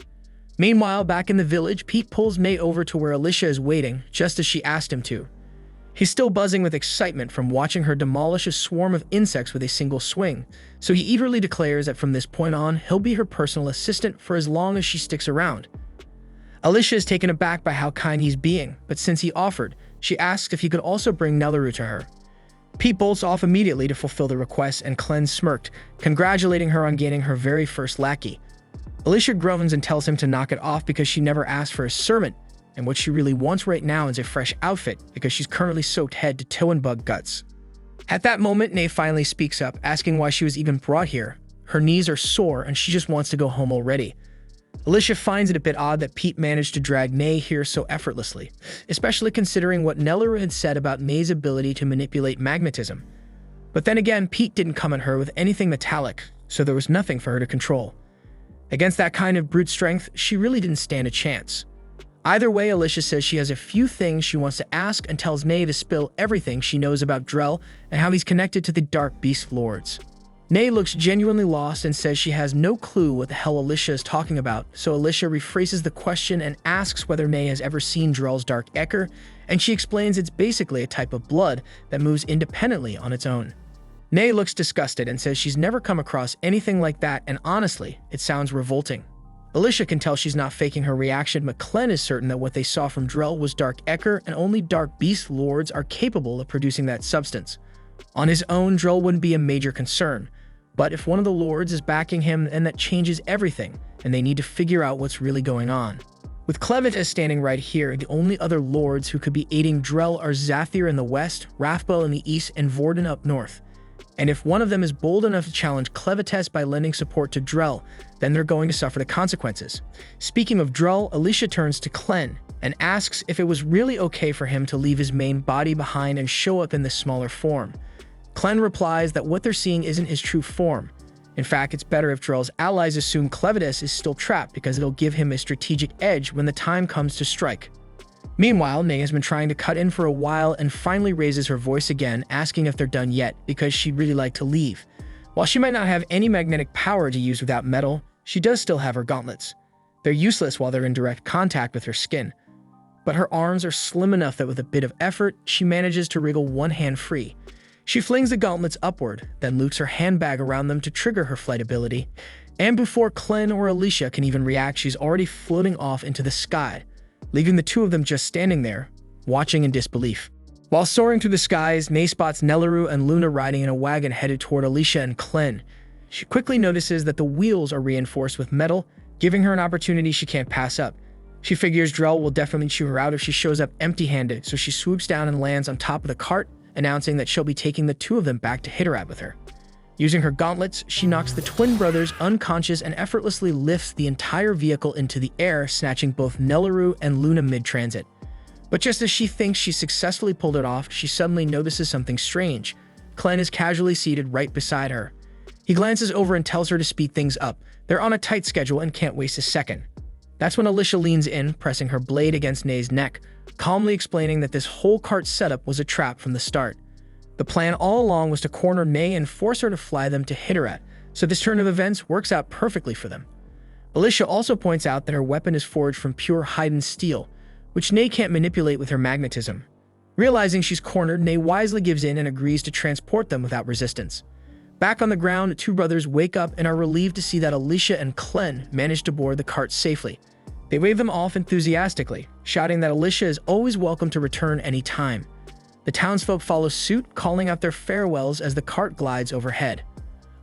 Meanwhile, back in the village, Pete pulls May over to where Alicia is waiting, just as she asked him to. He's still buzzing with excitement from watching her demolish a swarm of insects with a single swing, so he eagerly declares that from this point on, he'll be her personal assistant for as long as she sticks around. Alicia is taken aback by how kind he's being, but since he offered, she asks if he could also bring Naru to her. Pete bolts off immediately to fulfill the request, and Clen smirked, congratulating her on gaining her very first lackey. Alicia groans and tells him to knock it off because she never asked for a servant, and what she really wants right now is a fresh outfit because she's currently soaked head to toe in bug guts. At that moment, Nay finally speaks up, asking why she was even brought here. Her knees are sore and she just wants to go home already. Alicia finds it a bit odd that Pete managed to drag Nay here so effortlessly, especially considering what Naru had said about Nay's ability to manipulate magnetism. But then again, Pete didn't come at her with anything metallic, so there was nothing for her to control. Against that kind of brute strength, she really didn't stand a chance. Either way, Alicia says she has a few things she wants to ask and tells Nay to spill everything she knows about Drell and how he's connected to the Dark Beast Lords. Nay looks genuinely lost and says she has no clue what the hell Alicia is talking about, so Alicia rephrases the question and asks whether Nay has ever seen Drell's Dark Ecker, and she explains it's basically a type of blood that moves independently on its own. Nay looks disgusted and says she's never come across anything like that, and honestly, it sounds revolting. Alicia can tell she's not faking her reaction, but Clen is certain that what they saw from Drell was Dark Ecker, and only Dark Beast Lords are capable of producing that substance. On his own, Drell wouldn't be a major concern, but if one of the Lords is backing him, then that changes everything, and they need to figure out what's really going on. With Clevitus standing right here, the only other Lords who could be aiding Drell are Zathir in the west, Rathbell in the east, and Vorden up north. And if one of them is bold enough to challenge Clevitus by lending support to Drell, then they're going to suffer the consequences. Speaking of Drell, Alicia turns to Clen and asks if it was really okay for him to leave his main body behind and show up in this smaller form. Clen replies that what they're seeing isn't his true form. In fact, it's better if Drell's allies assume Clevitus is still trapped because it'll give him a strategic edge when the time comes to strike. Meanwhile, Nay has been trying to cut in for a while and finally raises her voice again, asking if they're done yet because she'd really like to leave. While she might not have any magnetic power to use without metal, she does still have her gauntlets. They're useless while they're in direct contact with her skin. But her arms are slim enough that with a bit of effort, she manages to wriggle one hand free. She flings the gauntlets upward, then loops her handbag around them to trigger her flight ability. And before Clen or Alicia can even react, she's already floating off into the sky, leaving the two of them just standing there, watching in disbelief. While soaring through the skies, Nay spots Naru and Luna riding in a wagon headed toward Alicia and Clen. She quickly notices that the wheels are reinforced with metal, giving her an opportunity she can't pass up. She figures Drell will definitely chew her out if she shows up empty-handed, so she swoops down and lands on top of the cart, announcing that she'll be taking the two of them back to Hitterat with her. Using her gauntlets, she knocks the twin brothers unconscious and effortlessly lifts the entire vehicle into the air, snatching both Naru and Luna mid-transit. But just as she thinks she successfully pulled it off, she suddenly notices something strange. Clen is casually seated right beside her. He glances over and tells her to speed things up. They're on a tight schedule and can't waste a second. That's when Alicia leans in, pressing her blade against Nay's neck, calmly explaining that this whole cart setup was a trap from the start. The plan all along was to corner Nay and force her to fly them to Hitterat, so this turn of events works out perfectly for them. Alicia also points out that her weapon is forged from pure Heiden steel, which Nay can't manipulate with her magnetism. Realizing she's cornered, Nay wisely gives in and agrees to transport them without resistance. Back on the ground, the two brothers wake up and are relieved to see that Alicia and Clen managed to board the cart safely. They wave them off enthusiastically, shouting that Alicia is always welcome to return any time. The townsfolk follow suit, calling out their farewells as the cart glides overhead.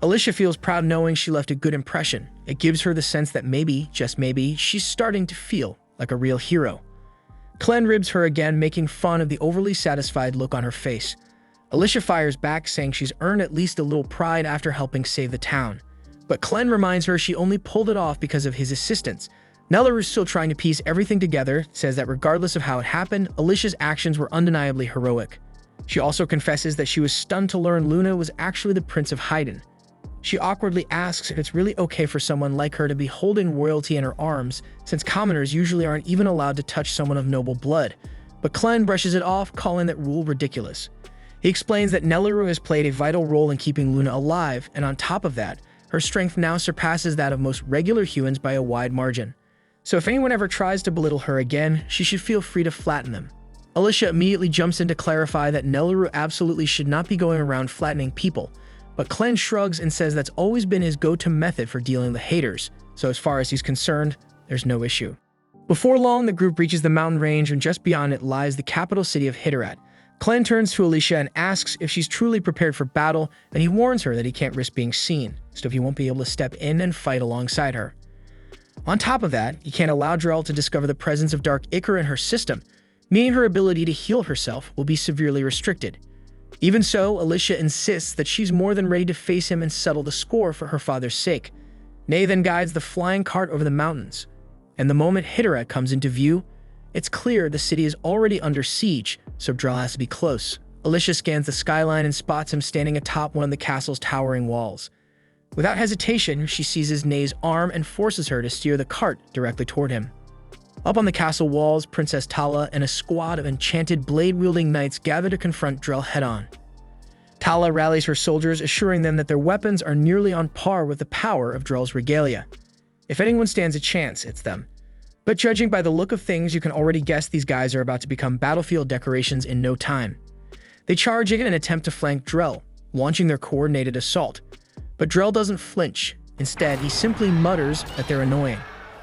Alicia feels proud knowing she left a good impression. It gives her the sense that maybe, just maybe, she's starting to feel like a real hero. Clen ribs her again, making fun of the overly satisfied look on her face. Alicia fires back, saying she's earned at least a little pride after helping save the town. But Clen reminds her she only pulled it off because of his assistance. Naru is still trying to piece everything together, says that regardless of how it happened, Alicia's actions were undeniably heroic. She also confesses that she was stunned to learn Luna was actually the Prince of Heiden. She awkwardly asks if it's really okay for someone like her to be holding royalty in her arms, since commoners usually aren't even allowed to touch someone of noble blood. But Clen brushes it off, calling that rule ridiculous. He explains that Naru has played a vital role in keeping Luna alive, and on top of that, her strength now surpasses that of most regular humans by a wide margin. So if anyone ever tries to belittle her again, she should feel free to flatten them. Alicia immediately jumps in to clarify that Naru absolutely should not be going around flattening people, but Clen shrugs and says that's always been his go-to method for dealing with haters, so as far as he's concerned, there's no issue. Before long, the group reaches the mountain range, and just beyond it lies the capital city of Hitterat. Clen turns to Alicia and asks if she's truly prepared for battle, and he warns her that he can't risk being seen, so he won't be able to step in and fight alongside her. On top of that, he can't allow Drell to discover the presence of dark ichor in her system, meaning her ability to heal herself will be severely restricted. Even so, Alicia insists that she's more than ready to face him and settle the score for her father's sake. Nay then guides the flying cart over the mountains, and the moment Hidera comes into view, it's clear the city is already under siege, so Drell has to be close. Alicia scans the skyline and spots him standing atop one of the castle's towering walls. Without hesitation, she seizes Nay's arm and forces her to steer the cart directly toward him. Up on the castle walls, Princess Tala and a squad of enchanted blade-wielding knights gather to confront Drell head-on. Tala rallies her soldiers, assuring them that their weapons are nearly on par with the power of Drell's regalia. If anyone stands a chance, it's them. But judging by the look of things, you can already guess these guys are about to become battlefield decorations in no time. They charge in and attempt to flank Drell, launching their coordinated assault. But Drell doesn't flinch. Instead, he simply mutters that they're annoying.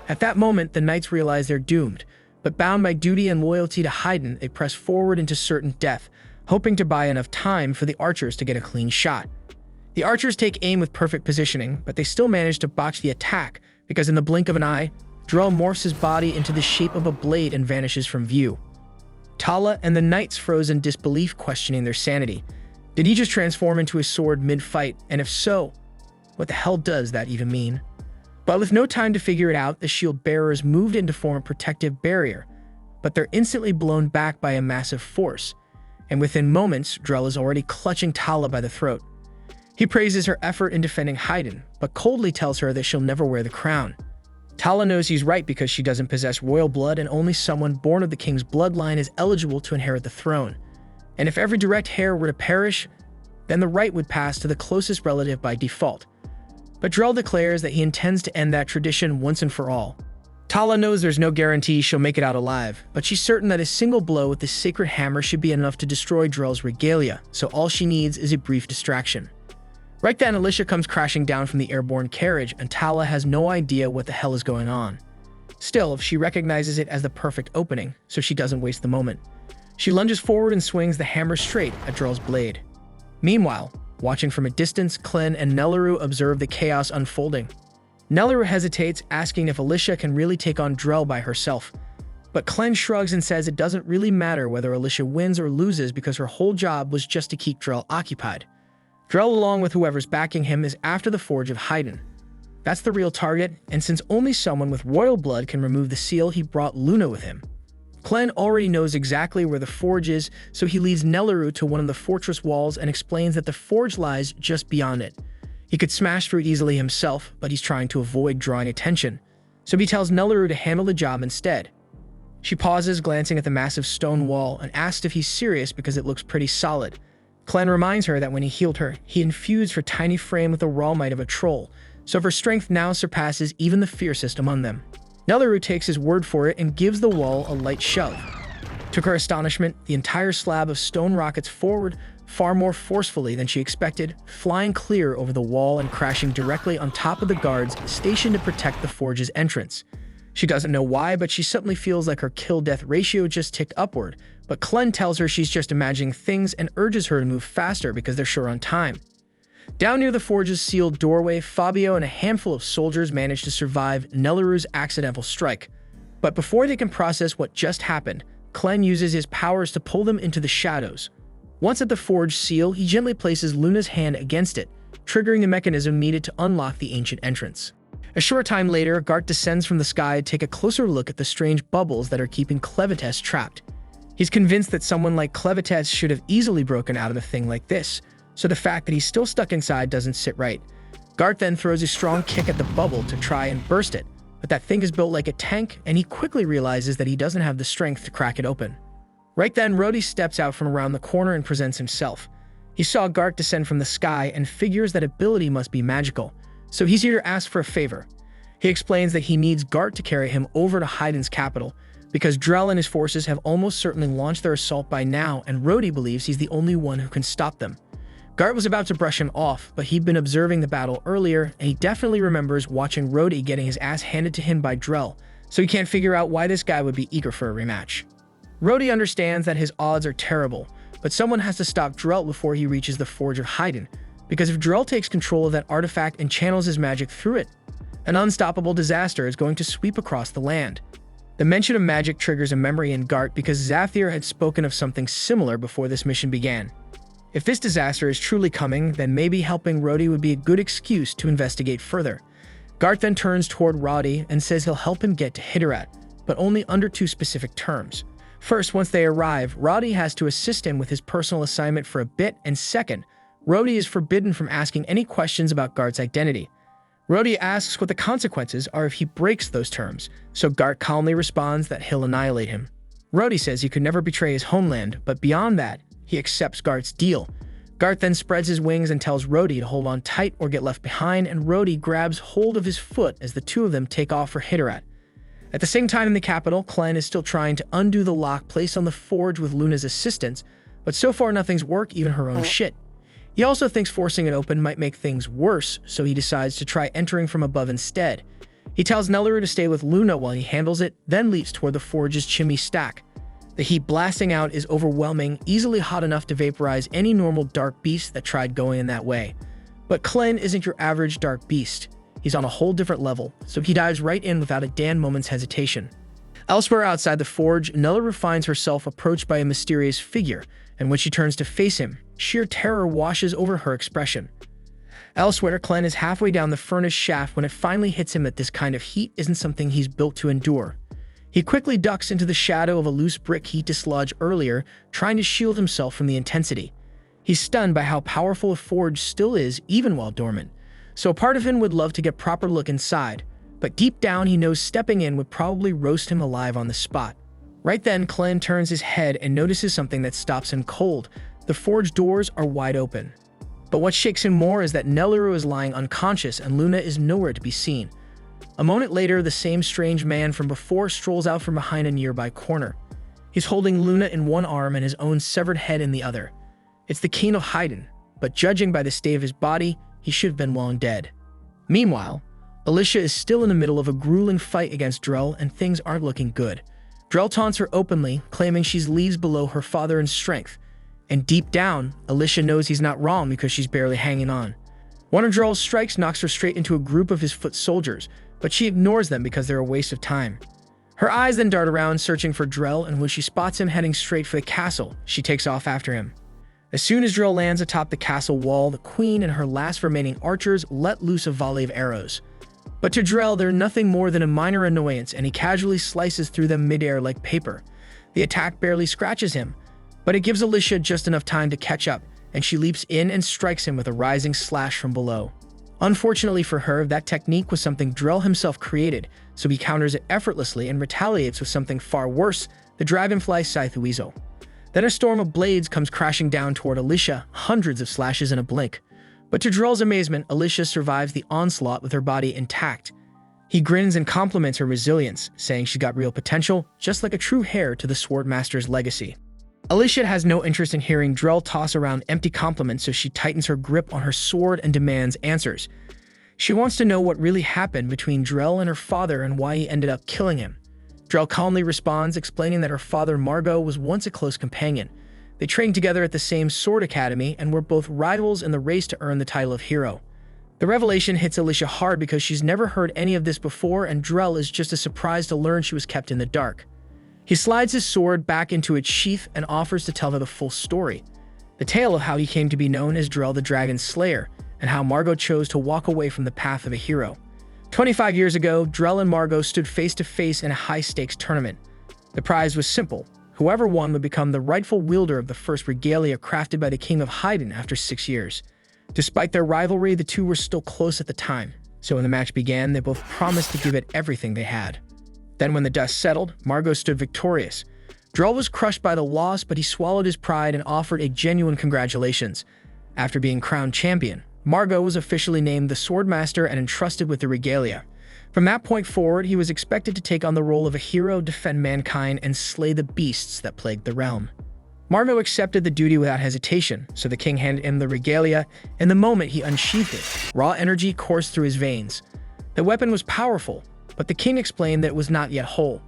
At that moment, the knights realize they're doomed, but bound by duty and loyalty to Heiden, they press forward into certain death, hoping to buy enough time for the archers to get a clean shot. The archers take aim with perfect positioning, but they still manage to botch the attack because in the blink of an eye, Drell morphs his body into the shape of a blade and vanishes from view. Tala and the knights froze in disbelief, questioning their sanity. Did he just transform into a sword mid-fight? And if so, what the hell does that even mean? But with no time to figure it out, the shield bearers moved in to form a protective barrier, but they're instantly blown back by a massive force, and within moments, Drell is already clutching Tala by the throat. He praises her effort in defending Heiden, but coldly tells her that she'll never wear the crown. Tala knows he's right because she doesn't possess royal blood and only someone born of the king's bloodline is eligible to inherit the throne. And if every direct heir were to perish, then the right would pass to the closest relative by default. But Drell declares that he intends to end that tradition once and for all. Tala knows there's no guarantee she'll make it out alive, but she's certain that a single blow with this sacred hammer should be enough to destroy Drell's regalia, so all she needs is a brief distraction. Right then, Alicia comes crashing down from the airborne carriage, and Tala has no idea what the hell is going on. Still, she recognizes it as the perfect opening, so she doesn't waste the moment. She lunges forward and swings the hammer straight at Drell's blade. Meanwhile, watching from a distance, Clen and Naru observe the chaos unfolding. Naru hesitates, asking if Alicia can really take on Drell by herself. But Clen shrugs and says it doesn't really matter whether Alicia wins or loses because her whole job was just to keep Drell occupied. Drell, along with whoever's backing him, is after the Forge of Heiden. That's the real target, and since only someone with royal blood can remove the seal, he brought Luna with him. Clen already knows exactly where the forge is, so he leads Naru to one of the fortress walls and explains that the forge lies just beyond it. He could smash through it easily himself, but he's trying to avoid drawing attention, so he tells Naru to handle the job instead. She pauses, glancing at the massive stone wall, and asks if he's serious because it looks pretty solid. Clen reminds her that when he healed her, he infused her tiny frame with the raw might of a troll, so her strength now surpasses even the fiercest among them. Naru takes his word for it and gives the wall a light shove. To her astonishment, the entire slab of stone rockets forward far more forcefully than she expected, flying clear over the wall and crashing directly on top of the guards stationed to protect the forge's entrance. She doesn't know why, but she suddenly feels like her kill-death ratio just ticked upward, but Clen tells her she's just imagining things and urges her to move faster because they're sure on time. Down near the forge's sealed doorway, Fabio and a handful of soldiers manage to survive Nelaru's accidental strike. But before they can process what just happened, Clen uses his powers to pull them into the shadows. Once at the forge seal, he gently places Luna's hand against it, triggering the mechanism needed to unlock the ancient entrance. A short time later, Gart descends from the sky to take a closer look at the strange bubbles that are keeping Clevitus trapped. He's convinced that someone like Clevitus should have easily broken out of a thing like this, so the fact that he's still stuck inside doesn't sit right. Gart then throws a strong kick at the bubble to try and burst it, but that thing is built like a tank, and he quickly realizes that he doesn't have the strength to crack it open. Right then, Rhodey steps out from around the corner and presents himself. He saw Gart descend from the sky and figures that ability must be magical, so he's here to ask for a favor. He explains that he needs Gart to carry him over to Heiden's capital, because Drell and his forces have almost certainly launched their assault by now, and Rhodey believes he's the only one who can stop them. Gart was about to brush him off, but he'd been observing the battle earlier, and he definitely remembers watching Rhodey getting his ass handed to him by Drell, so he can't figure out why this guy would be eager for a rematch. Rhodey understands that his odds are terrible, but someone has to stop Drell before he reaches the Forge of Heiden, because if Drell takes control of that artifact and channels his magic through it, An unstoppable disaster is going to sweep across the land. The mention of magic triggers a memory in Gart because Zafir had spoken of something similar before this mission began. If this disaster is truly coming, then maybe helping Rhodey would be a good excuse to investigate further. Gart then turns toward Roddy and says he'll help him get to Hitterat, but only under two specific terms. First, once they arrive, Roddy has to assist him with his personal assignment for a bit, and second, Rhodey is forbidden from asking any questions about Gart's identity. Rhodey asks what the consequences are if he breaks those terms, so Gart calmly responds that he'll annihilate him. Rhodey says he could never betray his homeland, but beyond that, he accepts Gart's deal. Gart then spreads his wings and tells Rhodey to hold on tight or get left behind, and Rhodey grabs hold of his foot as the two of them take off for Hitterat. At the same time in the capital, Clen is still trying to undo the lock placed on the forge with Luna's assistance, but so far nothing's worked, even her own shit. He also thinks forcing it open might make things worse, so he decides to try entering from above instead. He tells Naru to stay with Luna while he handles it, then leaps toward the forge's chimney stack. The heat blasting out is overwhelming, easily hot enough to vaporize any normal dark beast that tried going in that way. But Clen isn't your average dark beast. He's on a whole different level, so he dives right in without a damn moment's hesitation. Elsewhere outside the forge, Naru finds herself approached by a mysterious figure, and when she turns to face him, sheer terror washes over her expression. Elsewhere, Clen is halfway down the furnace shaft when it finally hits him that this kind of heat isn't something he's built to endure. He quickly ducks into the shadow of a loose brick he dislodged earlier, trying to shield himself from the intensity. He's stunned by how powerful a forge still is, even while dormant. So part of him would love to get a proper look inside, but deep down he knows stepping in would probably roast him alive on the spot. Right then, Clen turns his head and notices something that stops him cold. The forge doors are wide open. But what shakes him more is that Naru is lying unconscious and Luna is nowhere to be seen. A moment later, the same strange man from before strolls out from behind a nearby corner. He's holding Luna in one arm and his own severed head in the other. It's the king of Heiden, but judging by the state of his body, he should have been long dead. Meanwhile, Alicia is still in the middle of a grueling fight against Drell and things aren't looking good. Drell taunts her openly, claiming she's leagues below her father in strength. And deep down, Alicia knows he's not wrong because she's barely hanging on. One of Drell's strikes knocks her straight into a group of his foot soldiers, but she ignores them because they're a waste of time. Her eyes then dart around searching for Drell, and when she spots him heading straight for the castle, she takes off after him. As soon as Drell lands atop the castle wall, the queen and her last remaining archers let loose a volley of arrows. But to Drell, they're nothing more than a minor annoyance, and he casually slices through them midair like paper. The attack barely scratches him, but it gives Alicia just enough time to catch up, and she leaps in and strikes him with a rising slash from below. Unfortunately for her, that technique was something Drell himself created, so he counters it effortlessly and retaliates with something far worse, the dragonfly scythe weasel. Then a storm of blades comes crashing down toward Alicia, hundreds of slashes in a blink. But to Drell's amazement, Alicia survives the onslaught with her body intact. He grins and compliments her resilience, saying she got real potential, just like a true heir to the Swordmaster's legacy. Alicia has no interest in hearing Drell toss around empty compliments, so she tightens her grip on her sword and demands answers. She wants to know what really happened between Drell and her father and why he ended up killing him. Drell calmly responds, explaining that her father Margot was once a close companion. They trained together at the same sword academy and were both rivals in the race to earn the title of hero. The revelation hits Alicia hard because she's never heard any of this before, and Drell is just as surprised to learn she was kept in the dark. He slides his sword back into its sheath and offers to tell her the full story. The tale of how he came to be known as Drell the Dragon Slayer, and how Margot chose to walk away from the path of a hero. 25 years ago, Drell and Margot stood face to face in a high-stakes tournament. The prize was simple. Whoever won would become the rightful wielder of the first regalia crafted by the King of Heiden after 6 years. Despite their rivalry, the two were still close at the time, so when the match began, they both promised to give it everything they had. Then when the dust settled, Margot stood victorious. Drell was crushed by the loss, but he swallowed his pride and offered a genuine congratulations. After being crowned champion, Margot was officially named the Swordmaster and entrusted with the regalia. From that point forward, he was expected to take on the role of a hero, defend mankind, and slay the beasts that plagued the realm. Margot accepted the duty without hesitation, so the king handed him the regalia, and the moment he unsheathed it, raw energy coursed through his veins. The weapon was powerful, but the king explained that it was not yet whole.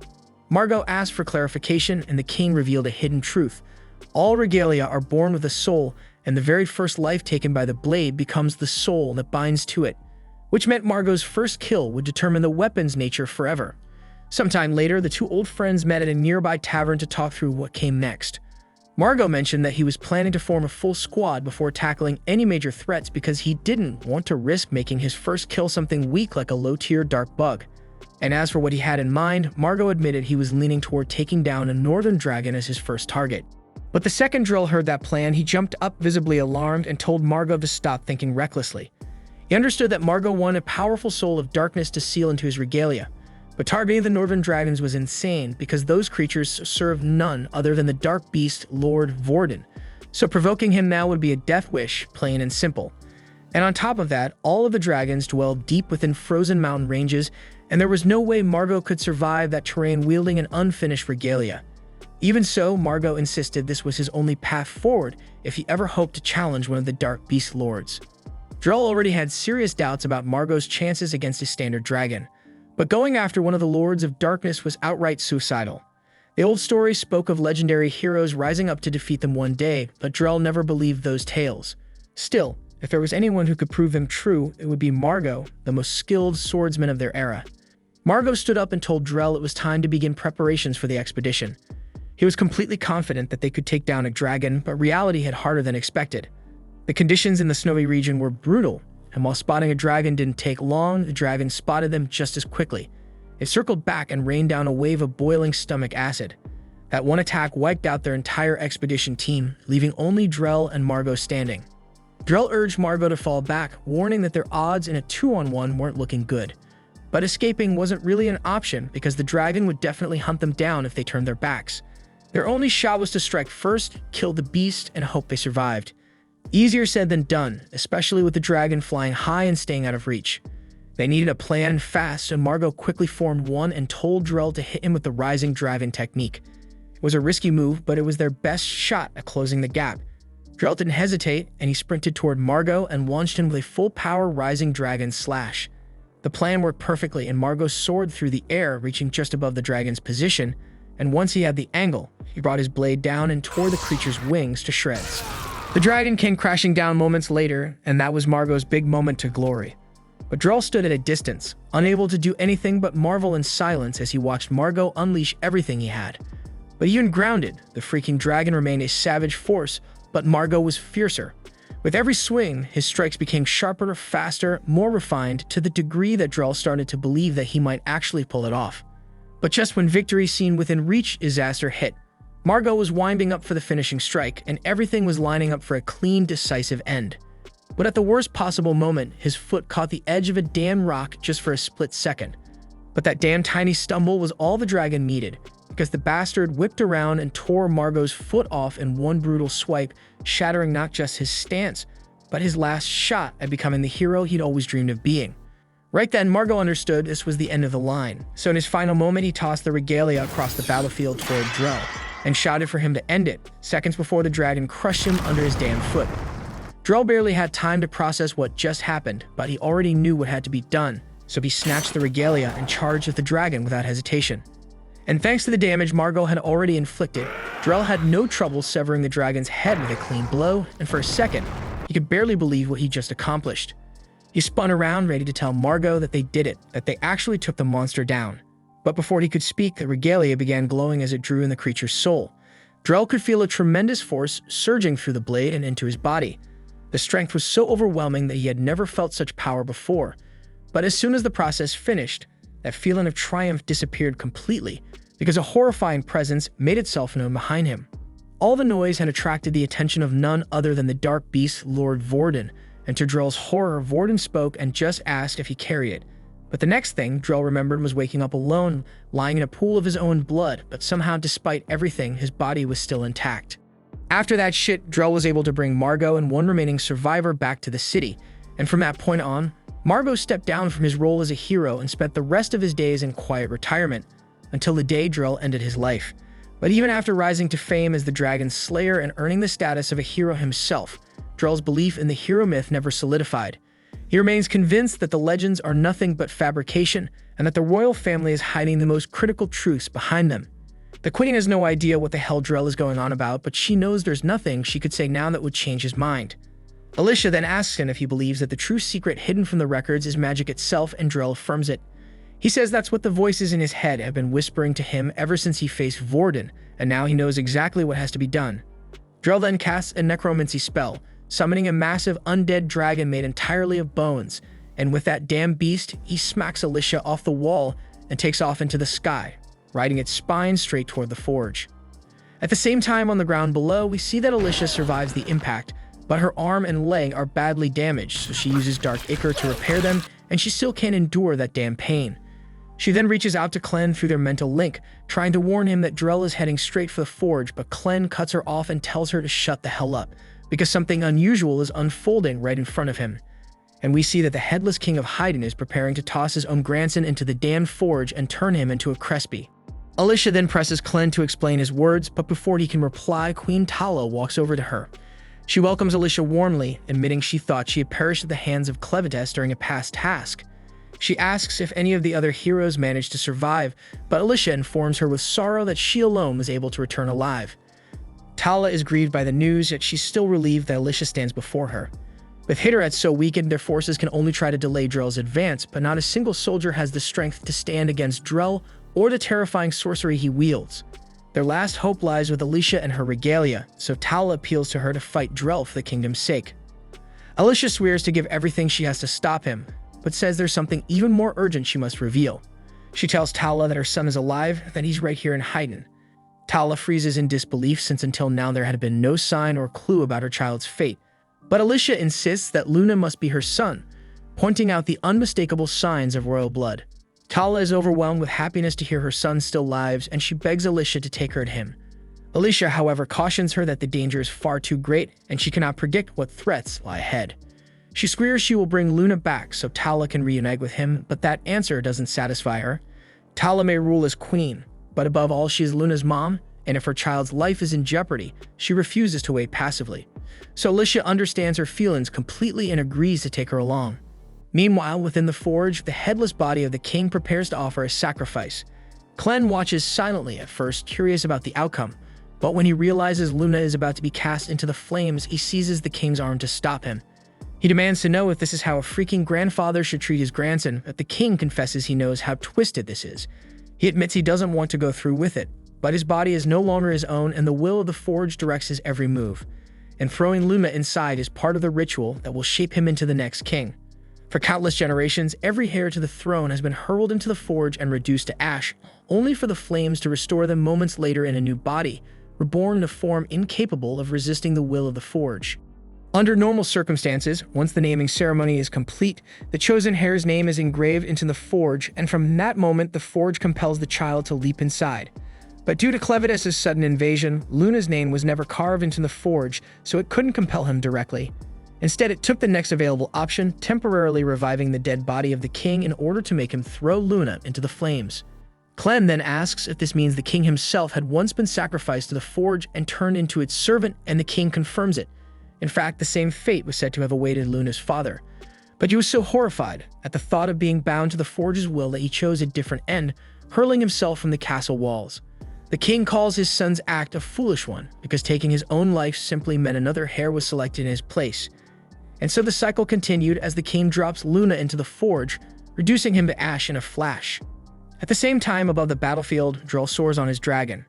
Margot asked for clarification, and the king revealed a hidden truth. All regalia are born with a soul, and the very first life taken by the blade becomes the soul that binds to it. which meant Margot's first kill would determine the weapon's nature forever. Sometime later, the two old friends met at a nearby tavern to talk through what came next. Margot mentioned that he was planning to form a full squad before tackling any major threats because he didn't want to risk making his first kill something weak like a low-tier dark bug. And as for what he had in mind, Margot admitted he was leaning toward taking down a northern dragon as his first target. But the second Drell heard that plan, he jumped up visibly alarmed and told Margot to stop thinking recklessly. He understood that Margot wanted a powerful soul of darkness to seal into his regalia, but targeting the northern dragons was insane because those creatures served none other than the dark beast Lord Vorden, so provoking him now would be a death wish, plain and simple. And on top of that, all of the dragons dwelled deep within frozen mountain ranges, and there was no way Margot could survive that terrain wielding an unfinished regalia. Even so, Margot insisted this was his only path forward if he ever hoped to challenge one of the dark beast lords. Drell already had serious doubts about Margot's chances against a standard dragon, but going after one of the Lords of Darkness was outright suicidal. The old story spoke of legendary heroes rising up to defeat them one day, but Drell never believed those tales. Still, if there was anyone who could prove them true, it would be Margot, the most skilled swordsman of their era. Margot stood up and told Drell it was time to begin preparations for the expedition. He was completely confident that they could take down a dragon, but reality hit harder than expected. The conditions in the snowy region were brutal, and while spotting a dragon didn't take long, the dragon spotted them just as quickly. It circled back and rained down a wave of boiling stomach acid. That one attack wiped out their entire expedition team, leaving only Drell and Margot standing. Drell urged Margot to fall back, warning that their odds in a 2-on-1 weren't looking good. But escaping wasn't really an option because the dragon would definitely hunt them down if they turned their backs. Their only shot was to strike first, kill the beast, and hope they survived. Easier said than done, especially with the dragon flying high and staying out of reach. They needed a plan fast, and Margot quickly formed one and told Drell to hit him with the rising dragon technique. It was a risky move, but it was their best shot at closing the gap. Drell didn't hesitate, and he sprinted toward Margot and launched him with a full-power rising dragon slash. The plan worked perfectly, and Margot soared through the air, reaching just above the dragon's position, and once he had the angle, he brought his blade down and tore the creature's wings to shreds. The dragon came crashing down moments later, and that was Margot's big moment to glory. But Drell stood at a distance, unable to do anything but marvel in silence as he watched Margot unleash everything he had. But even grounded, the freaking dragon remained a savage force, but Margot was fiercer. With every swing, his strikes became sharper, faster, more refined, to the degree that Drell started to believe that he might actually pull it off. But just when victory seemed within reach, disaster hit. Margot was winding up for the finishing strike, and everything was lining up for a clean, decisive end. But at the worst possible moment, his foot caught the edge of a damn rock just for a split second. But that damn tiny stumble was all the dragon needed, because the bastard whipped around and tore Margot's foot off in one brutal swipe, shattering not just his stance, but his last shot at becoming the hero he'd always dreamed of being. Right then, Margot understood this was the end of the line, so in his final moment he tossed the regalia across the battlefield toward Drell, and shouted for him to end it, seconds before the dragon crushed him under his damn foot. Drell barely had time to process what just happened, but he already knew what had to be done, so he snatched the regalia and charged at the dragon without hesitation. And thanks to the damage Margot had already inflicted, Drell had no trouble severing the dragon's head with a clean blow, and for a second, he could barely believe what he just accomplished. He spun around, ready to tell Margot that they did it, that they actually took the monster down. But before he could speak, the regalia began glowing as it drew in the creature's soul. Drell could feel a tremendous force surging through the blade and into his body. The strength was so overwhelming that he had never felt such power before. But as soon as the process finished, that feeling of triumph disappeared completely, because a horrifying presence made itself known behind him. All the noise had attracted the attention of none other than the dark beast Lord Vorden, and to Drell's horror, Vorden spoke and just asked if he carried it. But the next thing Drell remembered was waking up alone, lying in a pool of his own blood, but somehow despite everything, his body was still intact. After that shit, Drell was able to bring Margot and one remaining survivor back to the city, and from that point on, Margot stepped down from his role as a hero and spent the rest of his days in quiet retirement, until the day Drell ended his life. But even after rising to fame as the Dragon Slayer and earning the status of a hero himself, Drell's belief in the hero myth never solidified. He remains convinced that the legends are nothing but fabrication and that the royal family is hiding the most critical truths behind them. The Queen has no idea what the hell Drell is going on about, but she knows there's nothing she could say now that would change his mind. Alicia then asks him if he believes that the true secret hidden from the records is magic itself, and Drell affirms it. He says that's what the voices in his head have been whispering to him ever since he faced Vorden, and now he knows exactly what has to be done. Drell then casts a necromancy spell, summoning a massive undead dragon made entirely of bones, and with that damn beast, he smacks Alicia off the wall and takes off into the sky, riding its spine straight toward the forge. At the same time, on the ground below, we see that Alicia survives the impact, but her arm and leg are badly damaged, so she uses Dark Ichor to repair them, and she still can't endure that damn pain. She then reaches out to Clen through their mental link, trying to warn him that Drell is heading straight for the forge, but Clen cuts her off and tells her to shut the hell up, because something unusual is unfolding right in front of him. And we see that the headless king of Heiden is preparing to toss his own grandson into the damned forge and turn him into a Crespi. Alicia then presses Clen to explain his words, but before he can reply, Queen Tala walks over to her. She welcomes Alicia warmly, admitting she thought she had perished at the hands of Clevitus during a past task. She asks if any of the other heroes managed to survive, but Alicia informs her with sorrow that she alone was able to return alive. Tala is grieved by the news, yet she's still relieved that Alicia stands before her. With Hitterats so weakened, their forces can only try to delay Drell's advance, but not a single soldier has the strength to stand against Drell or the terrifying sorcery he wields. Their last hope lies with Alicia and her regalia, so Tala appeals to her to fight Drell for the kingdom's sake. Alicia swears to give everything she has to stop him, but says there's something even more urgent she must reveal. She tells Tala that her son is alive, that he's right here in Heiden. Tala freezes in disbelief, since until now there had been no sign or clue about her child's fate. But Alicia insists that Luna must be her son, pointing out the unmistakable signs of royal blood. Tala is overwhelmed with happiness to hear her son still lives, and she begs Alicia to take her to him. Alicia, however, cautions her that the danger is far too great, and she cannot predict what threats lie ahead. She swears she will bring Luna back so Tala can reunite with him, but that answer doesn't satisfy her. Tala may rule as queen, but above all she is Luna's mom, and if her child's life is in jeopardy, she refuses to wait passively. So Alicia understands her feelings completely and agrees to take her along. Meanwhile, within the forge, the headless body of the king prepares to offer a sacrifice. Clen watches silently at first, curious about the outcome, but when he realizes Luna is about to be cast into the flames, he seizes the king's arm to stop him. He demands to know if this is how a freaking grandfather should treat his grandson, but the king confesses he knows how twisted this is. He admits he doesn't want to go through with it, but his body is no longer his own, and the will of the forge directs his every move. And throwing Luna inside is part of the ritual that will shape him into the next king. For countless generations, every heir to the throne has been hurled into the forge and reduced to ash, only for the flames to restore them moments later in a new body, reborn in a form incapable of resisting the will of the forge. Under normal circumstances, once the naming ceremony is complete, the chosen heir's name is engraved into the forge, and from that moment the forge compels the child to leap inside. But due to Clevitus' sudden invasion, Luna's name was never carved into the forge, so it couldn't compel him directly. Instead, it took the next available option, temporarily reviving the dead body of the king in order to make him throw Luna into the flames. Clen then asks if this means the king himself had once been sacrificed to the forge and turned into its servant, and the king confirms it. In fact, the same fate was said to have awaited Luna's father. But he was so horrified at the thought of being bound to the forge's will that he chose a different end, hurling himself from the castle walls. The king calls his son's act a foolish one, because taking his own life simply meant another heir was selected in his place. And so the cycle continued as the king drops Luna into the forge, reducing him to ash in a flash. At the same time, above the battlefield, Drell soars on his dragon.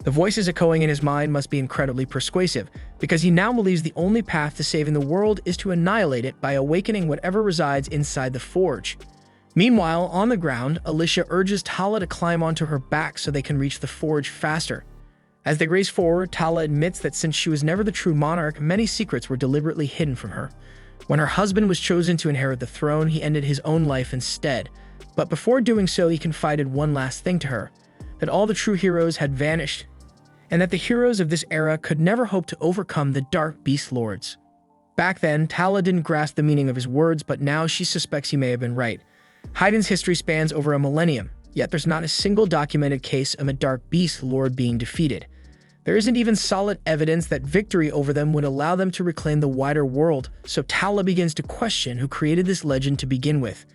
The voices echoing in his mind must be incredibly persuasive, because he now believes the only path to saving the world is to annihilate it by awakening whatever resides inside the forge. Meanwhile, on the ground, Alicia urges Tala to climb onto her back so they can reach the forge faster. As they race forward, Tala admits that since she was never the true monarch, many secrets were deliberately hidden from her. When her husband was chosen to inherit the throne, he ended his own life instead. But before doing so, he confided one last thing to her, that all the true heroes had vanished, and that the heroes of this era could never hope to overcome the Dark Beast Lords. Back then, Tala didn't grasp the meaning of his words, but now she suspects he may have been right. Heiden's history spans over a millennium, yet there's not a single documented case of a Dark Beast Lord being defeated. There isn't even solid evidence that victory over them would allow them to reclaim the wider world, so Tala begins to question who created this legend to begin with.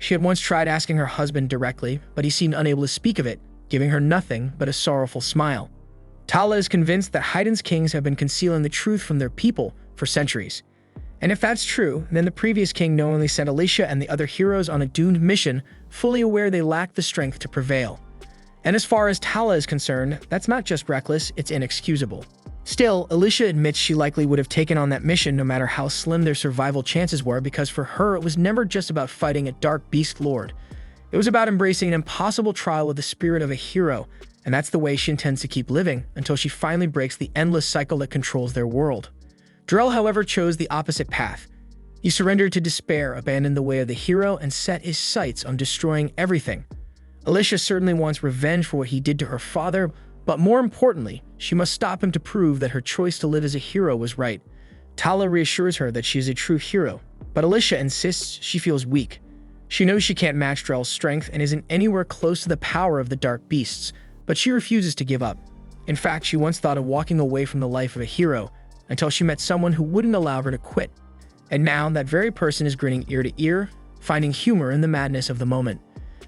She had once tried asking her husband directly, but he seemed unable to speak of it, giving her nothing but a sorrowful smile. Tala is convinced that Heiden's kings have been concealing the truth from their people for centuries. And if that's true, then the previous king knowingly sent Alicia and the other heroes on a doomed mission, fully aware they lacked the strength to prevail. And as far as Tala is concerned, that's not just reckless, it's inexcusable. Still, Alicia admits she likely would have taken on that mission no matter how slim their survival chances were, because for her it was never just about fighting a dark beast lord. It was about embracing an impossible trial with the spirit of a hero, and that's the way she intends to keep living until she finally breaks the endless cycle that controls their world. Drell, however, chose the opposite path. He surrendered to despair, abandoned the way of the hero, and set his sights on destroying everything. Alicia certainly wants revenge for what he did to her father, but more importantly, she must stop him to prove that her choice to live as a hero was right. Tala reassures her that she is a true hero, but Alicia insists she feels weak. She knows she can't match Drell's strength and isn't anywhere close to the power of the dark beasts, but she refuses to give up. In fact, she once thought of walking away from the life of a hero until she met someone who wouldn't allow her to quit. And now that very person is grinning ear to ear, finding humor in the madness of the moment.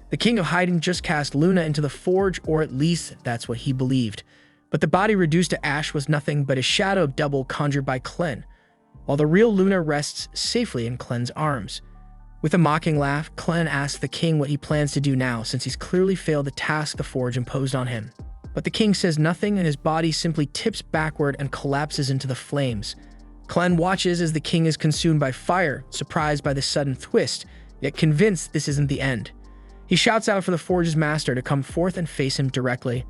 The king of Heiden just cast Luna into the forge, or at least that's what he believed. But the body reduced to ash was nothing but a shadow double conjured by Clen, while the real Luna rests safely in Clen's arms. With a mocking laugh, Clen asks the king what he plans to do now, since he's clearly failed the task the forge imposed on him. But the king says nothing, and his body simply tips backward and collapses into the flames. Clen watches as the king is consumed by fire, surprised by the sudden twist, yet convinced this isn't the end. He shouts out for the forge's master to come forth and face him directly.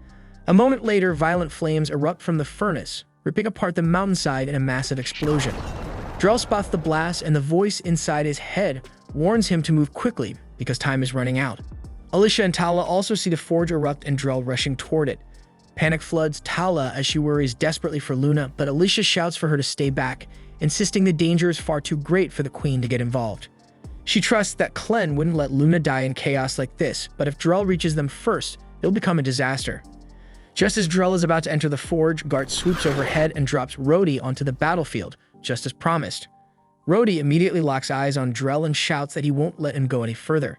A moment later, violent flames erupt from the furnace, ripping apart the mountainside in a massive explosion. Drell spots the blast, and the voice inside his head warns him to move quickly because time is running out. Alicia and Tala also see the forge erupt and Drell rushing toward it. Panic floods Tala as she worries desperately for Luna, but Alicia shouts for her to stay back, insisting the danger is far too great for the queen to get involved. She trusts that Clen wouldn't let Luna die in chaos like this, but if Drell reaches them first, it'll become a disaster. Just as Drell is about to enter the forge, Gart swoops overhead and drops Rhodey onto the battlefield, just as promised. Rhodey immediately locks eyes on Drell and shouts that he won't let him go any further.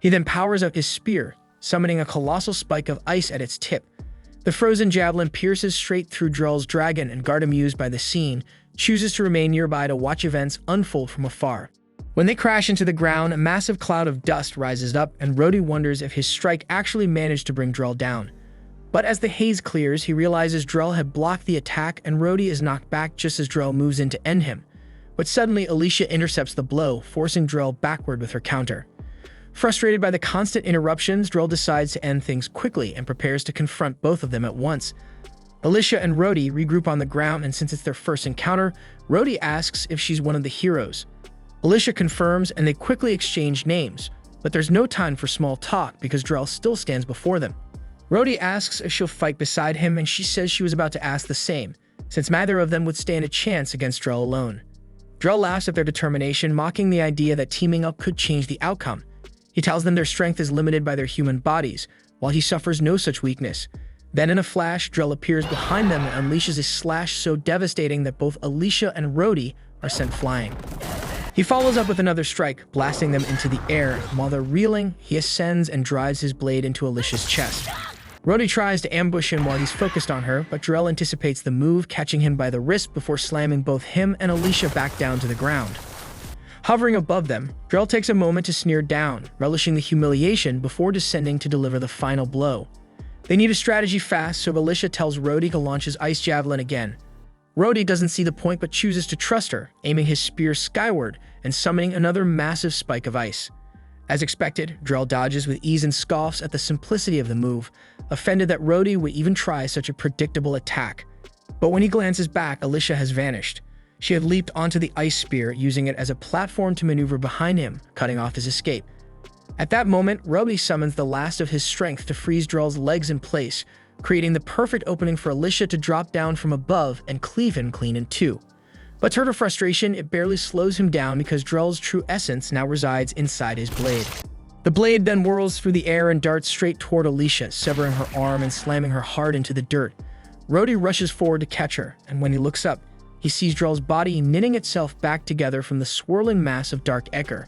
He then powers up his spear, summoning a colossal spike of ice at its tip. The frozen javelin pierces straight through Drell's dragon, and Gart, amused by the scene, chooses to remain nearby to watch events unfold from afar. When they crash into the ground, a massive cloud of dust rises up, and Rhodey wonders if his strike actually managed to bring Drell down. But as the haze clears, he realizes Drell had blocked the attack, and Rhodey is knocked back just as Drell moves in to end him. But suddenly, Alicia intercepts the blow, forcing Drell backward with her counter. Frustrated by the constant interruptions, Drell decides to end things quickly and prepares to confront both of them at once. Alicia and Rhodey regroup on the ground, and since it's their first encounter, Rhodey asks if she's one of the heroes. Alicia confirms, and they quickly exchange names, but there's no time for small talk because Drell still stands before them. Rhodey asks if she'll fight beside him, and she says she was about to ask the same, since neither of them would stand a chance against Drell alone. Drell laughs at their determination, mocking the idea that teaming up could change the outcome. He tells them their strength is limited by their human bodies, while he suffers no such weakness. Then in a flash, Drell appears behind them and unleashes a slash so devastating that both Alicia and Rhodey are sent flying. He follows up with another strike, blasting them into the air, and while they're reeling, he ascends and drives his blade into Alicia's chest. Rhodey tries to ambush him while he's focused on her, but Drell anticipates the move, catching him by the wrist before slamming both him and Alicia back down to the ground. Hovering above them, Drell takes a moment to sneer down, relishing the humiliation before descending to deliver the final blow. They need a strategy fast, so Alicia tells Rhodey to launch his ice javelin again. Rhodey doesn't see the point but chooses to trust her, aiming his spear skyward and summoning another massive spike of ice. As expected, Drell dodges with ease and scoffs at the simplicity of the move, offended that Rhodey would even try such a predictable attack. But when he glances back, Alicia has vanished. She had leaped onto the ice spear, using it as a platform to maneuver behind him, cutting off his escape. At that moment, Rhodey summons the last of his strength to freeze Drell's legs in place, creating the perfect opening for Alicia to drop down from above and cleave him clean in two. But to her frustration, it barely slows him down because Drell's true essence now resides inside his blade. The blade then whirls through the air and darts straight toward Alicia, severing her arm and slamming her hard into the dirt. Rhodey rushes forward to catch her, and when he looks up, he sees Drell's body knitting itself back together from the swirling mass of dark ichor.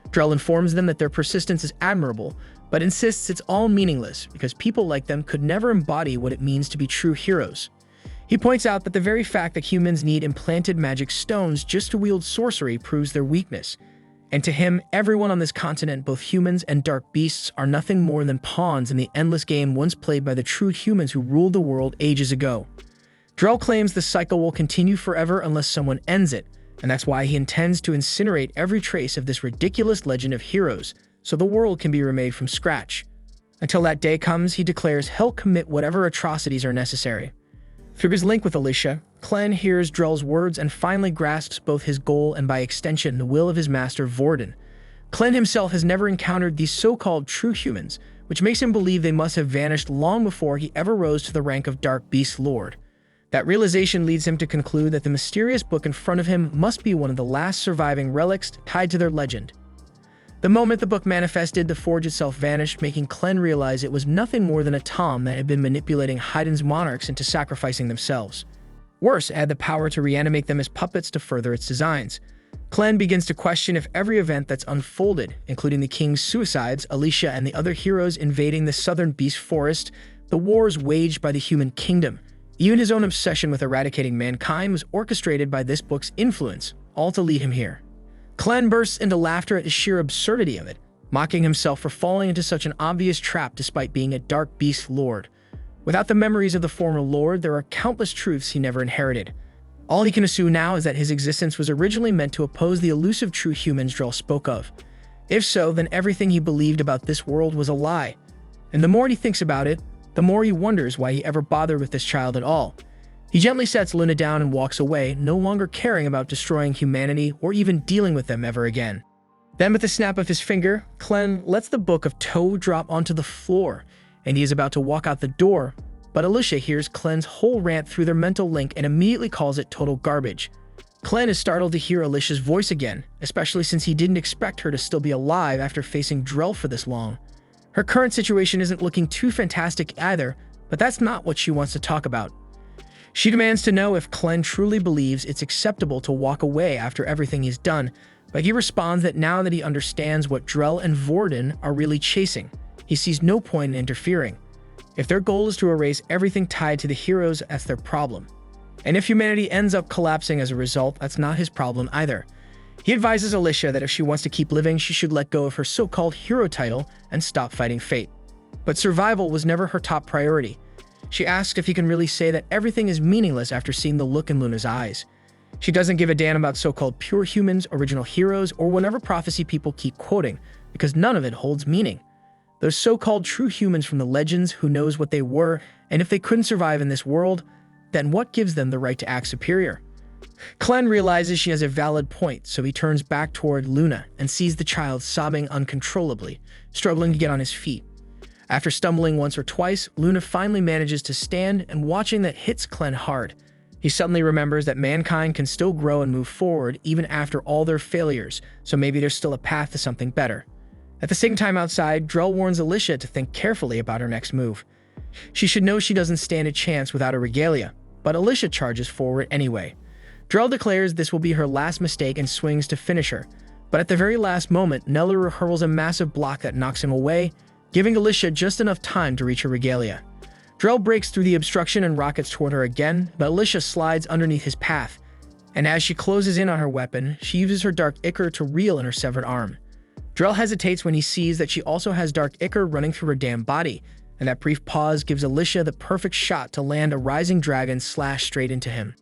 Drell informs them that their persistence is admirable, but insists it's all meaningless because people like them could never embody what it means to be true heroes. He He points out that the very fact that humans need implanted magic stones just to wield sorcery proves their weakness. And to him, everyone on this continent, both humans and dark beasts, are nothing more than pawns in the endless game once played by the true humans who ruled the world ages ago. Drell claims the cycle will continue forever unless someone ends it, and that's why he intends to incinerate every trace of this ridiculous legend of heroes, so the world can be remade from scratch. Until that day comes, he declares he'll commit whatever atrocities are necessary. Through his link with Alicia, Clen hears Drell's words and finally grasps both his goal and by extension the will of his master Vorden. Clen himself has never encountered these so-called true humans, which makes him believe they must have vanished long before he ever rose to the rank of Dark Beast Lord. That realization leads him to conclude that the mysterious book in front of him must be one of the last surviving relics tied to their legend. The moment the book manifested, the forge itself vanished, making Clen realize it was nothing more than a tom that had been manipulating Heiden's monarchs into sacrificing themselves. Worse, it had the power to reanimate them as puppets to further its designs. Clen begins to question if every event that's unfolded, including the king's suicides, Alicia, and the other heroes invading the southern beast forest, the wars waged by the human kingdom, even his own obsession with eradicating mankind was orchestrated by this book's influence, all to lead him here. Clen bursts into laughter at the sheer absurdity of it, mocking himself for falling into such an obvious trap despite being a Dark Beast Lord. Without the memories of the former Lord, there are countless truths he never inherited. All he can assume now is that his existence was originally meant to oppose the elusive true humans Drell spoke of. If so, then everything he believed about this world was a lie. And the more he thinks about it, the more he wonders why he ever bothered with this child at all. He gently sets Luna down and walks away, no longer caring about destroying humanity or even dealing with them ever again. Then with a snap of his finger, Clen lets the Book of Toe drop onto the floor, and he is about to walk out the door, but Alicia hears Clen's whole rant through their mental link and immediately calls it total garbage. Clen is startled to hear Alicia's voice again, especially since he didn't expect her to still be alive after facing Drell for this long. Her current situation isn't looking too fantastic either, but that's not what she wants to talk about. She demands to know if Clen truly believes it's acceptable to walk away after everything he's done, but he responds that now that he understands what Drell and Vorden are really chasing, he sees no point in interfering. If their goal is to erase everything tied to the heroes, that's their problem. And if humanity ends up collapsing as a result, that's not his problem either. He advises Alicia that if she wants to keep living, she should let go of her so-called hero title and stop fighting fate. But survival was never her top priority. She asks if he can really say that everything is meaningless after seeing the look in Luna's eyes. She doesn't give a damn about so-called pure humans, original heroes, or whatever prophecy people keep quoting, because none of it holds meaning. Those so-called true humans from the legends, who knows what they were, and if they couldn't survive in this world, then what gives them the right to act superior? Clen realizes she has a valid point, so he turns back toward Luna and sees the child sobbing uncontrollably, struggling to get on his feet. After stumbling once or twice, Luna finally manages to stand, and watching that hits Clen hard. He suddenly remembers that mankind can still grow and move forward even after all their failures, so maybe there's still a path to something better. At the same time outside, Drell warns Alicia to think carefully about her next move. She should know she doesn't stand a chance without a regalia, but Alicia charges forward anyway. Drell declares this will be her last mistake and swings to finish her, but at the very last moment, Naru hurls a massive block that knocks him away, giving Alicia just enough time to reach her regalia. Drell breaks through the obstruction and rockets toward her again, but Alicia slides underneath his path, and as she closes in on her weapon, she uses her Dark Ichor to reel in her severed arm. Drell hesitates when he sees that she also has Dark Ichor running through her damn body, and that brief pause gives Alicia the perfect shot to land a rising dragon slash straight into him.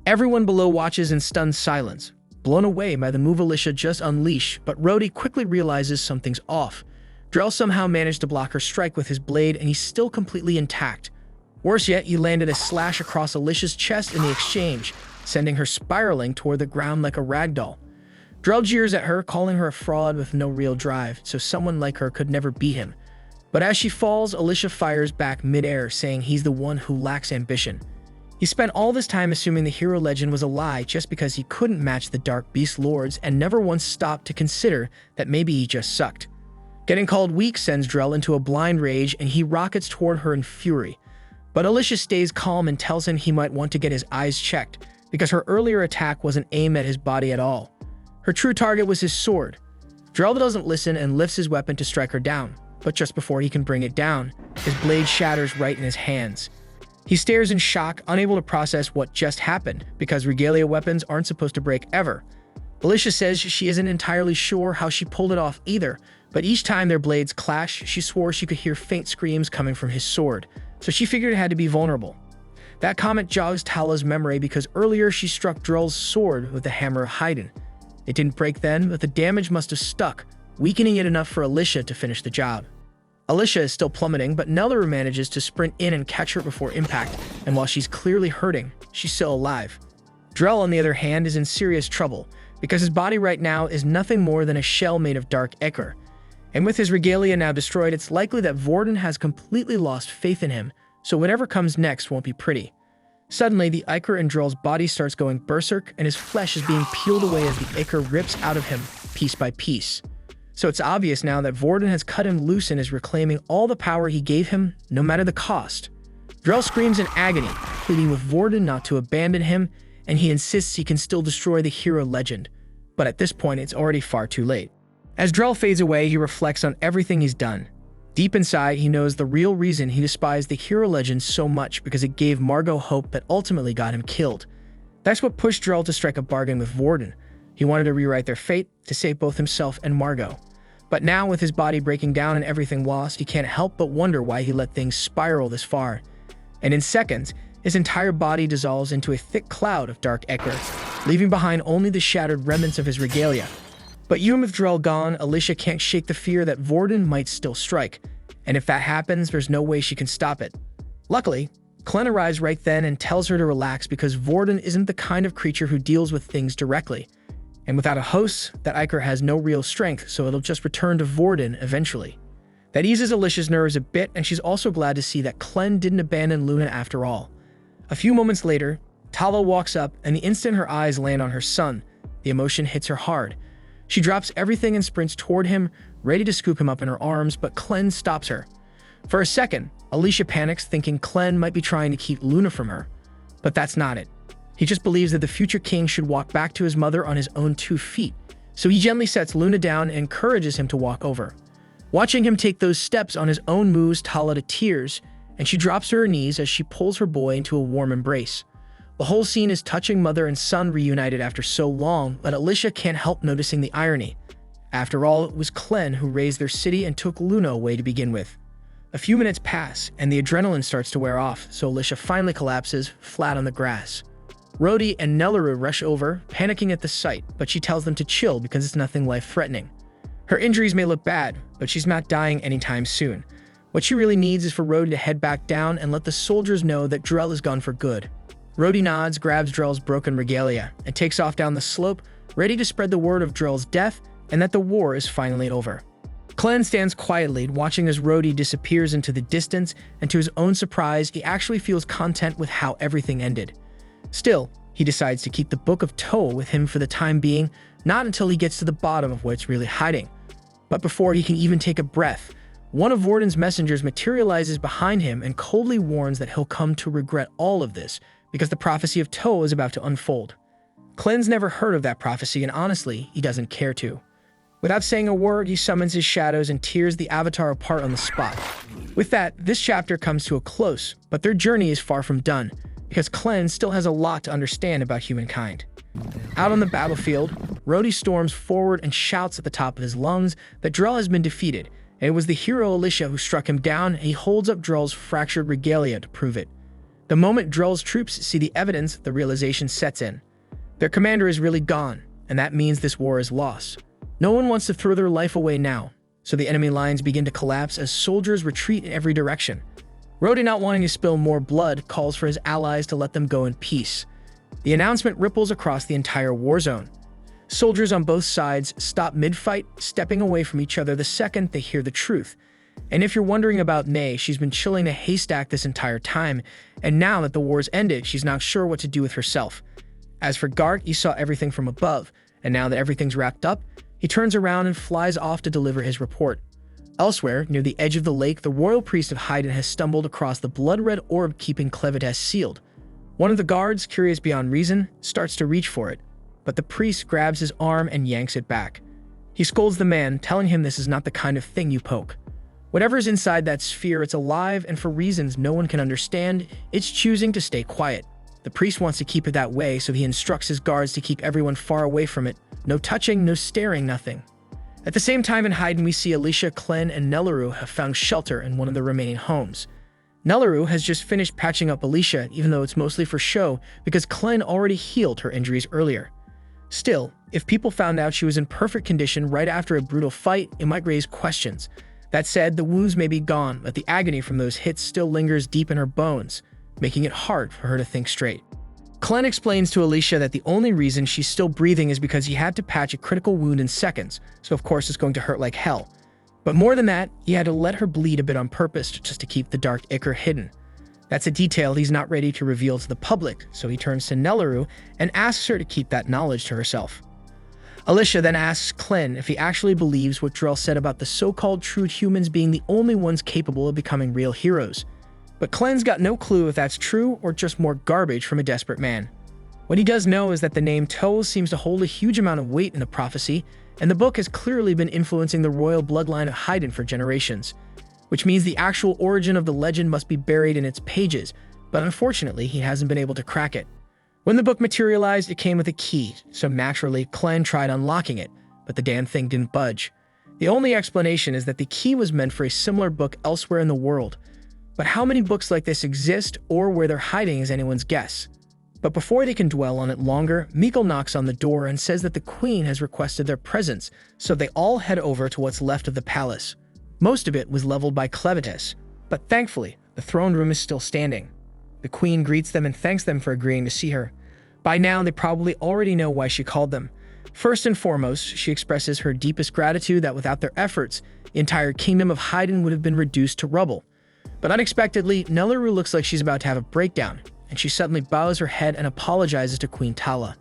Everyone below watches in stunned silence, blown away by the move Alicia just unleashed, but Rhodey quickly realizes something's off. Drell somehow managed to block her strike with his blade, and he's still completely intact. Worse yet, he landed a slash across Alicia's chest in the exchange, sending her spiraling toward the ground like a ragdoll. Drell jeers at her, calling her a fraud with no real drive, so someone like her could never beat him. But as she falls, Alicia fires back mid-air, saying he's the one who lacks ambition. He spent all this time assuming the hero legend was a lie just because he couldn't match the Dark Beast Lords and never once stopped to consider that maybe he just sucked. Getting called weak sends Drell into a blind rage, and he rockets toward her in fury. But Alicia stays calm and tells him he might want to get his eyes checked, because her earlier attack wasn't aimed at his body at all. Her true target was his sword. Drell doesn't listen and lifts his weapon to strike her down, but just before he can bring it down, his blade shatters right in his hands. He stares in shock, unable to process what just happened, because regalia weapons aren't supposed to break ever. Alicia says she isn't entirely sure how she pulled it off either, but each time their blades clash, she swore she could hear faint screams coming from his sword, so she figured it had to be vulnerable. That comment jogs Tala's memory because earlier she struck Drell's sword with the hammer of Heiden. It didn't break then, but the damage must have stuck, weakening it enough for Alicia to finish the job. Alicia is still plummeting, but Naru manages to sprint in and catch her before impact, and while she's clearly hurting, she's still alive. Drell, on the other hand, is in serious trouble, because his body right now is nothing more than a shell made of dark ichor. And with his regalia now destroyed, it's likely that Vroco has completely lost faith in him, so whatever comes next won't be pretty. Suddenly, the ichor in Drell's body starts going berserk, and his flesh is being peeled away as the ichor rips out of him, piece by piece. So it's obvious now that Vroco has cut him loose and is reclaiming all the power he gave him, no matter the cost. Drell screams in agony, pleading with Vroco not to abandon him, and he insists he can still destroy the hero legend. But at this point, it's already far too late. As Drell fades away, he reflects on everything he's done. Deep inside, he knows the real reason he despised the hero legend so much because it gave Margot hope that ultimately got him killed. That's what pushed Drell to strike a bargain with Vroco. He wanted to rewrite their fate, to save both himself and Margot. But now, with his body breaking down and everything lost, he can't help but wonder why he let things spiral this far. And in seconds, his entire body dissolves into a thick cloud of dark ichor, leaving behind only the shattered remnants of his regalia. But even with Drell gone, Alicia can't shake the fear that Vroco might still strike, and if that happens, there's no way she can stop it. Luckily, Clen arrives right then and tells her to relax because Vroco isn't the kind of creature who deals with things directly. And without a host, that ichor has no real strength, so it'll just return to Vroco eventually. That eases Alicia's nerves a bit, and she's also glad to see that Clen didn't abandon Luna after all. A few moments later, Tala walks up, and the instant her eyes land on her son, the emotion hits her hard. She drops everything and sprints toward him, ready to scoop him up in her arms, but Clen stops her. For a second, Alicia panics, thinking Clen might be trying to keep Luna from her. But that's not it. He just believes that the future king should walk back to his mother on his own 2 feet, so he gently sets Luna down and encourages him to walk over. Watching him take those steps on his own moves Tala to tears, and she drops to her knees as she pulls her boy into a warm embrace. The whole scene is touching mother and son reunited after so long, but Alicia can't help noticing the irony. After all, it was Clen who raised their city and took Luna away to begin with. A few minutes pass, and the adrenaline starts to wear off, so Alicia finally collapses, flat on the grass. Rhodey and Naru rush over, panicking at the sight, but she tells them to chill because it's nothing life-threatening. Her injuries may look bad, but she's not dying anytime soon. What she really needs is for Rhodey to head back down and let the soldiers know that Drell is gone for good. Rhodey nods, grabs Drell's broken regalia, and takes off down the slope, ready to spread the word of Drell's death and that the war is finally over. Clen stands quietly, watching as Rhodey disappears into the distance, and to his own surprise, he actually feels content with how everything ended. Still, he decides to keep the Book of Toa with him for the time being, not until he gets to the bottom of what's really hiding. But before he can even take a breath, one of Vroco's messengers materializes behind him and coldly warns that he'll come to regret all of this, because the prophecy of Toa is about to unfold. Clen's never heard of that prophecy, and honestly, he doesn't care to. Without saying a word, he summons his shadows and tears the avatar apart on the spot. With that, this chapter comes to a close, but their journey is far from done, because Clen still has a lot to understand about humankind. Out on the battlefield, Rhodey storms forward and shouts at the top of his lungs that Drell has been defeated, and it was the hero Alicia who struck him down, and he holds up Drell's fractured regalia to prove it. The moment Drell's troops see the evidence, the realization sets in. Their commander is really gone, and that means this war is lost. No one wants to throw their life away now, so the enemy lines begin to collapse as soldiers retreat in every direction. Rhodey, not wanting to spill more blood, calls for his allies to let them go in peace. The announcement ripples across the entire war zone. Soldiers on both sides stop mid-fight, stepping away from each other the second they hear the truth. And if you're wondering about May, she's been chilling a haystack this entire time, and now that the war's ended, she's not sure what to do with herself. As for Gart, he saw everything from above, and now that everything's wrapped up, he turns around and flies off to deliver his report. Elsewhere, near the edge of the lake, the royal priest of Heiden has stumbled across the blood-red orb keeping Clevitus sealed. One of the guards, curious beyond reason, starts to reach for it, but the priest grabs his arm and yanks it back. He scolds the man, telling him this is not the kind of thing you poke. Whatever's inside that sphere, it's alive, and for reasons no one can understand, it's choosing to stay quiet. The priest wants to keep it that way, so he instructs his guards to keep everyone far away from it. No touching, no staring, nothing. At the same time in Heiden, we see Alicia, Clen, and Naru have found shelter in one of the remaining homes. Naru has just finished patching up Alicia, even though it's mostly for show, because Clen already healed her injuries earlier. Still, if people found out she was in perfect condition right after a brutal fight, it might raise questions. That said, the wounds may be gone, but the agony from those hits still lingers deep in her bones, making it hard for her to think straight. Clen explains to Alicia that the only reason she's still breathing is because he had to patch a critical wound in seconds, so of course it's going to hurt like hell. But more than that, he had to let her bleed a bit on purpose just to keep the dark ichor hidden. That's a detail he's not ready to reveal to the public, so he turns to Naru and asks her to keep that knowledge to herself. Alicia then asks Clen if he actually believes what Drell said about the so-called true humans being the only ones capable of becoming real heroes. But Clen's got no clue if that's true or just more garbage from a desperate man. What he does know is that the name Toll seems to hold a huge amount of weight in the prophecy, and the book has clearly been influencing the royal bloodline of Heiden for generations, which means the actual origin of the legend must be buried in its pages, but unfortunately he hasn't been able to crack it. When the book materialized, it came with a key, so naturally Clen tried unlocking it, but the damn thing didn't budge. The only explanation is that the key was meant for a similar book elsewhere in the world, but how many books like this exist or where they're hiding is anyone's guess. But before they can dwell on it longer, Mikkel knocks on the door and says that the queen has requested their presence, so they all head over to what's left of the palace. Most of it was leveled by Clevitus, but thankfully, the throne room is still standing. The queen greets them and thanks them for agreeing to see her. By now, they probably already know why she called them. First and foremost, she expresses her deepest gratitude that without their efforts, the entire kingdom of Heiden would have been reduced to rubble. But unexpectedly, Naru looks like she's about to have a breakdown, and she suddenly bows her head and apologizes to Queen Tala.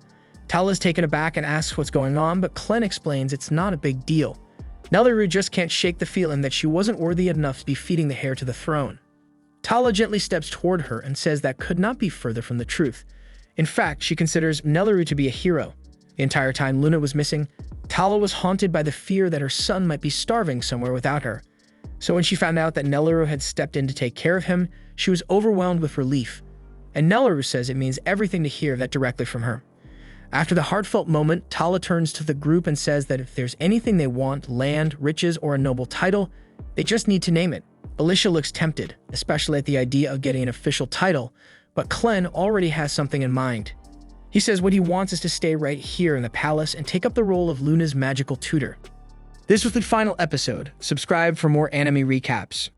Tala is taken aback and asks what's going on, but Clen explains it's not a big deal. Naru just can't shake the feeling that she wasn't worthy enough to be feeding the heir to the throne. Tala gently steps toward her and says that could not be further from the truth. In fact, she considers Naru to be a hero. The entire time Luna was missing, Tala was haunted by the fear that her son might be starving somewhere without her. So when she found out that Naru had stepped in to take care of him, she was overwhelmed with relief. And Naru says it means everything to hear that directly from her. After the heartfelt moment, Tala turns to the group and says that if there's anything they want, land, riches, or a noble title, they just need to name it. Alicia looks tempted, especially at the idea of getting an official title, but Clen already has something in mind. He says what he wants is to stay right here in the palace and take up the role of Luna's magical tutor. This was the final episode. Subscribe for more anime recaps.